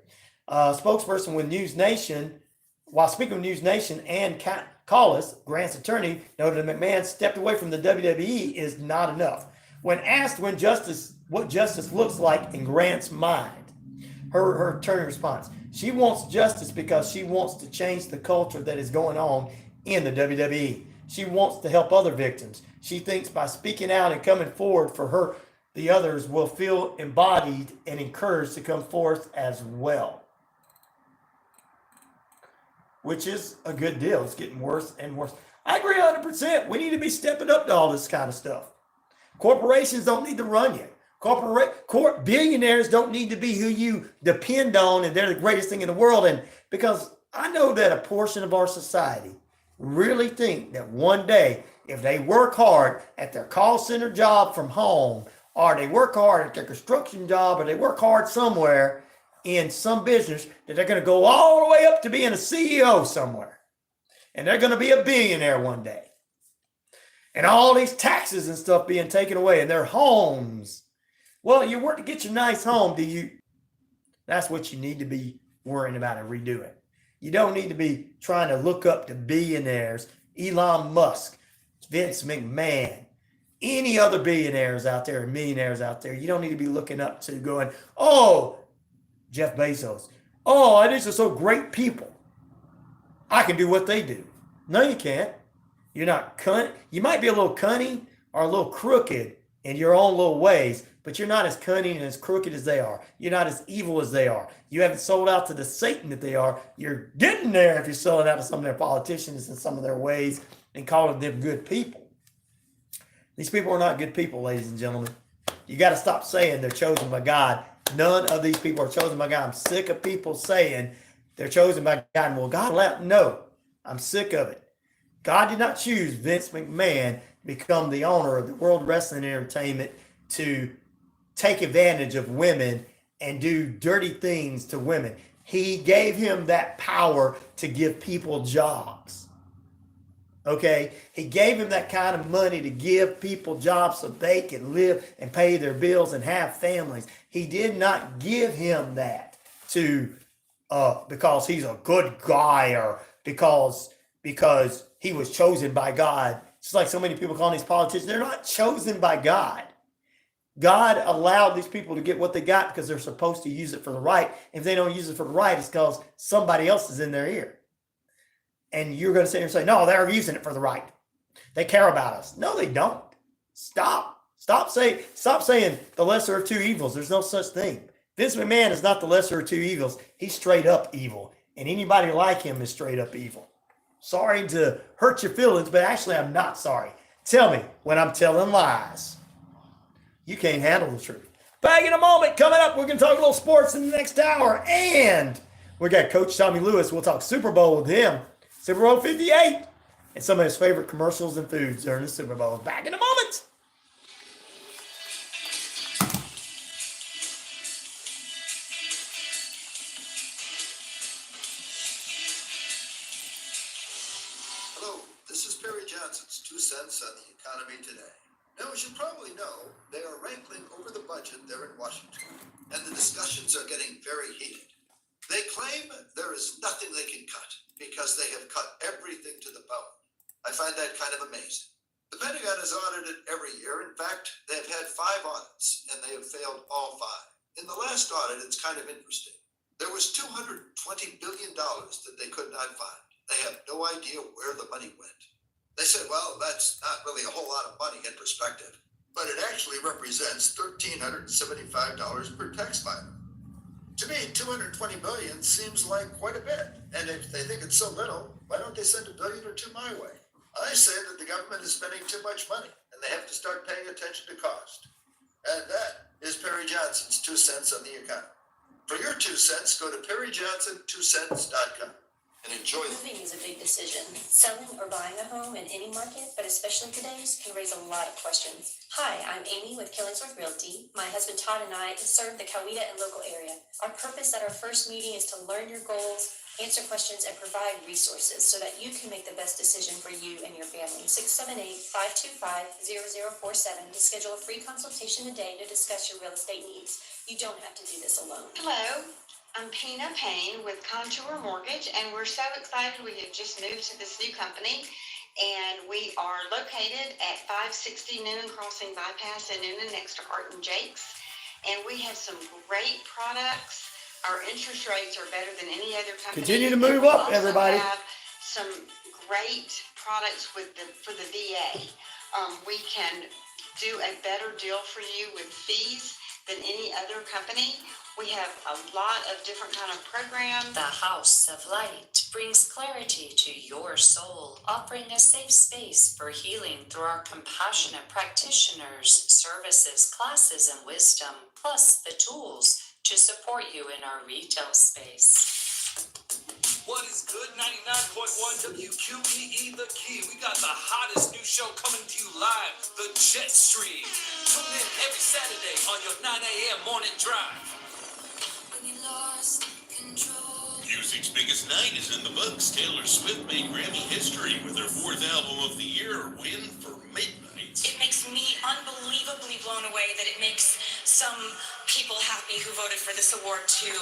Spokesperson with News Nation, while speaking with News Nation, Ann Collis, Grant's attorney, noted that McMahon stepped away from the WWE is not enough. When asked what justice looks like in Grant's mind, her attorney responds, she wants justice because she wants to change the culture that is going on in the WWE. She wants to help other victims. She thinks by speaking out and coming forward for her, the others will feel embodied and encouraged to come forth as well. Which is a good deal. It's getting worse and worse. I agree 100%. We need to be stepping up to all this kind of stuff. Corporations don't need to run you. Billionaires don't need to be who you depend on and they're the greatest thing in the world. And because I know that a portion of our society really think that one day, if they work hard at their call center job from home, or they work hard at their construction job, or they work hard somewhere in some business, that they're going to go all the way up to being a CEO somewhere. And they're going to be a billionaire one day. And all these taxes and stuff being taken away and their homes. Well, you work to get your nice home, that's what you need to be worrying about and redoing. You don't need to be trying to look up to billionaires, Elon Musk, Vince McMahon, any other billionaires out there and millionaires out there. You don't need to be looking up to going, oh, Jeff Bezos. Oh, these are so great people. I can do what they do. No, you can't. You're not cunning. You might be a little cunning or a little crooked in your own little ways, but you're not as cunning and as crooked as they are. You're not as evil as they are. You haven't sold out to the Satan that they are. You're getting there if you're selling out to some of their politicians and some of their ways and calling them good people. These people are not good people, ladies and gentlemen. You got to stop saying they're chosen by God None of these people are chosen by God. I'm sick of people saying they're chosen by God. And will God allow? No, I'm sick of it. God did not choose Vince McMahon to become the owner of the World Wrestling Entertainment to take advantage of women and do dirty things to women. He gave him that power to give people jobs. Okay? He gave him that kind of money to give people jobs so they can live and pay their bills and have families. He did not give him that to because he's a good guy or because he was chosen by God. It's like so many people calling these politicians, they're not chosen by God. God allowed these people to get what they got because they're supposed to use it for the right. If they don't use it for the right, it's because somebody else is in their ear. And you're going to sit here and say, no, they're using it for the right. They care about us. No, they don't. Stop saying the lesser of two evils. There's no such thing. Vince McMahon is not the lesser of two evils. He's straight up evil. And anybody like him is straight up evil. Sorry to hurt your feelings, but actually I'm not sorry. Tell me when I'm telling lies. You can't handle the truth. Back in a moment. Coming up, we're going to talk a little sports in the next hour. And we got Coach Tommy Lewis. We'll talk Super Bowl with him. Super Bowl 58. And some of his favorite commercials and foods during the Super Bowl. Back in a moment. Hello, this is Perry Johnson's 2 cents on the economy today. Now, as you probably know, they are wrangling over the budget there in Washington, and the discussions are getting very heated. They claim there is nothing they can cut because they have cut everything to the bone. I find that kind of amazing. The Pentagon is audited every year. In fact, they have had 5 audits, and they have failed all 5. In the last audit, it's kind of interesting. There was $220 billion that they could not find. They have no idea where the money went. They said, well, that's not really a whole lot of money in perspective, but it actually represents $1,375 per tax filer. To me, $220 billion seems like quite a bit. And if they think it's so little, why don't they send $1 billion or 2 my way? I say that the government is spending too much money and they have to start paying attention to cost. And that is Perry Johnson's 2 cents on the economy. For your 2 cents, go to perryjohnson2cents.com. and enjoy them. Moving is a big decision. Selling or buying a home in any market, but especially today's, can raise a lot of questions. Hi, I'm Amy with Killingsworth Realty. My husband Todd and I serve the Coweta and local area. Our purpose at our first meeting is to learn your goals, answer questions, and provide resources so that you can make the best decision for you and your family. 678-525-0047 to schedule a free consultation today to discuss your real estate needs. You don't have to do this alone. Hello. I'm Pina Payne with Contour Mortgage, and we're so excited. We have just moved to this new company, and we are located at 560 Noonan Crossing Bypass in Noonan next to Art and Jake's, and we have some great products. Our interest rates are better than any other company. Continue to move up, everybody. We have some great products for the VA. We can do a better deal for you with fees than any other company. We have a lot of different kind of programs. The House of Light brings clarity to your soul, offering a safe space for healing through our compassionate practitioners, services, classes, and wisdom, plus the tools to support you in our retail space. What is good? 99.1 WQEE The Key. We got the hottest new show coming to you live, The Jet Stream. Tune in every Saturday on your 9 a.m. morning drive. Music's biggest night is in the books. Taylor Swift made Grammy history with her 4th album of the year, Win for Midnight. It makes me unbelievably blown away that it makes some people happy who voted for this award too.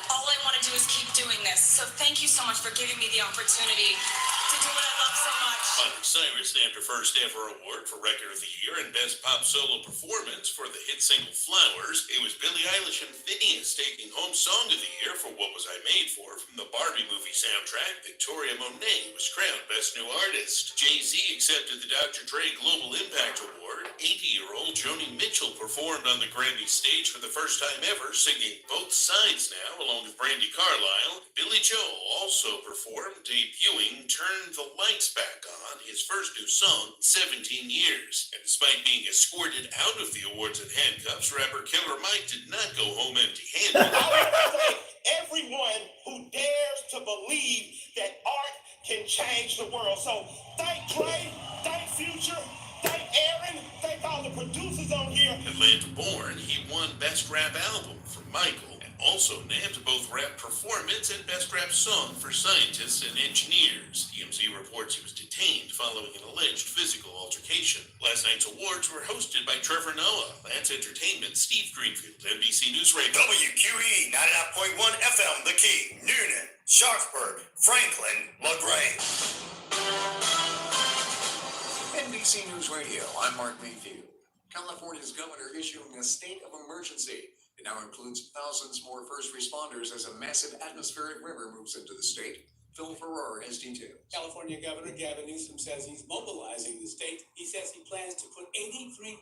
All I want to do is keep doing this. So thank you so much for giving me the opportunity to do what I love so much. Miley Cyrus named her first ever award for Record of the Year and Best Pop Solo Performance for the hit single Flowers. It was Billie Eilish and Phineas taking home Song of the Year for What Was I Made For from the Barbie movie soundtrack. Victoria Monet was crowned Best New Artist. Jay-Z accepted the Dr. Dre Global Impact Award. 80-year-old Joni Mitchell performed on the Grammy stage for the first time ever, singing Both Sides Now along with Brandi Carlile. Billy Joel also performed, debuting Turn turned the lights back on, his first new song in 17 years. And despite being escorted out of the awards in handcuffs, rapper Killer Mike did not go home empty-handed. I want to thank everyone who dares to believe that art can change the world. So thank Dre, thank Future, thank Aaron, thank all the producers on here. Atlanta-born, he won Best Rap Album for Michael, and also named both Rap Performance and Best Rap Song for Scientists and Engineers. TMZ reports he was detained following an alleged physical altercation. Last night's awards were hosted by Trevor Noah, Lance Entertainment, Steve Greenfield, NBC News Radio. WQEE 99.1 FM, The Key, Noonan, Sharpsburg, Franklin, LaGrange. NBC News Radio, I'm Mark Mayfield. California's governor issuing a state of emergency. It now includes thousands more first responders as a massive atmospheric river moves into the state. Phil Ferrara has details. California Governor Gavin Newsom says he's mobilizing the state. He says he plans to put 8,300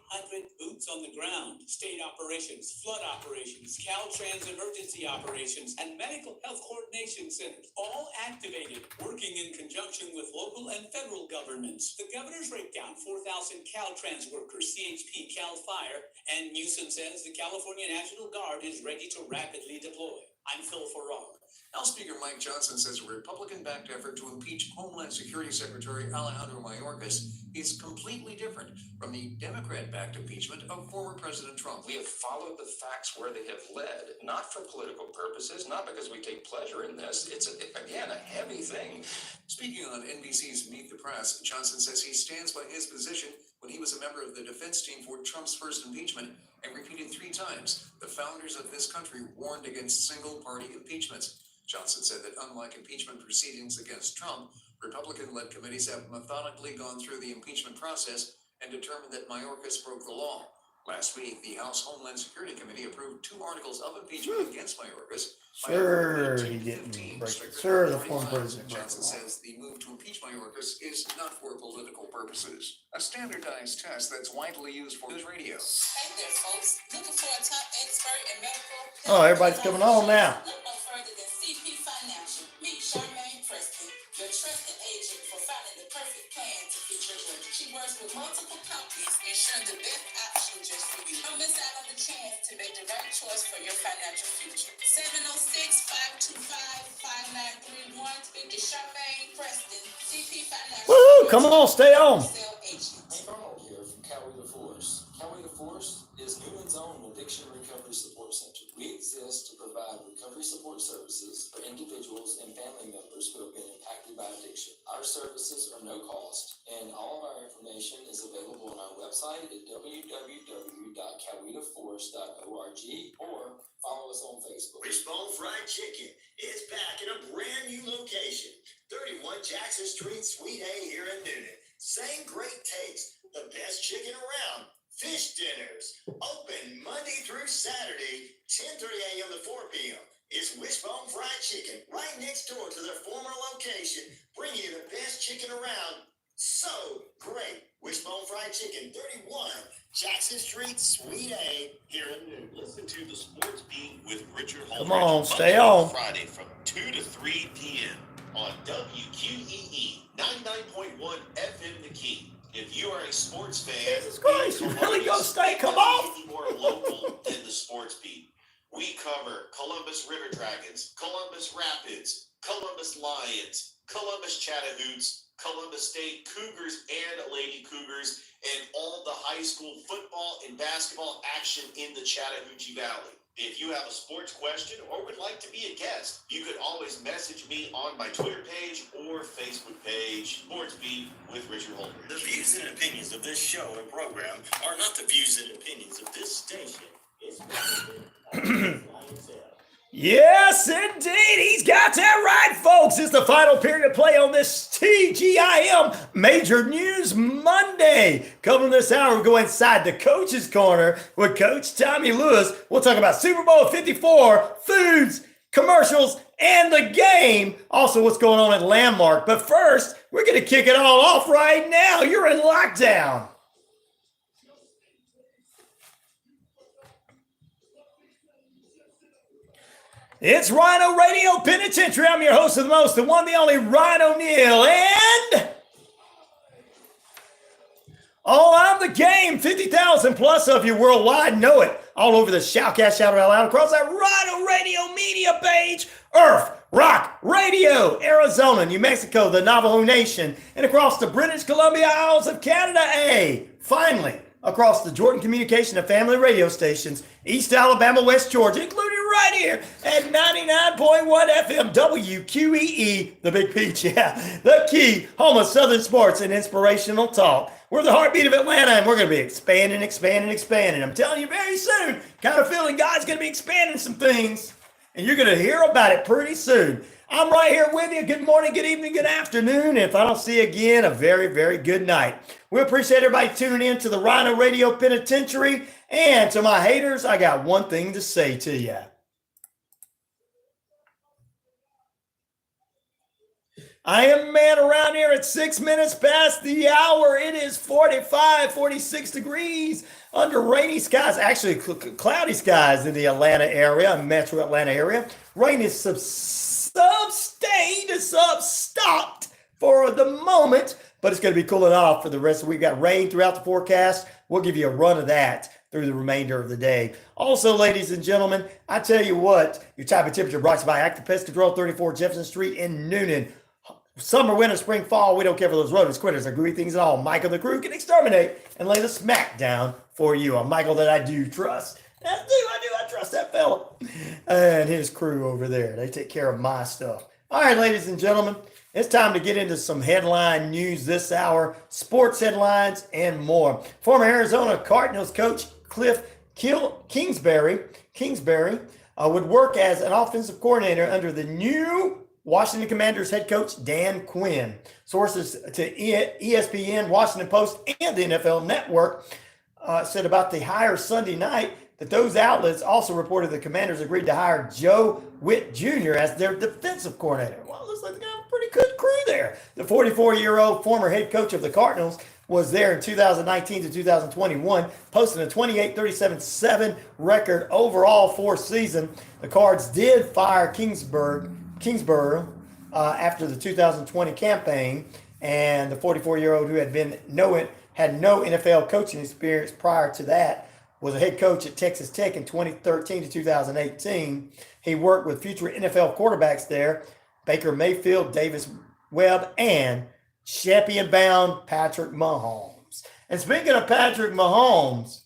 boots on the ground. State operations, flood operations, Caltrans emergency operations, and medical health coordination centers, all activated, working in conjunction with local and federal governments. The governor's breakdown, 4,000 Caltrans workers, CHP, Cal Fire, and Newsom says the California National Guard is ready to rapidly deploy. I'm Phil Ferrara. House Speaker Mike Johnson says a Republican-backed effort to impeach Homeland Security Secretary Alejandro Mayorkas is completely different from the Democrat-backed impeachment of former President Trump. We have followed the facts where they have led, not for political purposes, not because we take pleasure in this. It's, again, a heavy thing. Speaking on NBC's Meet the Press, Johnson says he stands by his position when he was a member of the defense team for Trump's first impeachment and repeated 3 times the founders of this country warned against single-party impeachments. Johnson said that unlike impeachment proceedings against Trump, Republican-led committees have methodically gone through the impeachment process and determined that Mayorkas broke the law. Last week, the House Homeland Security Committee approved 2 articles of impeachment against Mayorkas. Sure, he didn't break it. Sure, the former president broke Johnson the law. says the move to impeach Mayorkas is not for political purposes. A standardized test that's widely used for news radio. Hey there, folks. Looking for a top expert in medical? Oh, everybody's coming on now. Look no further than CP Financial. Meet Charmaine Preston, your trusted agent for finding the perfect plan to fit your budget. She works with multiple companies, ensuring the best option just for you. Don't miss out on the chance to make the right choice for your financial future. 706-525-5931. Speak to Charmaine Preston, CP Financial. Woo! Come on, stay on. Sale agent. Hey, Arnold here from Coweta Force. Coweta Force is Newman's own addiction recovery support center. We exist to provide recovery support services for individuals and family members who have been impacted by addiction. Our services are no cost, and all of our information is available on our website at www.cowetaforce.org or follow us on Facebook. Wishbone Fried Chicken is back in a brand new location, 31 Jackson Street, Suite A here in Noonan. Same great taste, the best chicken around. Fish dinners, open Monday through Saturday, 10:30 a.m. to 4 p.m. It's Wishbone Fried Chicken, right next door to their former location, bringing you the best chicken around. So great. Wishbone Fried Chicken, 31 Jackson Street, Suite A, here in Noonan. Listen to the Sports Beat with Richard Holbrook. Come on, stay on. Friday from 2 to 3 p.m. on WQEE 99.1 FM The Key. If you are a sports fan, Jesus Christ, you really gonna stay? Come on. Anything more local than the Sports Beat. We cover Columbus River Dragons, Columbus Rapids, Columbus Lions, Columbus Chattahoochee, Columbus State Cougars and Lady Cougars, and all the high school football and basketball action in the Chattahoochee Valley. If you have a sports question or would like to be a guest, you could always message me on my Twitter page or Facebook page, Sports Beat with Richard Holbrook. The views and opinions of this show and program are not the views and opinions of this station. It's Yes, indeed. He's got that right, folks. It's the final period of play on this TGIM Major News Monday. Coming this hour, we'll go inside the Coach's Corner with Coach Tommy Lewis. We'll talk about Super Bowl 54, foods, commercials, and the game. Also, what's going on at Landmark. But first, we're going to kick it all off right now. You're in lockdown. It's RyanORadio Penitentiary. I'm your host of the most, the one, the only Ryan Neal, and I'm the game. 50,000 plus of you worldwide know it. All over the Shoutcast, Shout It Out Loud, across that RyanORadio media page, Earth, Rock, Radio, Arizona, New Mexico, the Navajo Nation, and across the British Columbia Isles of Canada, finally, across the Jordan Communication and Family radio stations, East Alabama, West Georgia, including right here at 99.1 FM WQEE, the Big Peach, the key, home of Southern sports and inspirational talk. We're the heartbeat of Atlanta, and we're going to be expanding. I'm telling you very soon, kind of feeling God's going to be expanding some things, and you're going to hear about it pretty soon. I'm right here with you. Good morning, good evening, good afternoon. If I don't see you again, a very, very good night. We appreciate everybody tuning in to the RyanORadio Penitentiary. And to my haters, I got one thing to say to you. I am man around here at 6 minutes past the hour. It is 45, 46 degrees under rainy skies, actually cloudy skies in the Atlanta area, metro Atlanta area. Rain is stopped for the moment, but it's going to be cooling off for the rest of the week. We've got rain throughout the forecast. We'll give you a run of that through the remainder of the day. Also, ladies and gentlemen, I tell you what, your type of temperature brought to you by Active Pest Control, 34 Jefferson Street in Noonan. Summer, winter, spring, fall, we don't care for those rodents, critters, or gooey things at all. Michael the crew can exterminate and lay the smack down for you. I'm Michael that I do trust. I trust that fella. And his crew over there. They take care of my stuff. All right, ladies and gentlemen, it's time to get into some headline news this hour, sports headlines, and more. Former Arizona Cardinals coach Cliff Kingsbury would work as an offensive coordinator under the new Washington Commanders head coach Dan Quinn. Sources to ESPN, Washington Post, and the NFL Network said about the hire Sunday night that those outlets also reported the Commanders agreed to hire Joe Witt Jr. as their defensive coordinator. Well, it looks like they got a pretty good crew there. The 44-year-old former head coach of the Cardinals was there in 2019 to 2021, posting a 28-37-7 record overall for season. The Cards did fire Kingsbury after the 2020 campaign, and the 44-year-old who had no NFL coaching experience prior to that was a head coach at Texas Tech in 2013 to 2018. He worked with future NFL quarterbacks there, Baker Mayfield, Davis Webb, and champion-bound Patrick Mahomes. And speaking of Patrick Mahomes,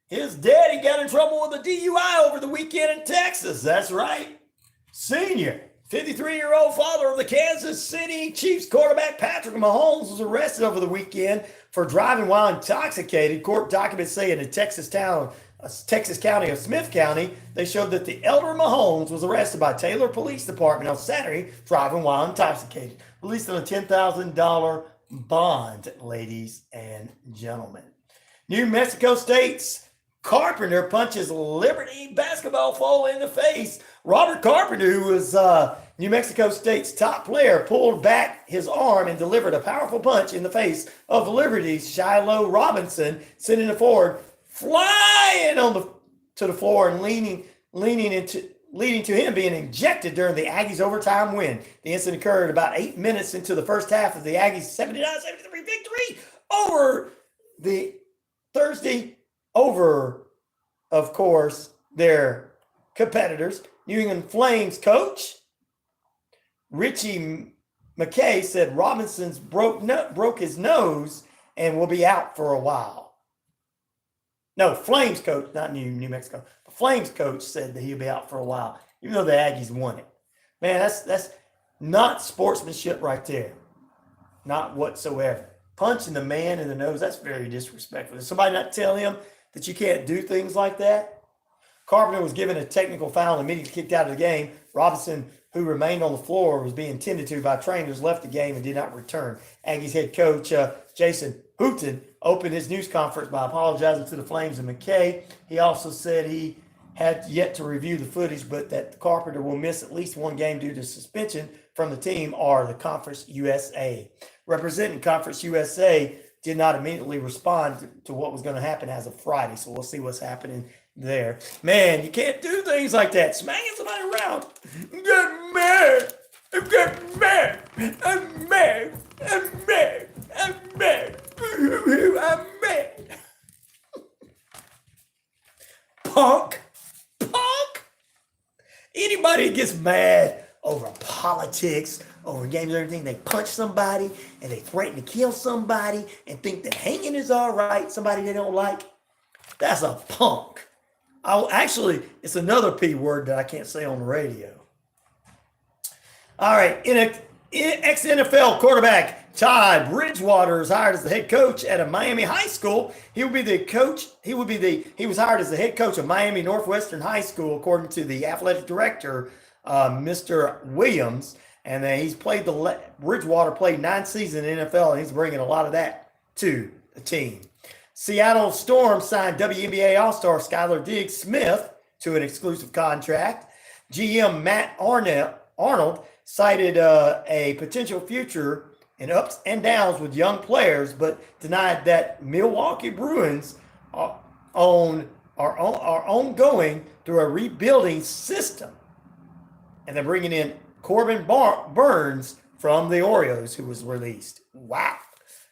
his daddy got in trouble with a DUI over the weekend in Texas. That's right. Senior, 53-year-old father of the Kansas City Chiefs quarterback Patrick Mahomes was arrested over the weekend for driving while intoxicated. Court documents say in the Texas County of Smith County, they showed that the elder Mahomes was arrested by Taylor Police Department on Saturday driving while intoxicated. Released on a $10,000 bond, ladies and gentlemen. New Mexico State's Carpenter punches Liberty basketball foe in the face. Robert Carpenter, who was New Mexico State's top player, pulled back his arm and delivered a powerful punch in the face of Liberty's Shiloh Robinson, sending the forward flying to the floor and leading to him being ejected during the Aggies' overtime win. The incident occurred about 8 minutes into the first half of the Aggies' 79-73 victory over the Thursday over, of course, their competitors. New England Flames coach Richie McKay said Robinson's broke his nose and will be out for a while. No, Flames coach, not New Mexico. The Flames coach said that he'll be out for a while, even though the Aggies won it. Man, that's not sportsmanship right there. Not whatsoever. Punching the man in the nose, that's very disrespectful. Did somebody not tell him that you can't do things like that? Carpenter was given a technical foul and immediately kicked out of the game. Robinson, who remained on the floor, was being tended to by trainers, left the game and did not return. Aggies head coach Jason Houghton opened his news conference by apologizing to the Flames and McKay. He also said he had yet to review the footage, but that Carpenter will miss at least one game due to suspension from the team or the Conference USA. Representing Conference USA did not immediately respond to what was going to happen as of Friday. So we'll see what's happening there. Man, you can't do things like that. Smacking somebody around. Get mad. Get mad. I'm mad. I'm mad. I'm mad. I'm mad. Punk. Anybody gets mad over politics, over games and everything, they punch somebody and they threaten to kill somebody and think that hanging is all right, somebody they don't like, that's a punk. Actually, it's another P word that I can't say on the radio. All right, ex-NFL quarterback Todd Bridgewater is hired as the head coach at a Miami high school. He was hired as the head coach of Miami Northwestern High School, according to the athletic director, Mr. Williams. And Bridgewater played 9 seasons in the NFL, and he's bringing a lot of that to the team. Seattle Storm signed WNBA All-Star Skylar Diggs-Smith to an exclusive contract. GM Matt Arnold cited a potential future in ups and downs with young players, but denied that Milwaukee Bruins are ongoing through a rebuilding system. And they're bringing in Corbin Burns from the Orioles, who was released. Wow.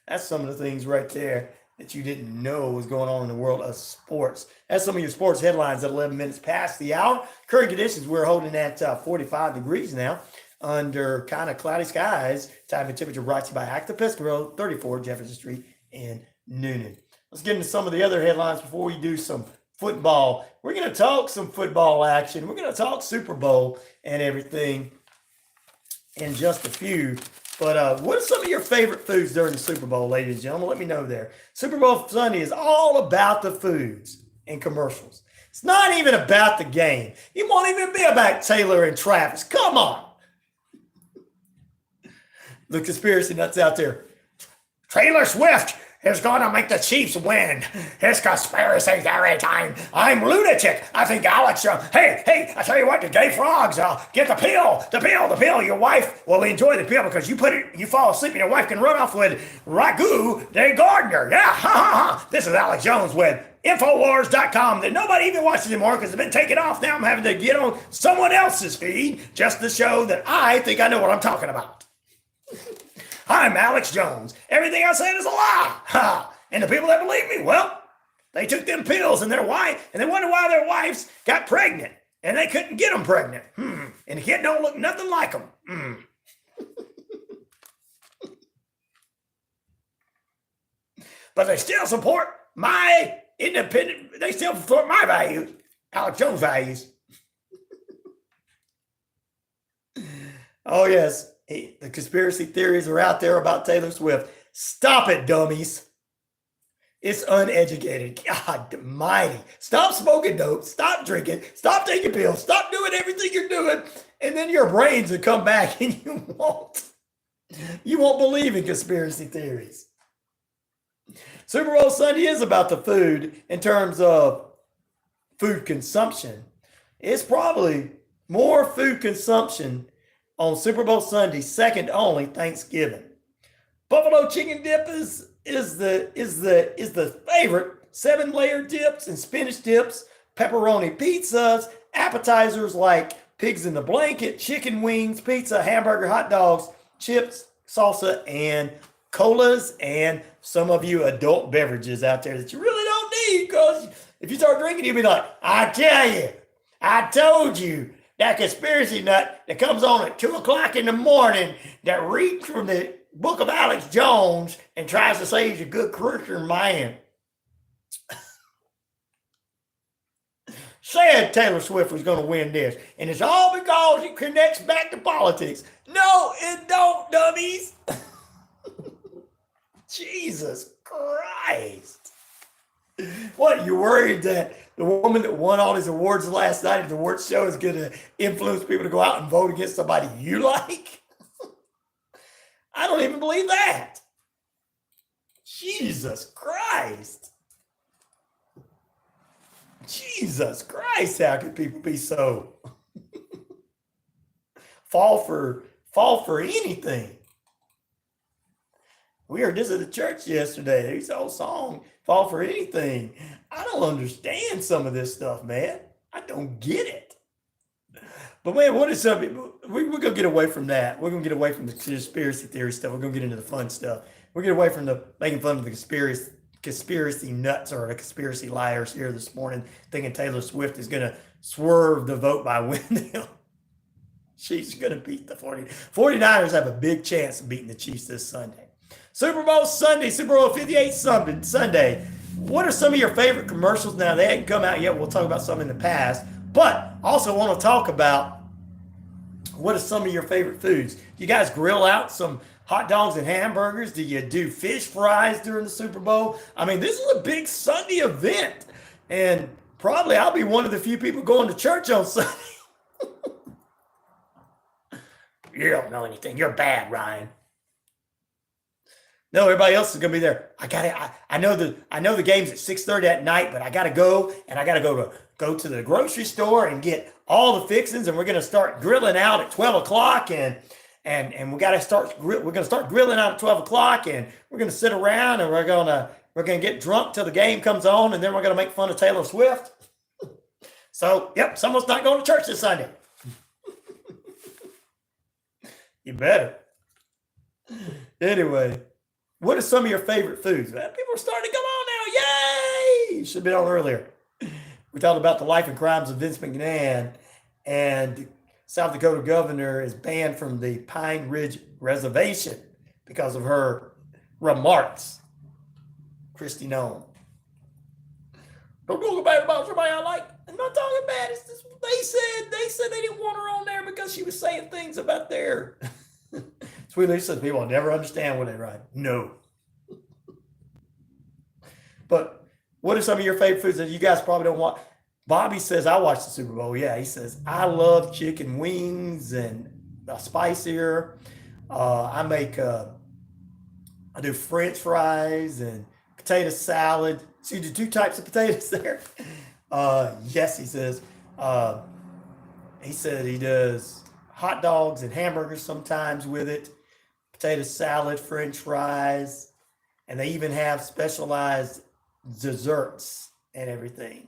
That's some of the things right there that you didn't know was going on in the world of sports. That's some of your sports headlines at 11 minutes past the hour. Current conditions, we're holding at 45 degrees now, under kind of cloudy skies. Time and temperature brought to you by Actopus Road, 34 Jefferson Street in Noonan. Let's get into some of the other headlines before we do some football. We're going to talk some football action. We're going to talk Super Bowl and everything in just a few. But what are some of your favorite foods during the Super Bowl, ladies and gentlemen? Let me know there. Super Bowl Sunday is all about the foods and commercials. It's not even about the game. It won't even be about Taylor and Travis. Come on. The conspiracy nuts out there. Taylor Swift is going to make the Chiefs win. It's conspiracy theory time. I'm lunatic. I think Alex, hey, I tell you what, the gay frogs, get the pill. Your wife will enjoy the pill because you fall asleep and your wife can run off with Ragu de Gardner. Yeah, This is Alex Jones with Infowars.com that nobody even watches anymore because it's been taken off. Now I'm having to get on someone else's feed just to show that I think I know what I'm talking about. I'm Alex Jones. Everything I said is a lie. Ha! And the people that believe me, well, they took them pills and they wonder why their wives got pregnant and they couldn't get them pregnant. And the kid don't look nothing like them. But they still support my independent, they still support my values, Alex Jones values. Oh, yes. The conspiracy theories are out there about Taylor Swift. Stop it, dummies. It's uneducated. God almighty. Stop smoking dope. Stop drinking. Stop taking pills. Stop doing everything you're doing. And then your brains will come back and you won't believe in conspiracy theories. Super Bowl Sunday is about the food in terms of food consumption. It's probably more food consumption on Super Bowl Sunday, second only Thanksgiving. Buffalo chicken dip is the favorite. 7-layer dips and spinach dips, pepperoni pizzas, appetizers like pigs in the blanket, chicken wings, pizza, hamburger, hot dogs, chips, salsa, and colas, and some of you adult beverages out there that you really don't need, because if you start drinking, you'll be like, I tell you, I told you. That conspiracy nut that comes on at 2 o'clock in the morning that reads from the book of Alex Jones and tries to say he's a good Christian man. Said Taylor Swift was going to win this. And it's all because it connects back to politics. No, it don't, dummies. Jesus Christ. What, you worried that the woman that won all these awards last night at the awards show is going to influence people to go out and vote against somebody you like? I don't even believe that. Jesus Christ. Jesus Christ, how could people be so fall for anything? We heard this at the church yesterday. There's a whole song, Fall for Anything. I don't understand some of this stuff, man. I don't get it. But man, what is something? We're going to get away from that. We're going to get away from the conspiracy theory stuff. We're going to get into the fun stuff. We're going to get away from the making fun of the conspiracy nuts or the conspiracy liars here this morning, thinking Taylor Swift is going to swerve the vote by Wendell. She's going to beat the 49ers have a big chance of beating the Chiefs this Sunday. Super Bowl Sunday, Super Bowl 58 Sunday. What are some of your favorite commercials? Now, they haven't come out yet. We'll talk about some in the past. But also want to talk about what are some of your favorite foods. You guys grill out some hot dogs and hamburgers? Do you do fish fries during the Super Bowl? I mean, this is a big Sunday event. And probably I'll be one of the few people going to church on Sunday. You don't know anything. You're bad, Ryan. No, everybody else is gonna be there. I know the game's at 6:30 at night, but I gotta go, and I gotta go to the grocery store and get all the fixings, and we're gonna start grilling out at 12 o'clock, and we're gonna start grilling out at 12 o'clock, and we're gonna sit around and we're gonna get drunk till the game comes on, and then we're gonna make fun of Taylor Swift. So, yep, someone's not going to church this Sunday. You better. Anyway. What are some of your favorite foods? Man, people are starting to come on now. Yay! Should have been on earlier. We talked about the life and crimes of Vince McMahon, and South Dakota governor is banned from the Pine Ridge Reservation because of her remarks. Christy Nome. Don't talk bad about somebody I like. I'm not talking bad. It's just they said they didn't want her on there because she was saying things about their Sweet Lisa says people will never understand what they write. No. But what are some of your favorite foods that you guys probably don't want? Bobby says, I watched the Super Bowl. Yeah, he says, I love chicken wings and spicier. I do French fries and potato salad. So you do two types of potatoes there? Yes, he says. He said he does hot dogs and hamburgers sometimes with it. Potato salad, French fries, and they even have specialized desserts and everything.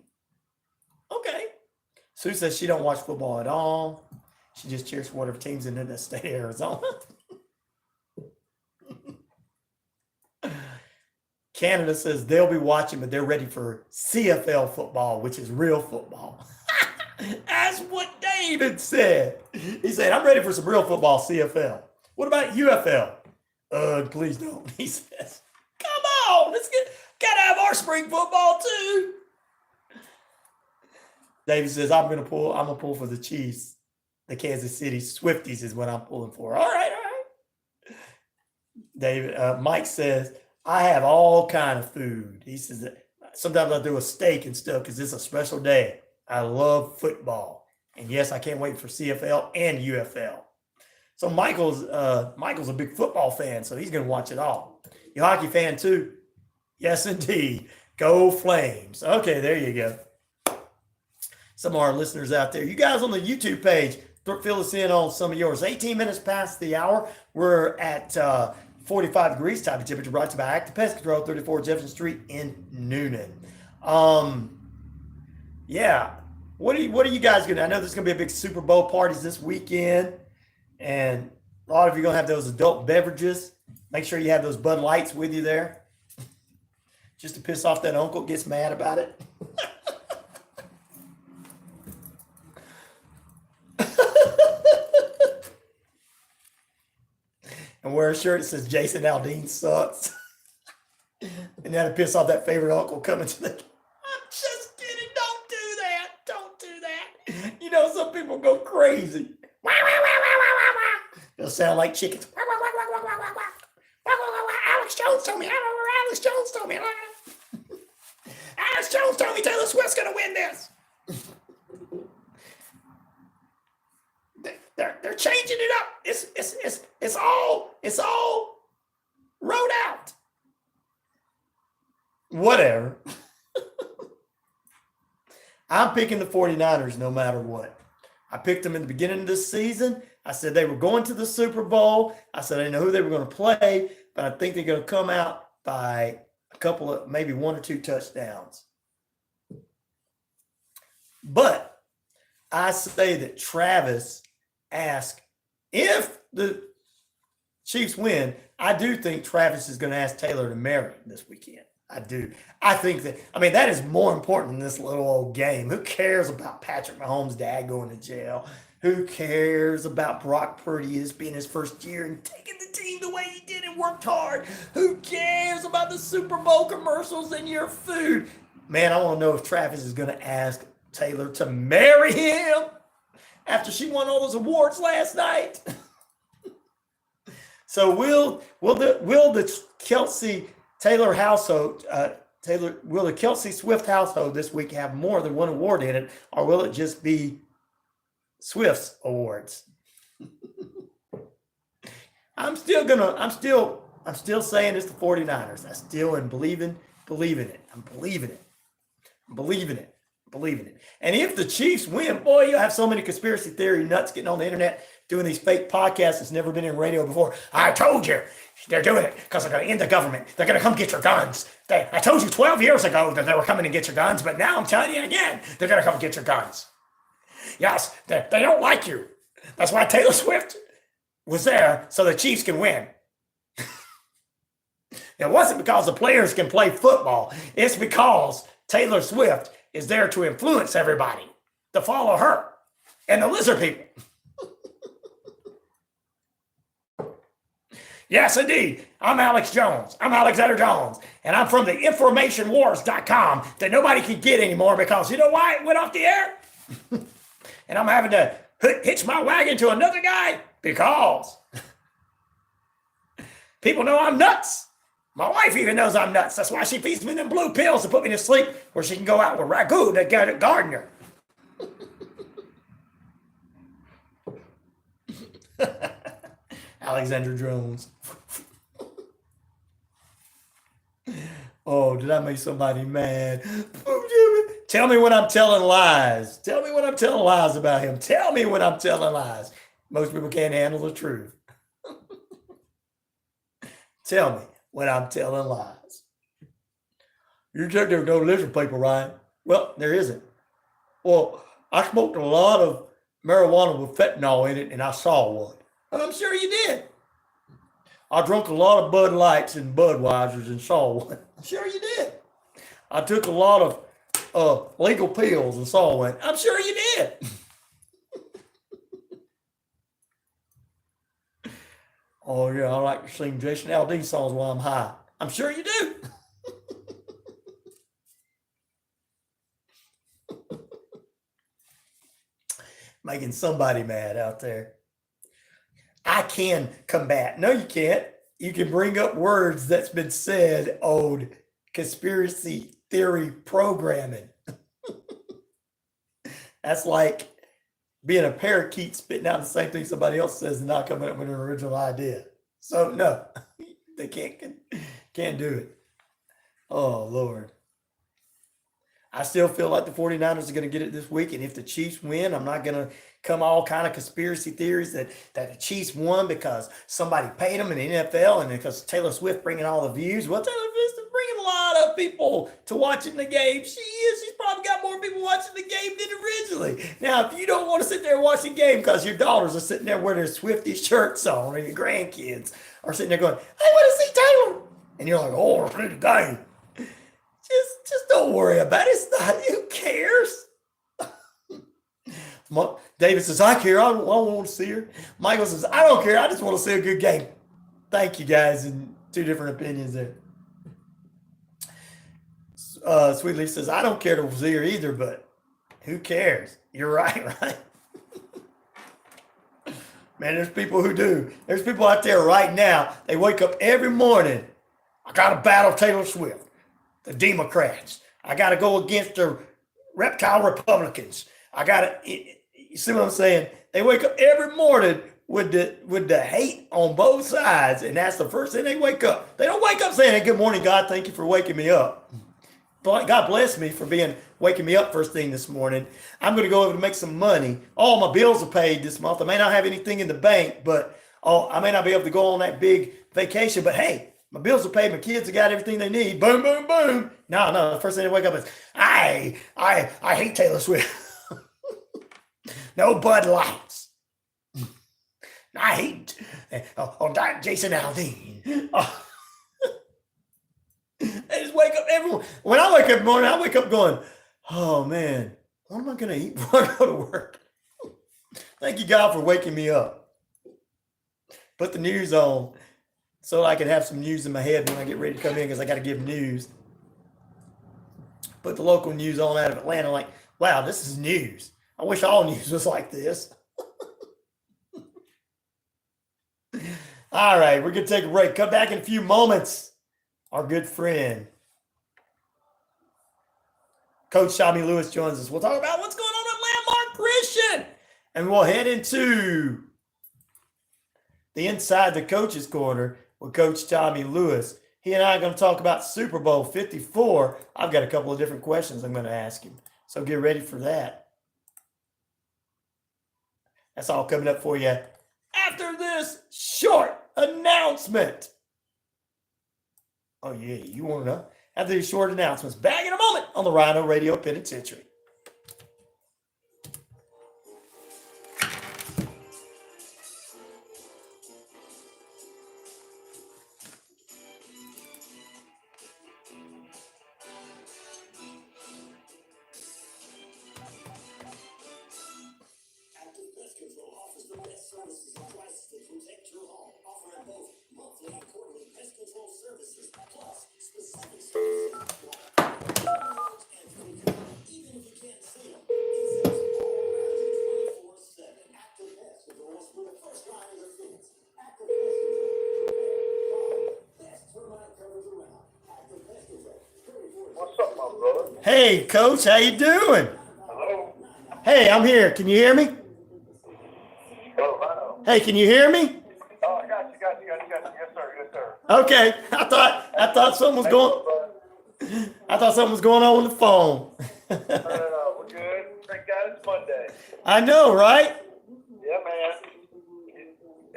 Okay. Sue says she don't watch football at all. She just cheers for whatever team's in the state of Arizona. Canada says they'll be watching, but they're ready for CFL football, which is real football. That's what David said. He said, I'm ready for some real football, CFL. What about UFL? Please don't. He says, come on, gotta have our spring football too. David says, I'm gonna pull for the Chiefs. The Kansas City Swifties is what I'm pulling for. All right. David, Mike says, I have all kind of food. He says that sometimes I do a steak and stuff because it's a special day. I love football. And yes, I can't wait for CFL and UFL. So Michael's a big football fan, so he's going to watch it all. You a hockey fan too? Yes, indeed. Go Flames. Okay, there you go. Some of our listeners out there. You guys on the YouTube page, fill us in on some of yours. 18 minutes past the hour. We're at 45 degrees type of temperature, brought to you by Active Pest Control, 34 Jefferson Street in Noonan. Yeah. What are you guys going to do? I know there's going to be a big Super Bowl parties this weekend. And a lot of you are going to have those adult beverages. Make sure you have those Bud Lights with you there. Just to piss off that uncle who gets mad about it. And wear a shirt that says Jason Aldean sucks. And that'll piss off that favorite uncle coming to the... I'm just kidding. Don't do that. Don't do that. You know, some people go crazy. They'll sound like chickens. Alex Jones told me. Alex Jones told me. Alex Jones told me Taylor Swift's going to win this. They're changing it up. It's all wrote out. Whatever. I'm picking the 49ers no matter what. I picked them in the beginning of this season. I said they were going to the Super Bowl. I said I didn't know who they were going to play. but I think they're going to come out by a couple of, maybe 1 or 2 touchdowns. But I say that Travis asked, if the Chiefs win, I do think Travis is going to ask Taylor to marry him this weekend. I do. I think that, that is more important than this little old game. Who cares about Patrick Mahomes' dad going to jail? Who cares about Brock Purdy as being his first year and taking the team the way he did and worked hard? Who cares about the Super Bowl commercials and your food? Man, I want to know if Travis is going to ask Taylor to marry him after she won all those awards last night. So will the Kelsey Taylor household, will the Kelsey Swift household this week have more than one award in it, or will it just be Swift's awards? I'm still saying it's the 49ers. I still am believing it. I'm believing it. And if the Chiefs win, boy, you'll have so many conspiracy theory nuts getting on the internet doing these fake podcasts that's never been in radio before. I told you they're doing it because they're going to end the government. They're going to come get your guns. I told you 12 years ago that they were coming to get your guns, but now I'm telling you again, they're going to come get your guns. Yes, they don't like you. That's why Taylor Swift was there, so the Chiefs can win. It wasn't because the players can play football. It's because Taylor Swift is there to influence everybody to follow her and the lizard people. Yes, indeed. I'm Alex Jones. I'm Alexander Jones. And I'm from the informationwars.com that nobody can get anymore because you know why it went off the air? And I'm having to hitch my wagon to another guy because people know I'm nuts. My wife even knows I'm nuts. That's why she feeds me them blue pills to put me to sleep where she can go out with Ragu, the gardener. Alexander Jones. Oh, did I make somebody mad? Tell me when I'm telling lies. Tell me when I'm telling lies about him. Tell me when I'm telling lies. Most people can't handle the truth. Tell me when I'm telling lies. You said there was no lizard people, Ryan. Well, there isn't. Well, I smoked a lot of marijuana with fentanyl in it, and I saw one. I'm sure you did. I drank a lot of Bud Lights and Budweisers and saw one. I'm sure you did. I took a lot of legal pills and saw one. I'm sure you did. Oh, yeah, I like to sing Jason Aldean songs while I'm high. I'm sure you do. Making somebody mad out there. I can combat. No, you can't. You can bring up words that's been said on conspiracy theory programming. That's like being a parakeet spitting out the same thing somebody else says and not coming up with an original idea. So no, they can't do it. Oh, Lord. I still feel like the 49ers are going to get it this week. And if the Chiefs win, I'm not going to come all kind of conspiracy theories that the Chiefs won because somebody paid them in the NFL and because Taylor Swift bringing all the views. Well, Taylor Swift is bringing a lot of people to watching the game. She is. She's probably got more people watching the game than originally. Now, if you don't want to sit there and watch the game because your daughters are sitting there wearing their Swifty shirts on or your grandkids are sitting there going, I want to see Taylor. And you're like, oh, let's play the game. Just don't worry about it. It's not, who cares? David says, I care. I want to see her. Michael says, I don't care. I just want to see a good game. Thank you, guys. And two different opinions there. Sweetly says, I don't care to see her either, but who cares? You're right, right? Man, there's people who do. There's people out there right now. They wake up every morning. I got to battle Taylor Swift. The Democrats. I got to go against the reptile Republicans. I got to, you see what I'm saying? They wake up every morning with the hate on both sides, and that's the first thing they wake up. They don't wake up saying, hey, good morning, God, thank you for waking me up. God bless me for waking me up first thing this morning. I'm going to go over to make some money. All my bills are paid this month. I may not have anything in the bank, but I may not be able to go on that big vacation, but hey, my bills are paid, my kids have got everything they need. Boom, boom, boom. No, the first thing they wake up is, I hate Taylor Swift. No Bud Lights. I hate Jason Aldean. I just wake up everyone. When I wake up in the morning, I wake up going, oh man, what am I going to eat before I go to work? Thank you, God, for waking me up. Put the news on so I can have some news in my head when I get ready to come in because I got to give news. Put the local news on out of Atlanta like, wow, this is news. I wish all news was like this. All right, we're going to take a break. Come back in a few moments. Our good friend, Coach Tommy Lewis joins us. We'll talk about what's going on at Landmark Christian. And we'll head into the Inside the Coaches Corner with Coach Tommy Lewis. He and I are going to talk about Super Bowl 54. I've got a couple of different questions I'm going to ask him. So get ready for that. That's all coming up for you after this short announcement. Oh, yeah, you want to know? After these short announcements. Back in a moment on the RyanORadio Penitentiary. Hey, Coach, how you doing? Hello. Hey, I'm here. Can you hear me? Hello. Hey, can you hear me? Oh, I got you. Yes, sir. Okay. I thought something was going. I thought something was going on with the phone. No, we're good. Thank God it's Monday. I know, right? Yeah, man.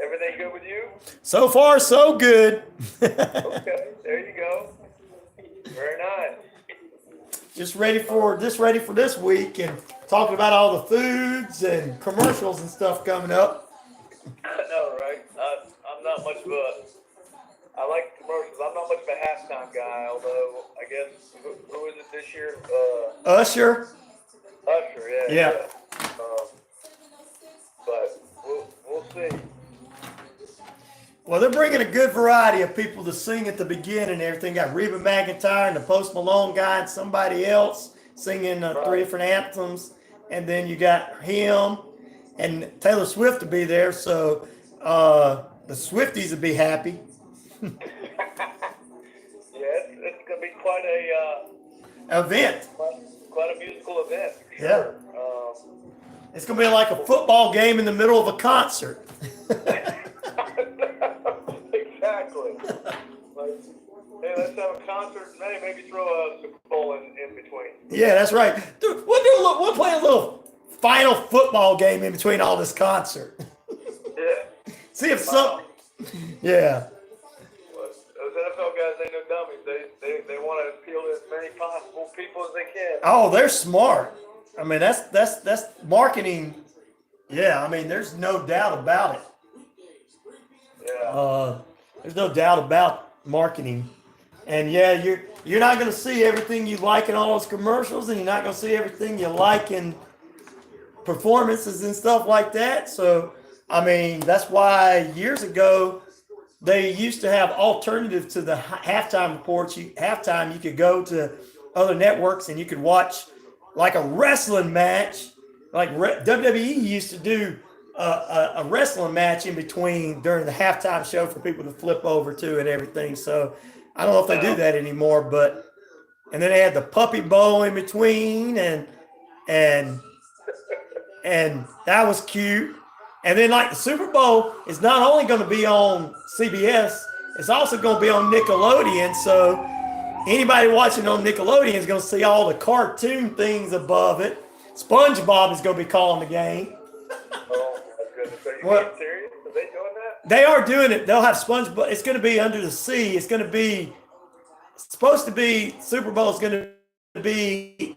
Everything good with you? So far, so good. Okay, there you go. Very nice. Just ready for this week and talking about all the foods and commercials and stuff coming up. I know, right? I'm not much of a. I like commercials. I'm not much of a halftime guy, although I guess who is it this year? Usher. Usher, yeah. But we'll see. Well, they're bringing a good variety of people to sing at the beginning and everything. Got Reba McEntire and the Post Malone guy and somebody else singing three different anthems. And then you got him and Taylor Swift to be there. So the Swifties will be happy. Yeah, it's going to be quite a event. Quite a musical event. For Yeah. sure. It's going to be like a football game in the middle of a concert. Exactly. Like, hey, let's have a concert and maybe throw a Super Bowl in between. Yeah, that's right. Dude, we'll play a little final football game in between all this concert. Yeah. See if some. Yeah. Well, those NFL guys ain't no dummies. They want to appeal to as many possible people as they can. Oh, they're smart. I mean, that's marketing. Yeah, I mean, there's no doubt about it. Yeah. There's no doubt about marketing. And yeah, you're not going to see everything you like in all those commercials, and you're not going to see everything you like in performances and stuff like that. So, I mean, that's why years ago they used to have alternative to the halftime reports. Halftime, you could go to other networks and you could watch like a wrestling match. Like WWE used to do a wrestling match in between during the halftime show for people to flip over to and everything. So I don't know if they do that anymore, and then they had the puppy bowl in between and that was cute. And then like the Super Bowl is not only going to be on CBS, it's also going to be on Nickelodeon. So anybody watching on Nickelodeon is going to see all the cartoon things above it. SpongeBob is going to be calling the game. Oh my goodness! Are you being serious? Are they doing that? They are doing it. They'll have SpongeBob. It's going to be under the sea. It's supposed to be Super Bowl is going to be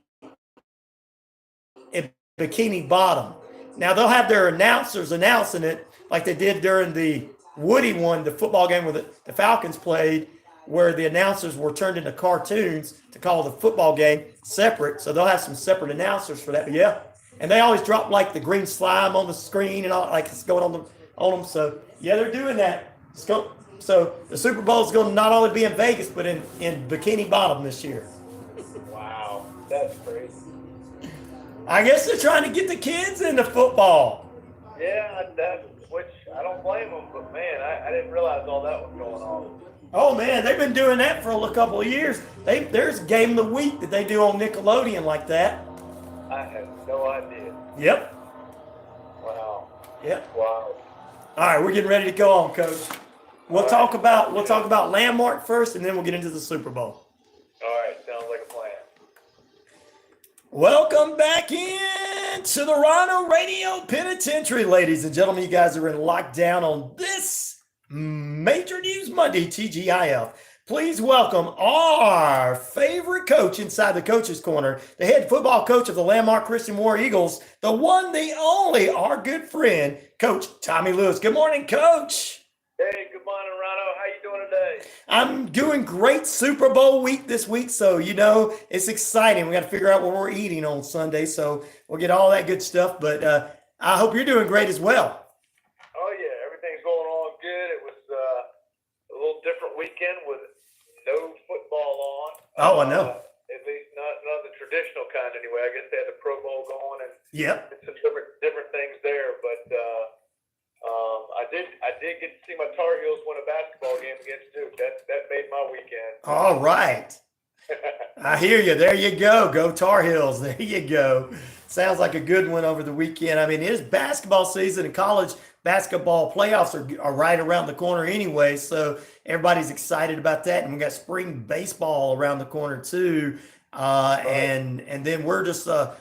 in Bikini Bottom. Now they'll have their announcers announcing it like they did during the Woody one, the football game where the Falcons played, where the announcers were turned into cartoons to call the football game separate. So they'll have some separate announcers for that. But yeah, and they always drop like the green slime on the screen and all, like it's going on them. So yeah, they're doing that. So the Super Bowl is going to not only be in Vegas, but in Bikini Bottom this year. Wow, that's crazy. I guess they're trying to get the kids into football. Yeah, which I don't blame them, but man, I didn't realize all that was going on. Oh man, they've been doing that for a couple of years. There's Game of the Week that they do on Nickelodeon like that. I had no idea. Yep. Wow. Yep. Wow. All right, we're getting ready to go on, Coach. We'll talk about Landmark first, and then we'll get into the Super Bowl. All right, sounds like a plan. Welcome back in to the RyanORadio Penitentiary, ladies and gentlemen. You guys are in lockdown on this Major News Monday, TGIF. Please welcome our favorite coach inside the Coach's Corner, the head football coach of the Landmark Christian War Eagles, the one, the only, our good friend, Coach Tommy Lewis. Good morning, Coach. Hey, good morning, Rhino. How you doing today? I'm doing great. Super Bowl week this week, so it's exciting. We got to figure out what we're eating on Sunday, so we'll get all that good stuff. But I hope you're doing great as well. Oh yeah, everything's going on good. It was a little different weekend with no football on. Oh, I know. At least not the traditional kind, anyway. I guess they had the Pro Bowl going and Yep. some different things there, but. I did get to see my Tar Heels win a basketball game against Duke. That made my weekend. All right. I hear you. There you go. Go Tar Heels. There you go. Sounds like a good one over the weekend. I mean, it is basketball season, and college basketball playoffs are right around the corner anyway. So everybody's excited about that. And we got spring baseball around the corner too. And then we're just not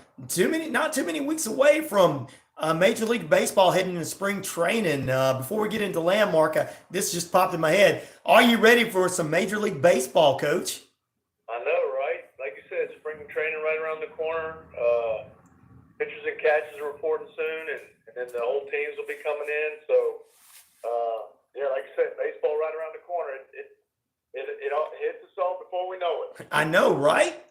too many weeks away from Major League Baseball heading into spring training. Before we get into Landmark, this just popped in my head. Are you ready for some Major League Baseball, Coach? I know, right? Like you said, spring training right around the corner. Pitchers and catches are reporting soon, and then the whole teams will be coming in. So, yeah, like I said, baseball right around the corner. It all hits us all before we know it. I know, right?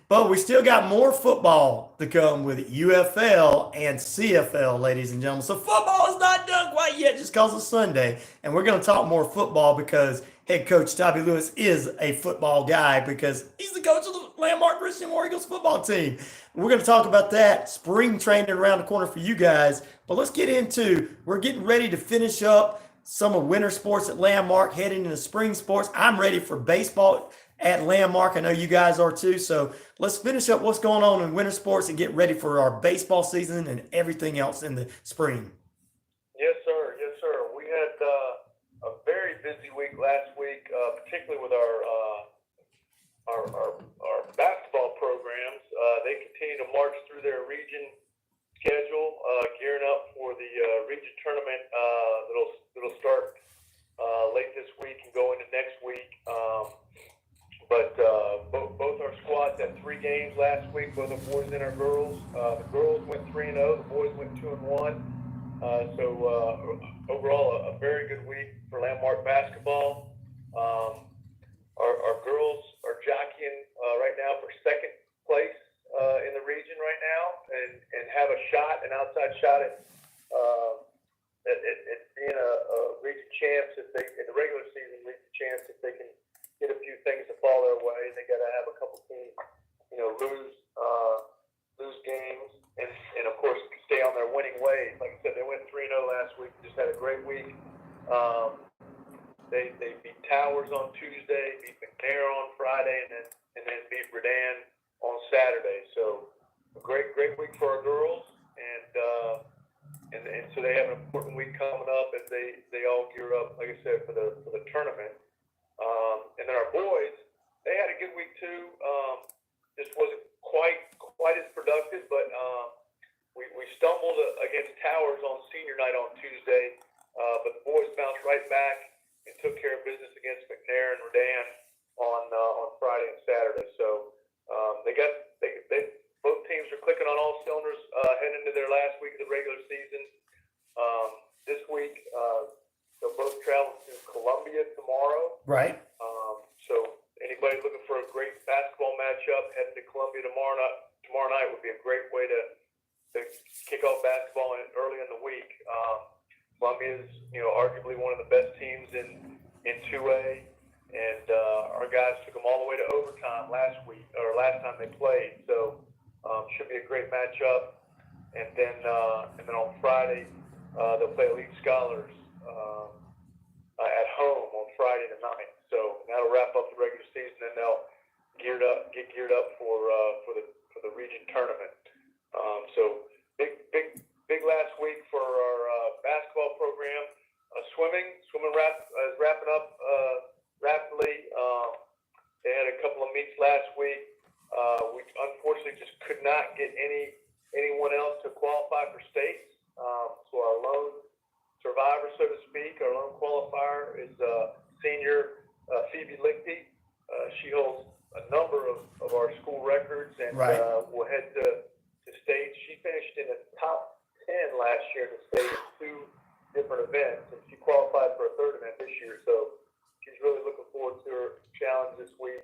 But we still got more football to come with it. UFL and CFL, ladies and gentlemen. So football is not done quite yet just because it's Sunday. And we're going to talk more football because head coach Tommy Lewis is a football guy because he's the coach of the Landmark Christian War Eagles football team. We're going to talk about that. Spring training around the corner for you guys. But let's get into, we're getting ready to finish up some of winter sports at Landmark, heading into spring sports. I'm ready for baseball at Landmark. I know you guys are too. So let's finish up what's going on in winter sports and get ready for our baseball season and everything else in the spring. Yes, sir. Yes, sir. We had a very busy week last week, particularly with our basketball programs. They continue to march through their region schedule, gearing up for the region tournament that'll start late this week and go into next week. But both our squads had 3 games last week, both the boys and our girls. The girls went 3-0, the boys went 2-1. So overall, a very good week for Landmark basketball. Our girls are jockeying right now for second place in the region right now, and have an outside shot at being a region champs in the regular season region champs if they can get a few things to fall their way. They got to have a couple teams, lose games, and of course stay on their winning ways. Like I said, they went 3-0 last week. Just had a great week. They beat Towers on Tuesday, beat McNair on Friday, and then beat Redan on Saturday. So a great week for our girls, and so they have an important week coming up as they all gear up, like I said, for the tournament. And then our boys, they had a good week too. Just wasn't quite as productive, but we stumbled against Towers on senior night on Tuesday. but the boys bounced right back and took care of business against McNair and Redan on Friday and Saturday. So they both teams are clicking on all cylinders heading into their last week of the regular season. This week they'll both travel to Columbia tomorrow. Right. So anybody looking for a great basketball matchup heading to Columbia tomorrow night would be a great way to kick off basketball early in the week. Columbia is, arguably one of the best teams in 2A, and our guys took them all the way to overtime last time they played. So should be a great matchup. And then on Friday they'll play Elite Scholars at home on Friday night. So that'll wrap up the regular season, and they'll get geared up for the region tournament. So big last week for our basketball program. Swimming is wrapping up rapidly. They had a couple of meets last week. We unfortunately just could not get anyone else to qualify for states. So our lone survivor, so to speak, our lone qualifier is senior Phoebe Lichty. She holds a number of our school records, and will head to state. She finished in the top 10 last year in the state in 2 different events, and she qualified for a 3rd event this year. So she's really looking forward to her challenge this week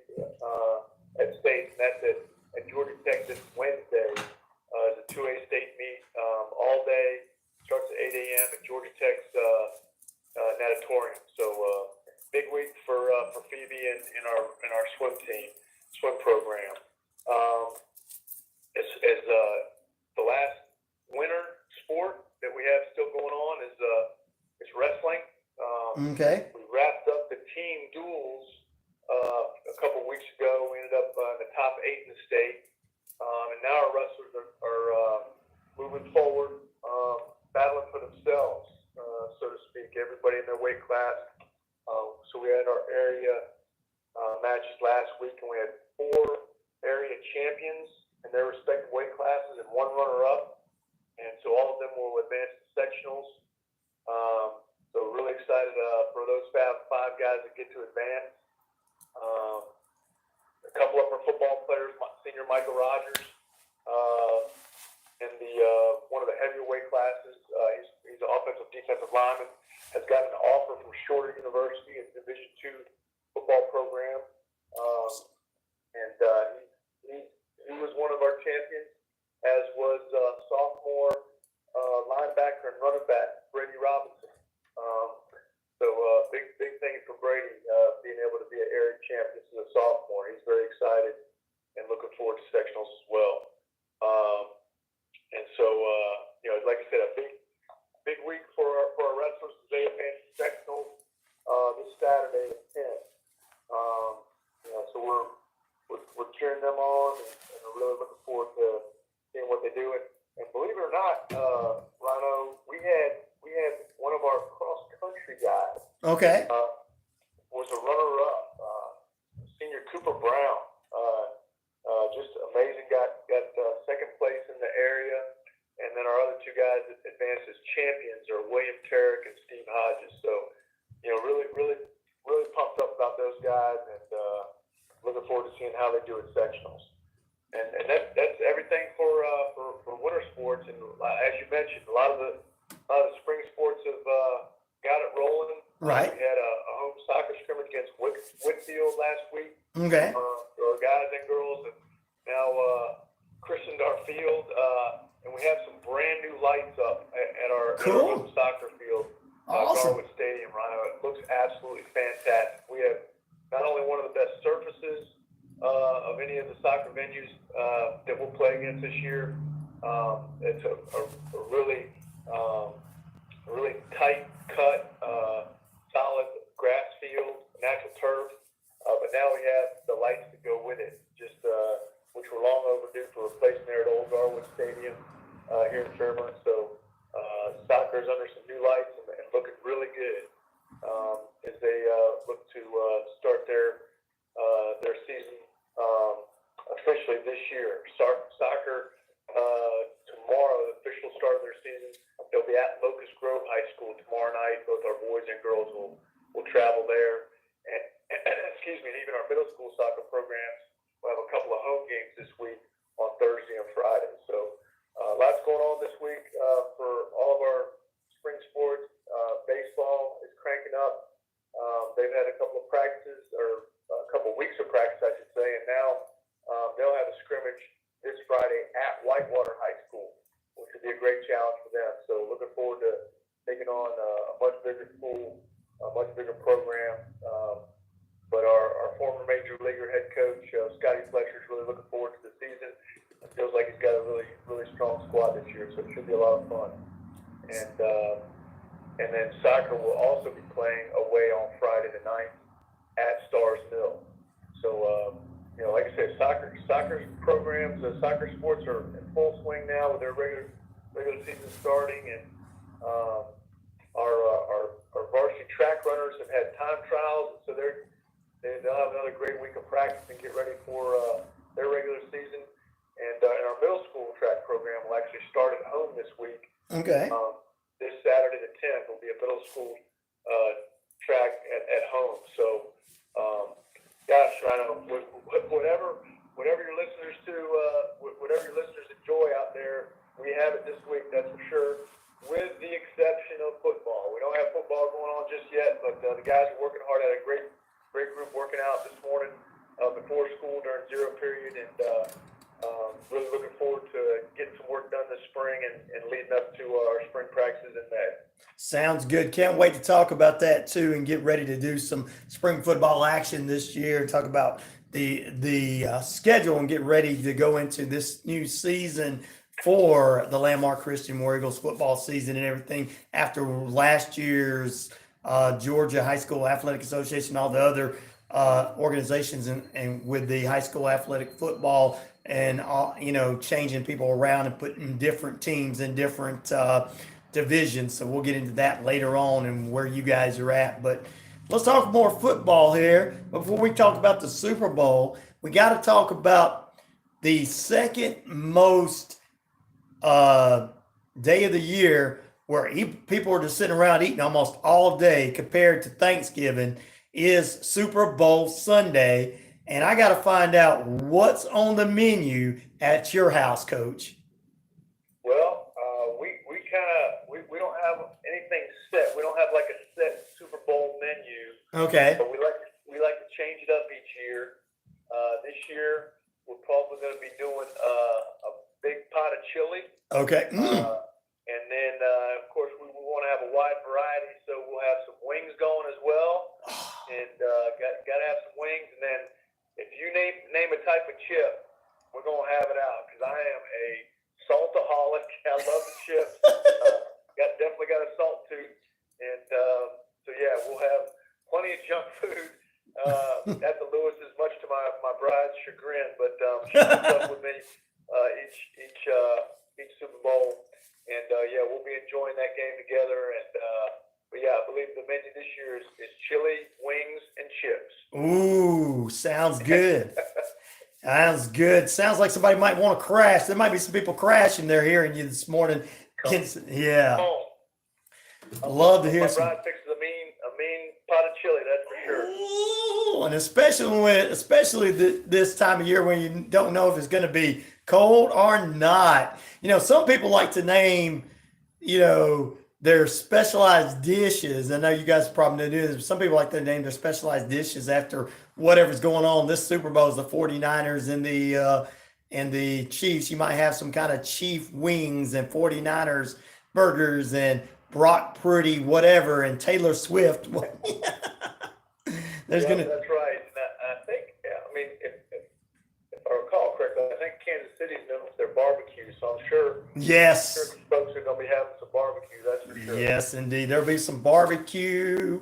at state, and that's at Georgia Tech this Wednesday. It's a 2A state meet all day. Starts at 8 a.m. at Georgia Tech's natatorium. So big week for Phoebe and our swim program. As the last winter sport that we have still going on is wrestling. Okay. We wrapped up the team duels a couple weeks ago. We ended up in the top 8 in the state, and now our wrestlers are moving forward, battling for themselves, so to speak. Everybody in their weight class. So we had our area matches last week, and we had 4 area champions in their respective weight classes and 1 runner-up, and so all of them will advance to sectionals. So really excited for those 5 guys that get to advance. A couple of our football players, senior Michael Rogers, in the one of the heavier weight classes. He's an offensive defensive lineman. Has gotten an offer from Shorter University, a Division II football program, and he was one of our champions, as was sophomore linebacker and running back Brady Robinson. So big thing for Brady, being able to be an area champion as a sophomore. He's very excited and looking forward to sectionals as well. And so like I said, a big week for our wrestlers as they advance to sectionals this Saturday at 10. So we're cheering them on, and we're really looking forward to seeing what they do. And believe it or not, Rhino, we had one of our cross country guys. Okay. Was a runner-up, senior Cooper Brown. Just amazing. Got second place in the area, and then our other 2 guys that advanced as champions are William Carrick and Steve Hodges. So really pumped up about those guys, and looking forward to seeing how they do at sectionals. And that's everything for winter sports. And as you mentioned, a lot of the spring sports have got it rolling. Right. We had a home soccer scrimmage against Whitfield last week. Okay. Our guys and girls have now christened our field, and we have some brand new lights up at our home soccer field, Awesome. Garwood Stadium. Rhino, it looks absolutely fantastic. We have not only one of the best surfaces of any of the soccer venues that we'll play against this year. It's a really tight cut, solid grass field, natural turf, but now we have the lights to go with it, just which were long overdue for replacement there at Old Garwood Stadium here in Fairmont. So soccer is under some new lights and looking really good as they look to start their season officially this year. Soccer tomorrow, the official start of their season They'll be at Locust Grove High School tomorrow night. Both our boys and girls will travel there. And excuse me, and even our middle school soccer programs will have a couple of home games this week on Thursday and Friday. So lots going on this week for all of our spring sports. Baseball is cranking up. They've had a couple of practices, or a couple of weeks of practice, I should say, and now they'll have a scrimmage this Friday at Whitewater High School, which would be a great challenge for them. So looking forward to taking on a much bigger school, a much bigger program. But our former major leaguer head coach, Scotty Fletcher, is really looking forward to the season. It feels like he's got a really, really strong squad this year, so it should be a lot of fun. And then soccer will also be playing away on Friday the 9th at Stars Mill. So, like I said, soccer programs, soccer sports are in full swing now with their regular season starting, and our varsity track runners have had time trials, so they'll have another great week of practice and get ready for their regular season. And our middle school track program will actually start at home this week. Okay. This Saturday the 10th will be a middle school track at home. So, gosh, I don't know, whatever your listeners whatever your listeners enjoy out there, we have it this week, that's for sure, with the exception of football. We don't have football going on just yet, but the guys are working hard. Had a great group working out this morning before school during zero period, and really looking forward to getting some work done this spring and leading up to our spring practices in May. Sounds good. Can't wait to talk about that too, and get ready to do some spring football action this year. Talk about the schedule and get ready to go into this new season for the Landmark Christian War Eagles football season and everything after last year's Georgia High School Athletic Association, all the other organizations and with the high school athletic football and all, changing people around and putting different teams in different divisions. So we'll get into that later on and where you guys are at. But let's talk more football here. Before we talk about the Super Bowl, we got to talk about the second most day of the year where people are just sitting around eating almost all day compared to Thanksgiving is Super Bowl Sunday. And I got to find out what's on the menu at your house, Coach. Well, we don't have anything set. We don't have like a set Super Bowl menu. Okay. But we like to change it up each year. This year we're probably going to be doing a big pot of chili. Okay. And then of course we want to have a wide variety, so we'll have some wings going as well. And got to have some wings. And then if you name a type of chip, we're going to have it out, because I am a saltaholic. I love the chips. Definitely got a salt tooth. And so yeah, we'll have plenty of junk food at the Lewis's, much to my bride's chagrin. But she puts up with me each Super Bowl. And yeah, we'll be enjoying that game together. And but yeah, I believe the menu this year is chili, wings, and chips. Ooh, sounds good. Sounds good. Sounds like somebody might want to crash. There might be some people crashing. They're hearing you this morning. Yeah. Love to hear my some. bride fixes a mean pot of chili, that's for sure. Ooh, and especially this time of year when you don't know if it's going to be cold or not. Some people like to name, their specialized dishes. I know you guys probably do this, but some people like to name their specialized dishes after whatever's going on. This Super Bowl is the 49ers and the Chiefs. You might have some kind of Chief wings and 49ers burgers and Brock Purdy, whatever, and Taylor Swift. That's right. And I think, if I recall correctly, I think Kansas City's known for their barbecue, so I'm sure. Yes. I'm sure folks are going to be having some barbecue, that's for sure. Yes, indeed. There'll be some barbecue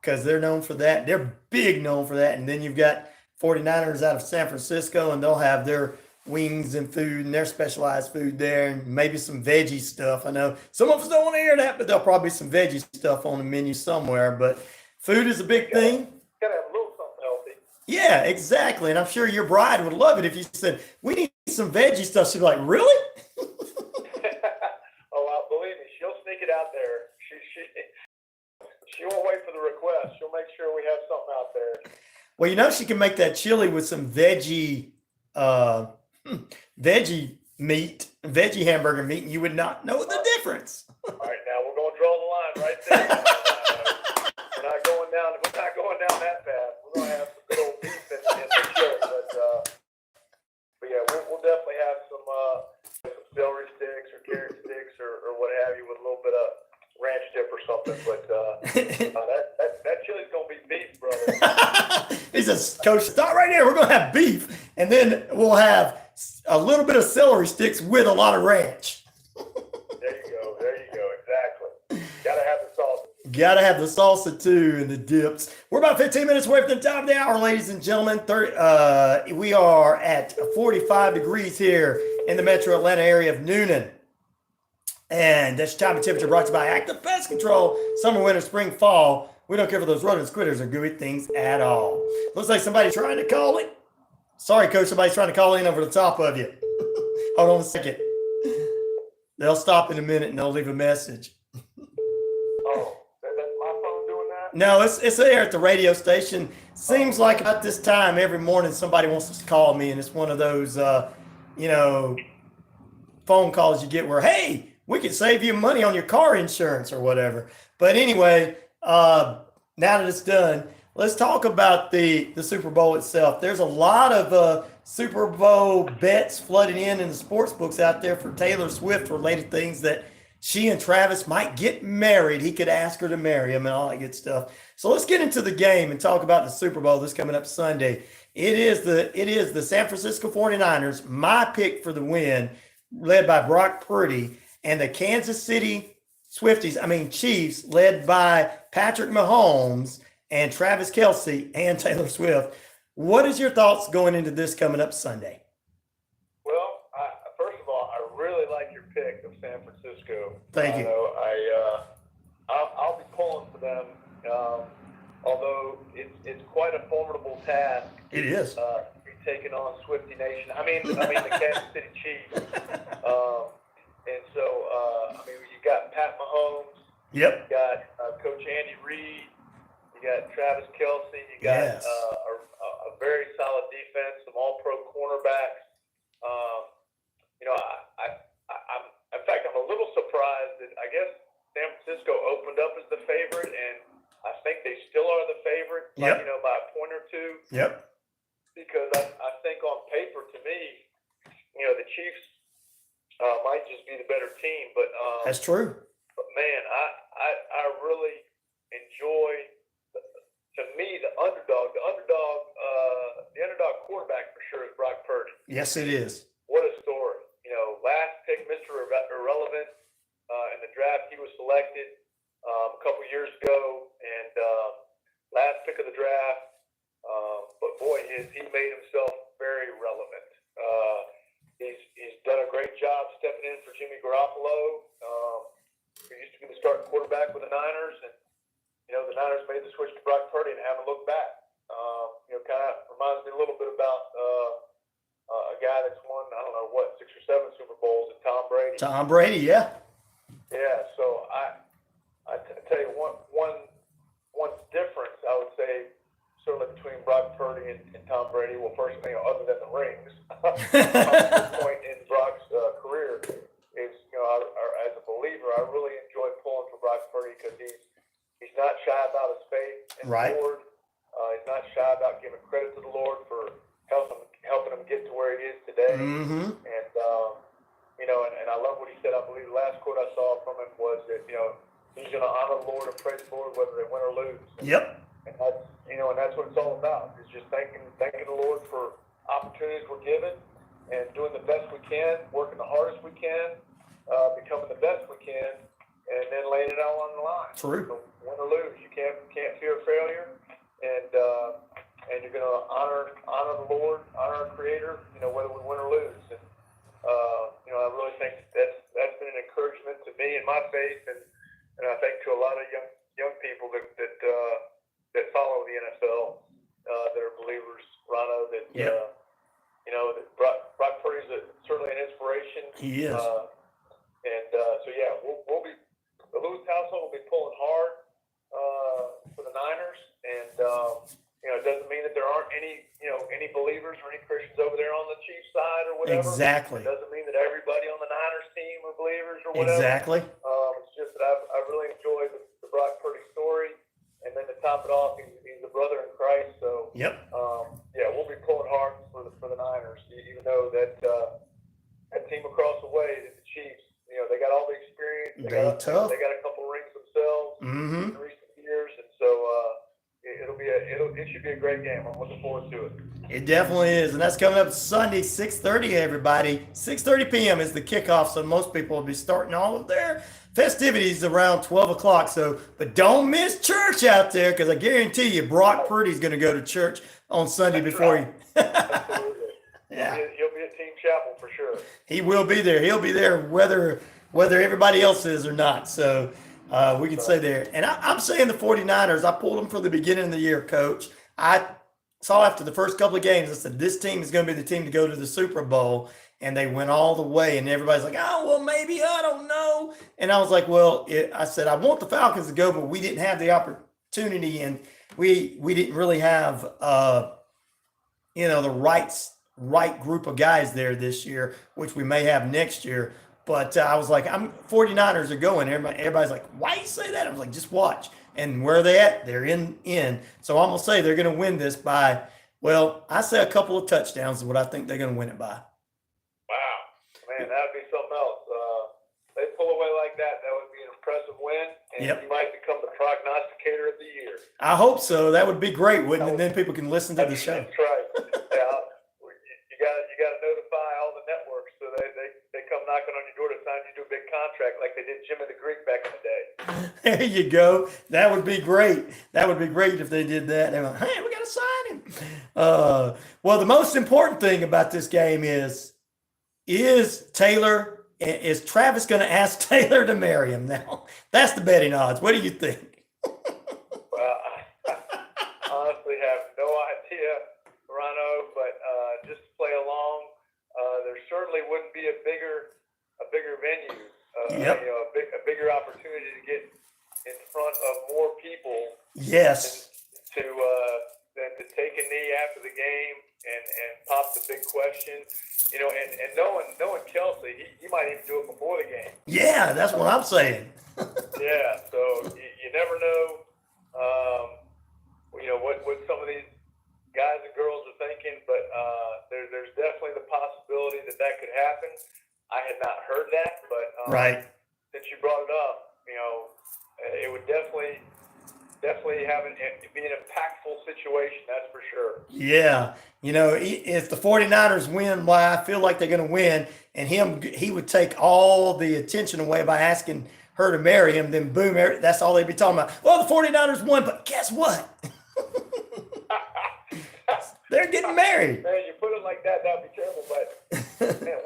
because they're known for that. They're big known for that. And then you've got 49ers out of San Francisco, and they'll have their wings and food and their specialized food there, and maybe some veggie stuff. I know some of us don't want to hear that, but there'll probably be some veggie stuff on the menu somewhere. But food is a big thing. Gotta have a little something healthy. Yeah, exactly. And I'm sure your bride would love it if you said, we need some veggie stuff. She'd be like, really? Oh, believe me, she'll sneak She won't wait for the request. She'll make sure we have something out there. Well, you know she can make that chili with some veggie veggie hamburger meat, and you would not know the difference. All right, now we're going to draw the line right there. We're not going down that path. We're going to have some good old beef in the chili, but yeah, we'll definitely have some celery sticks or carrot sticks or what have you with a little bit of ranch dip or something. But that chili's going to be beef, brother. He says, Coach, stop right there. We're going to have beef, and then we'll have a little bit of celery sticks with a lot of ranch. There you go. Exactly. Gotta have the salsa. Gotta have the salsa too and the dips. We're about 15 minutes away from the top of the hour, ladies and gentlemen. We are at 45 degrees here in the metro Atlanta area of Noonan. And that's your time and temperature brought to you by Active Pest Control. Summer, winter, spring, fall. We don't care for those rodents, critters, or gooey things at all. Looks like somebody's trying to call in. Sorry, Coach, somebody's trying to call in over the top of you. Hold on a second. They'll stop in a minute and they'll leave a message. Oh, that's my phone doing that? No, it's there at the radio station. Seems like about this time every morning somebody wants to call me, and it's one of those, phone calls you get where, hey, we can save you money on your car insurance or whatever. But anyway, now that it's done, let's talk about the Super Bowl itself. There's a lot of Super Bowl bets flooding in the sports books out there for Taylor Swift related things that she and Travis might get married. He could ask her to marry him and all that good stuff. So let's get into the game and talk about the Super Bowl this coming up Sunday. It is the San Francisco 49ers, my pick for the win, led by Brock Purdy, and the Kansas City Chiefs, led by Patrick Mahomes and Travis Kelce and Taylor Swift. What is your thoughts going into this coming up Sunday? Well, first of all, I really like your pick of San Francisco. Thank you. I'll be pulling for them, although it's quite a formidable task. It is. To be taking on Swifty Nation. I mean the Kansas City Chiefs. And so, you got Pat Mahomes. Yep. You got Coach Andy Reid. You got Travis Kelce. You got Yes. a very solid defense, some all-pro cornerbacks. I'm a little surprised that I guess San Francisco opened up as the favorite, and I think they still are the favorite, by a point or two. Yep. Because I think on paper, to me, the Chiefs might just be the better team. But That's true. But man, I really enjoy. To me, the underdog quarterback for sure is Brock Purdy. Yes, it is. What a story. Last pick, Mr. Irrelevant, in the draft, he was selected a couple years ago, and last pick of the draft. But boy, he made himself very relevant. He's done a great job stepping in for Jimmy Garoppolo, who used to be the starting quarterback with the Niners, and the Niners made the switch to Brock Purdy and haven't looked back. Kind of reminds me a little bit about a guy that's won, 6 or 7 Super Bowls, and Tom Brady. Tom Brady, yeah. Yeah, so I tell you one difference I would say certainly between Brock Purdy and Tom Brady. Well, first thing other than the rings, this point in Brock's career is as a believer, I really enjoy pulling for Brock Purdy because he's not shy about his faith in the Lord. He's not shy about giving credit to the Lord for helping him get to where he is today. Mm-hmm. And I love what he said. I believe the last quote I saw from him was that he's going to honor the Lord and praise the Lord whether they win or lose. Yep. And that's what it's all about. It's just thanking the Lord for opportunities we're given and doing the best we can, working the hardest we can, becoming the best we can, and then laying it all on the line. True. So win or lose, you can't fear failure, and you're going to honor the Lord, honor our Creator, whether we win or lose. And I really think that's been an encouragement to me in my faith, and I think to a lot of young people that follow the NFL that are believers. Rhino, that that Brock Purdy is certainly an inspiration. He is. So yeah, we'll be the Lewis household will be pulling hard for the Niners, and it doesn't mean that there aren't any believers or any Christians over there on the Chiefs side or whatever. Exactly. It doesn't mean that everybody on the Niners team are believers or whatever. Exactly. It's just that I really enjoyed the Brock Purdy story, and then to top it off, he's a brother in Christ. So yep. We'll be pulling hard for the Niners, even though that team across the way, the Chiefs, they got all the experience. Tough. They got a couple rings themselves in recent years, and so it should be a great game. I'm looking forward to it. It definitely is, and that's coming up Sunday, 6:30. Everybody, 6:30 p.m. is the kickoff, so most people will be starting all of their festivities around 12 o'clock. So, but don't miss church out there, because I guarantee you, Brock Purdy's going to go to church on Sunday before right. Absolutely. Yeah. He'll be at Team Chapel for sure. He will be there. He'll be there whether everybody else is or not. So we can say there. And I'm saying the 49ers, I pulled them from the beginning of the year, Coach. I saw after the first couple of games, I said, this team is going to be the team to go to the Super Bowl. And they went all the way. And everybody's like, oh, well, maybe, I don't know. And I was like, well, I said, I want the Falcons to go, but we didn't have the opportunity. And we didn't really have, the right group of guys there this year, which we may have next year. But I was like, 49ers are going. Everybody's like, why you say that? I was like, just watch. And where are they at? They're in. So I'm going to say they're going to win this by, well, I say a couple of touchdowns is what I think they're going to win it by. Wow. Man, that would be something else. They pull away like that would be an impressive win. And you might become the prognosticator of the year. I hope so. That would be great, wouldn't it? And then people can listen to the show. That's right. You got to notify all the networks so they come knocking on your door to sign you to a big contract like they did Jimmy the Greek back in the day. There you go. That would be great. That would be great if they did that. They went, hey, we got to sign him. Well, the most important thing about this game is Travis going to ask Taylor to marry him now? That's the betting odds. What do you think? Well, I honestly have no idea, Rhino, but just to play along, there certainly wouldn't be a bigger venue, a bigger opportunity to get in front of more people. Yes. Than to take a knee after the game and pop the big question, and knowing Kelsey, he might even do it before the game. Yeah, that's what I'm saying. Yeah, so you never know, what some of these guys and girls are thinking, but there's definitely the possibility that could happen. I had not heard that, but right. Since you brought it up, it would definitely be an impactful situation, that's for sure. Yeah. If the 49ers win, why I feel like they're going to win, and he would take all the attention away by asking her to marry him, then boom, that's all they'd be talking about. Well, the 49ers won, but guess what? They're getting married. Man, you put it like that would be terrible, but man,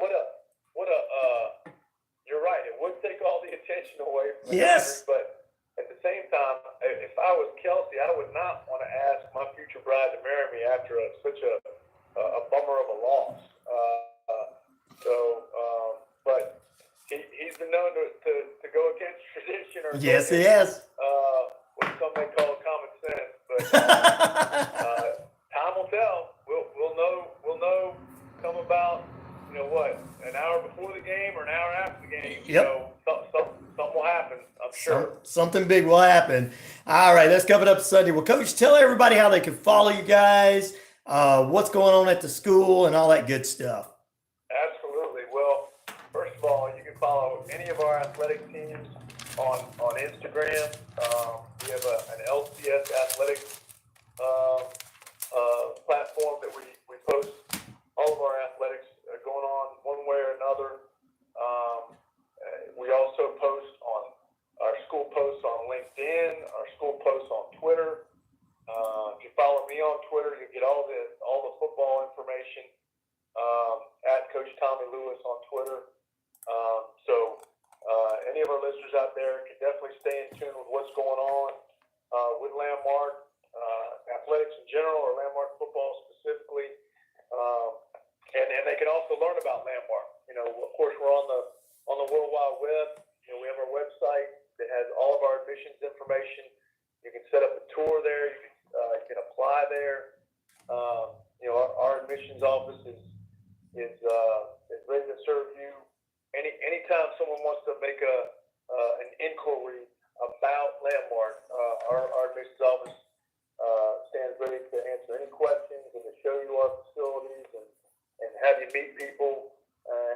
you're right. It would take all the attention away from the Niners, but at the same time, if I was Kelsey, I would not want to ask my future bride to marry me after such a bummer of a loss. But he's been known to go against tradition. Yes, he has. What some may call common sense, but time will tell. We'll know. Come about an hour before the game or an hour after the game. Yep. Something will happen. I'm sure. Something big will happen. All right, that's coming up Sunday. Well, Coach, tell everybody how they can follow you guys, what's going on at the school, and all that good stuff. Absolutely. Well, first of all, you can follow any of our athletic teams on Instagram. We have an LCS athletics platform that we post all of our athletics going on one way or another. We also post on our school posts on LinkedIn, our school posts on Twitter. If you follow me on Twitter, you get all the football information at Coach Tommy Lewis on Twitter. So any of our listeners out there can definitely stay in tune with what's going on with Landmark athletics in general, or Landmark football specifically. And they can also learn about Landmark. Of course, we're on the World Wide Web. We have our website, that has all of our admissions information. You can set up a tour there. You can apply there. Our admissions office is ready to serve you. Anytime someone wants to make an inquiry about Landmark, our admissions office stands ready to answer any questions and to show you our facilities and have you meet people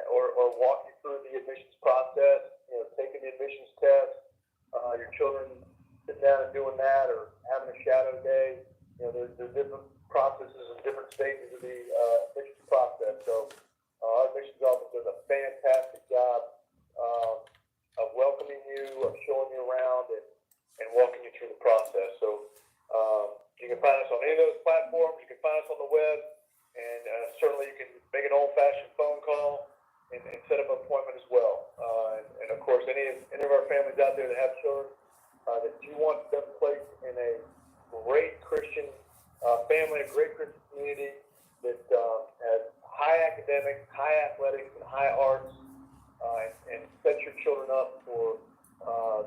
or walk you through the admissions process. Taking the admissions test, your children sitting down and doing that, or having a shadow day. There's different processes and different stages of the admissions process. So our admissions office does a fantastic job of welcoming you, of showing you around, and walking you through the process. So you can find us on any of those platforms. You can find us on the web, and certainly you can make an old-fashioned phone call and set up an appointment as well. And of course, any of our families out there that have children that you want them placed in a great Christian family, a great Christian community that has high academics, high athletics, and high arts, and set your children up for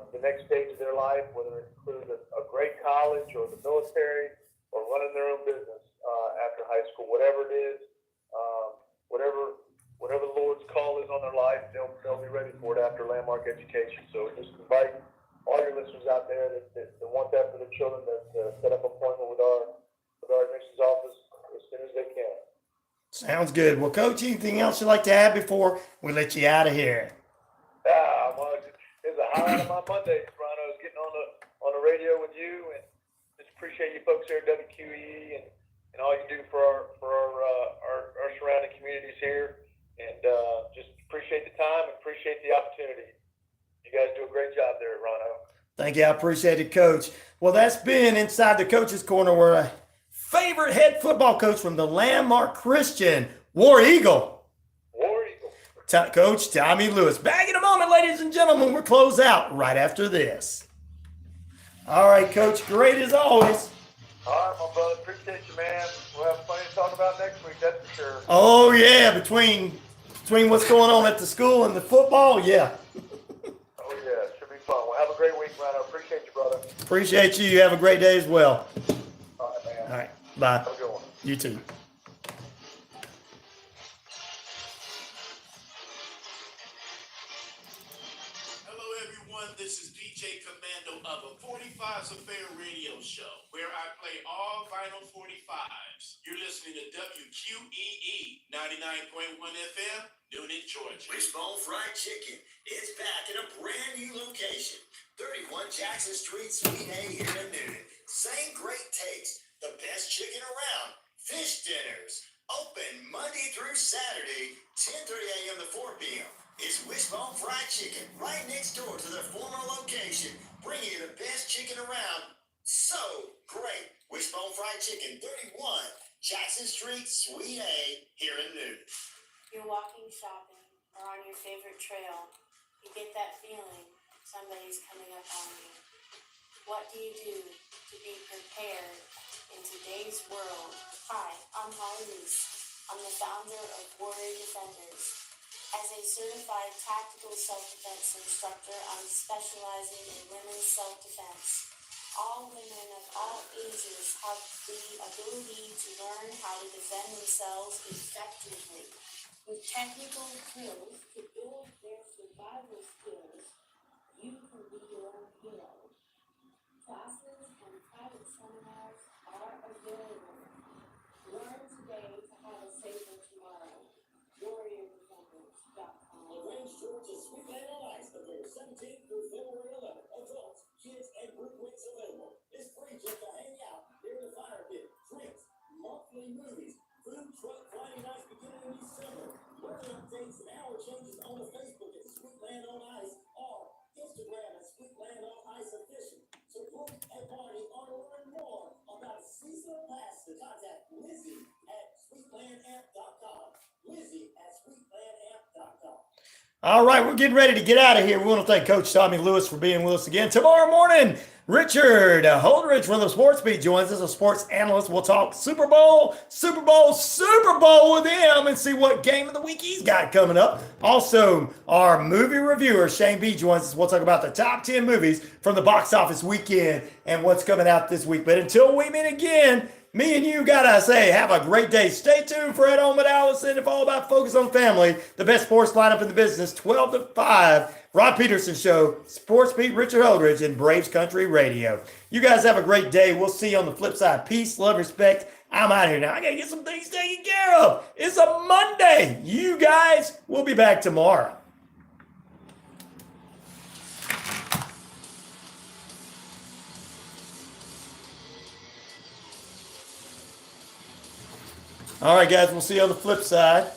the next stage of their life, whether it includes a great college or the military or running their own business after high school, whatever it is, whatever the Lord's call is on their life, they'll be ready for it after Landmark Education. So just invite all your listeners out there that want that for their children to set up an appointment with our admissions office as soon as they can. Sounds good. Well, Coach, anything else you'd like to add before we let you out of here? Well, it's a highlight of my Monday, Rhino, is getting on the radio with you, and just appreciate you folks here at WQEE and all you do for our surrounding communities here, and just appreciate the time and appreciate the opportunity. You guys do a great job there, Rhino. Thank you. I appreciate it, Coach. Well, that's been Inside the Coach's Corner, where a favorite head football coach from the Landmark Christian, War Eagle. Coach Tommy Lewis. Back in a moment, ladies and gentlemen. We'll close out right after this. All right, Coach. Great as always. All right, my brother. Appreciate you, man. We'll have plenty to talk about next week, that's for sure. Oh, yeah. Between what's going on at the school and the football, yeah. Oh, yeah. Should be fun. Well, have a great week, Rhino. Appreciate you, brother. Appreciate you. You have a great day as well. All right, man. All right. Bye. Have a good one. You too. Hello, everyone. This is DJ Commando of a 45's Affair radio show, where I play all vinyl 45s. You're listening to WQEE 99.1 FM, Noonan, Georgia. Wishbone Fried Chicken is back in a brand new location. 31 Jackson Street, Suite A here in Noonan. Same great taste, the best chicken around. Fish dinners, open Monday through Saturday, 10:30 a.m. to 4 p.m. It's Wishbone Fried Chicken right next door to their former location, bringing you the best chicken around. So great. Wishbone Fried Chicken, 31 Jackson Street, Suite A here in Noonan. You're walking, shopping, or on your favorite trail. You get that feeling somebody's coming up on you. What do you do to be prepared in today's world? Hi, I'm Holly Reese. I'm the founder of Warrior Defenders. As a certified tactical self-defense instructor, I'm specializing in women's self-defense. All women of all ages have the ability to learn how to defend themselves effectively. With technical drills to build their survival skills, you can be your own hero. Classes and private seminars are available. Learn today to have a safer tomorrow. WarriorDefenders.com. Lagrange, Georgia, Sweetland on Ice, November 17th through February 11th. Adults, kids, and group rates available. It's free just to hang out near the fire pit. Drinks, monthly movies, food truck Friday nights beginning in December. Weather updates and hour changes on the Facebook at Sweetland on Ice or Instagram at Sweetland on Ice Official. So book a party or learn more about seasonal pass to contact Lizzie at SweetlandAmp.com. Lizzie at SweetlandAmp.com. All right, we're getting ready to get out of here. We want to thank Coach Tommy Lewis for being with us again. Tomorrow morning, Richard Holdridge from the Sports Beat joins us, a sports analyst. We'll talk Super Bowl with him and see what game of the week he's got coming up. Also, our movie reviewer, Shane B, joins us. We'll talk about the top 10 movies from the box office weekend and what's coming out this week. But until we meet again, me and you gotta say, have a great day. Stay tuned for At Home with Allison. If all about Focus on Family, the best sports lineup in the business, 12 to 5. Rod Peterson Show, Sports Beat, Richard Holdridge, and Braves Country Radio. You guys have a great day. We'll see you on the flip side. Peace, love, respect. I'm out here now. I gotta get some things taken care of. It's a Monday. You guys, we'll be back tomorrow. All right, guys, we'll see you on the flip side.